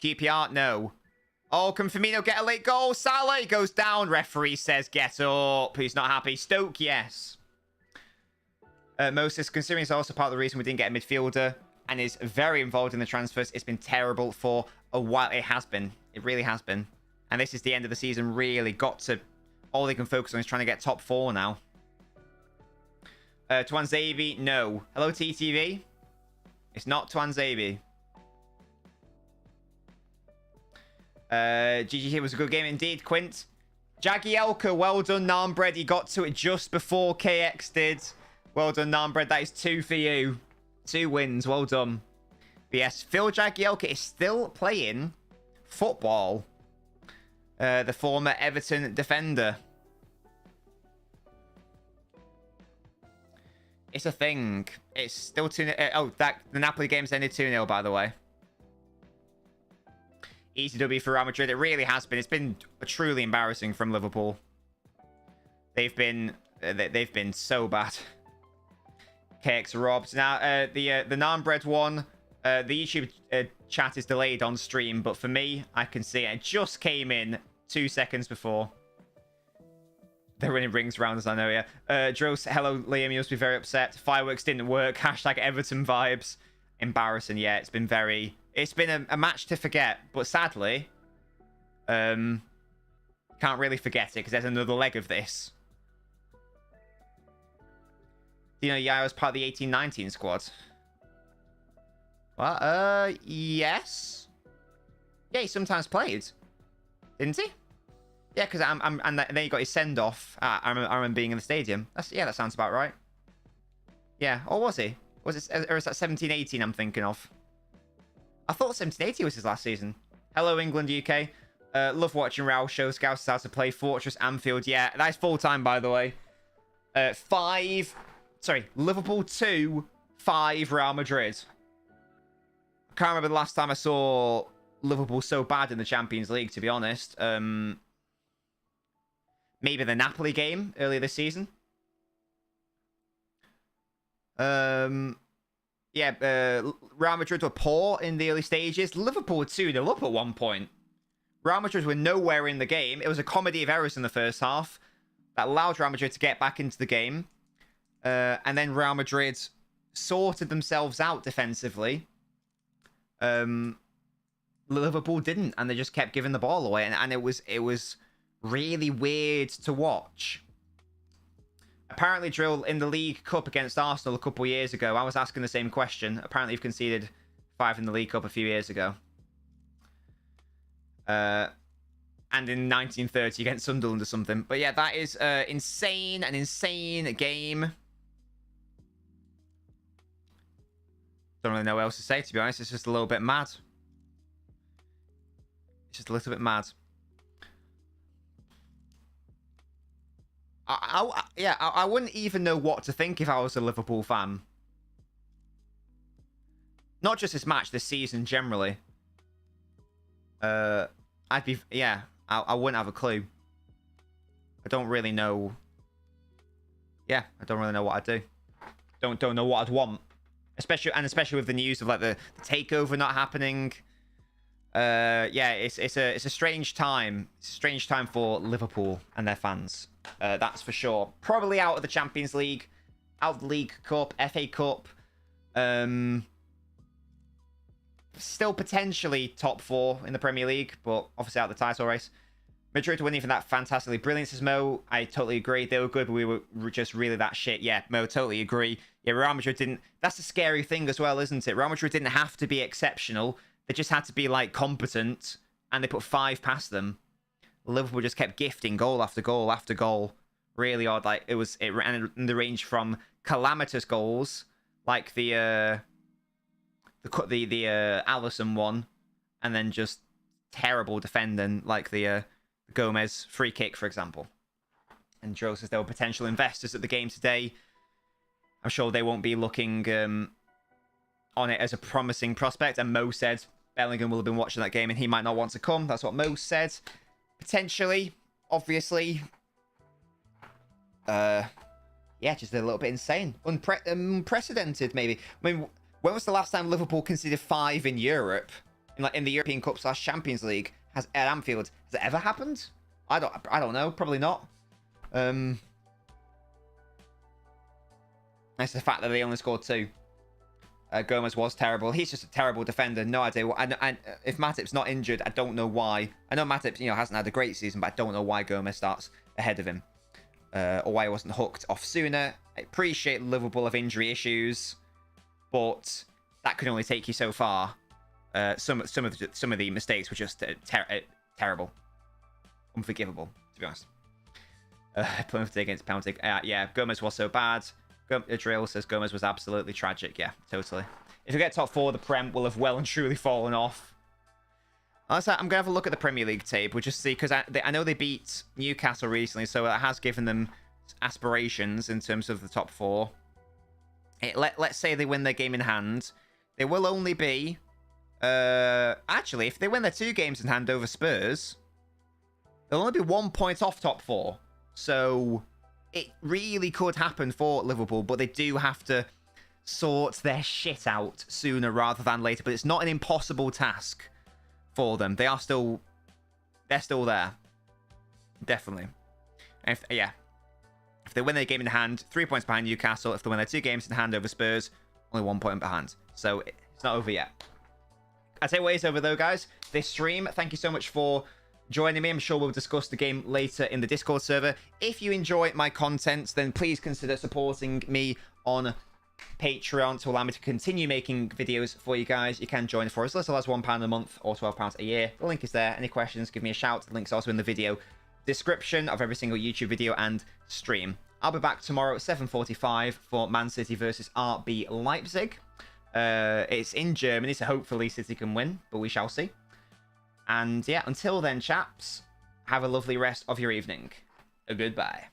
QPR? No. Oh, can Firmino get a late goal? Salah goes down. Referee says get up. Who's not happy? Stoke? Yes. Moses, considering it's also part of the reason we didn't get a midfielder and is very involved in the transfers, it's been terrible for a while. It has been. It really has been. And this is the end of the season. Really got to... All they can focus on is trying to get top 4 now. Twanzabi, no. Hello, TTV. It's not Twanzabi. GG here was a good game indeed, Quint. Jagielka, well done, Narmbread. He got to it just before KX did. Well done, Narmbread. That is 2 for you. 2 wins. Well done. But yes, Phil Jagielka is still playing football. The former Everton defender. It's a thing. It's still 2-0. The Napoli game's ended 2-0, by the way. Easy W for Real Madrid. It really has been. It's been truly embarrassing from Liverpool. They've been so bad. KX robbed. Now, the Narmbread one, the YouTube chat is delayed on stream, but for me, I can see it. It just came in 2 seconds before. They're running rings around us, I know, yeah. Dros, hello, Liam, you must be very upset. Fireworks didn't work. Hashtag Everton vibes. Embarrassing, yeah. It's been a match to forget, but sadly, can't really forget it because there's another leg of this. You know, Yaya was part of the 18-19 squad. Well, yes. Yeah, he sometimes played. Didn't he? Yeah, because and then he got his send-off. I remember being in the stadium. That sounds about right. Yeah, or was he? Or is that 17-18 I'm thinking of? I thought 17-18 was his last season. Hello, England, UK. Love watching Raul show scouts how to play Fortress Anfield. Yeah, that's full-time, by the way. Liverpool 2, 5 Real Madrid. I can't remember the last time I saw Liverpool so bad in the Champions League, to be honest. Maybe the Napoli game earlier this season. Real Madrid were poor in the early stages. Liverpool were 2-0 up at one point. Real Madrid were nowhere in the game. It was a comedy of errors in the first half that allowed Real Madrid to get back into the game. And then Real Madrid sorted themselves out defensively. Liverpool didn't, and they just kept giving the ball away, and it was really weird to watch. Apparently, Drill, in the League Cup against Arsenal a couple of years ago, I was asking the same question. Apparently, you've conceded 5 in the League Cup a few years ago. And in 1930 against Sunderland or something. But yeah, that is an insane game. Don't really know what else to say, to be honest. It's just a little bit mad. It's just a little bit mad. I wouldn't even know what to think if I was a Liverpool fan. Not just this match, this season generally. I wouldn't have a clue. I don't really know. Yeah, I don't really know what I'd do. Don't know what I'd want. Especially with the news of like the takeover not happening. Yeah, it's a strange time. It's a strange time for Liverpool and their fans. That's for sure. Probably out of the Champions League, out of the League Cup, FA Cup. Still potentially top 4 in the Premier League, but obviously out of the title race. Madrid winning for that fantastically brilliant, says Mo. I totally agree. They were good, but we were just really that shit. Yeah, Mo, totally agree. Yeah, Real Madrid didn't... That's the scary thing as well, isn't it? Real Madrid didn't have to be exceptional. They just had to be, like, competent, and they put 5 past them. Liverpool just kept gifting goal after goal after goal. Really odd. Like, it ran in the range from calamitous goals, like the Alisson one, and then just terrible defending, like the Gomez free kick, for example. And Joe says there were potential investors at the game today. I'm sure they won't be looking on it as a promising prospect. And Mo said Bellingham will have been watching that game and he might not want to come. That's what Mo said. Potentially, obviously. Yeah, just a little bit insane. Unprecedented, maybe. I mean, when was the last time Liverpool conceded 5 in Europe? In the European Cup / Champions League at Anfield? Has it ever happened? I don't know. Probably not. It's the fact that they only scored 2. Gomez was terrible. He's just a terrible defender. No idea. If Matip's not injured, I don't know why. I know Matip, hasn't had a great season, but I don't know why Gomez starts ahead of him. Or why he wasn't hooked off sooner. I appreciate Liverpool have injury issues, but that could only take you so far. Some of the mistakes were just terrible, unforgivable, to be honest. Plymouth against penalty. Yeah, Gomez was so bad. Drill says Gomez was absolutely tragic. Yeah, totally. If we get top 4, the Prem will have well and truly fallen off. Honestly, I'm gonna have a look at the Premier League table just see, because I know they beat Newcastle recently, so it has given them aspirations in terms of the top 4. Let's say they win their game in hand, they will only be actually, if they win their 2 games in hand over Spurs, they'll only be 1 point off top 4. So it really could happen for Liverpool, but they do have to sort their shit out sooner rather than later. But it's not an impossible task for them. They're still there, definitely. If they win their game in hand, 3 points behind Newcastle. If they win their 2 games in hand over Spurs, only 1 point behind. So it's not over yet. I tell you what is over though, guys. This stream, thank you so much for joining me. I'm sure we'll discuss the game later in the Discord server. If you enjoy my content, then please consider supporting me on Patreon to allow me to continue making videos for you guys. You can join for as little as £1 a month or £12 a year. The link is there. Any questions, give me a shout. The link's also in the video description of every single YouTube video and stream. I'll be back tomorrow at 7:45 for Man City versus RB Leipzig. It's in Germany, so hopefully City can win, but we shall see. And yeah, until then, chaps, have a lovely rest of your evening. Goodbye.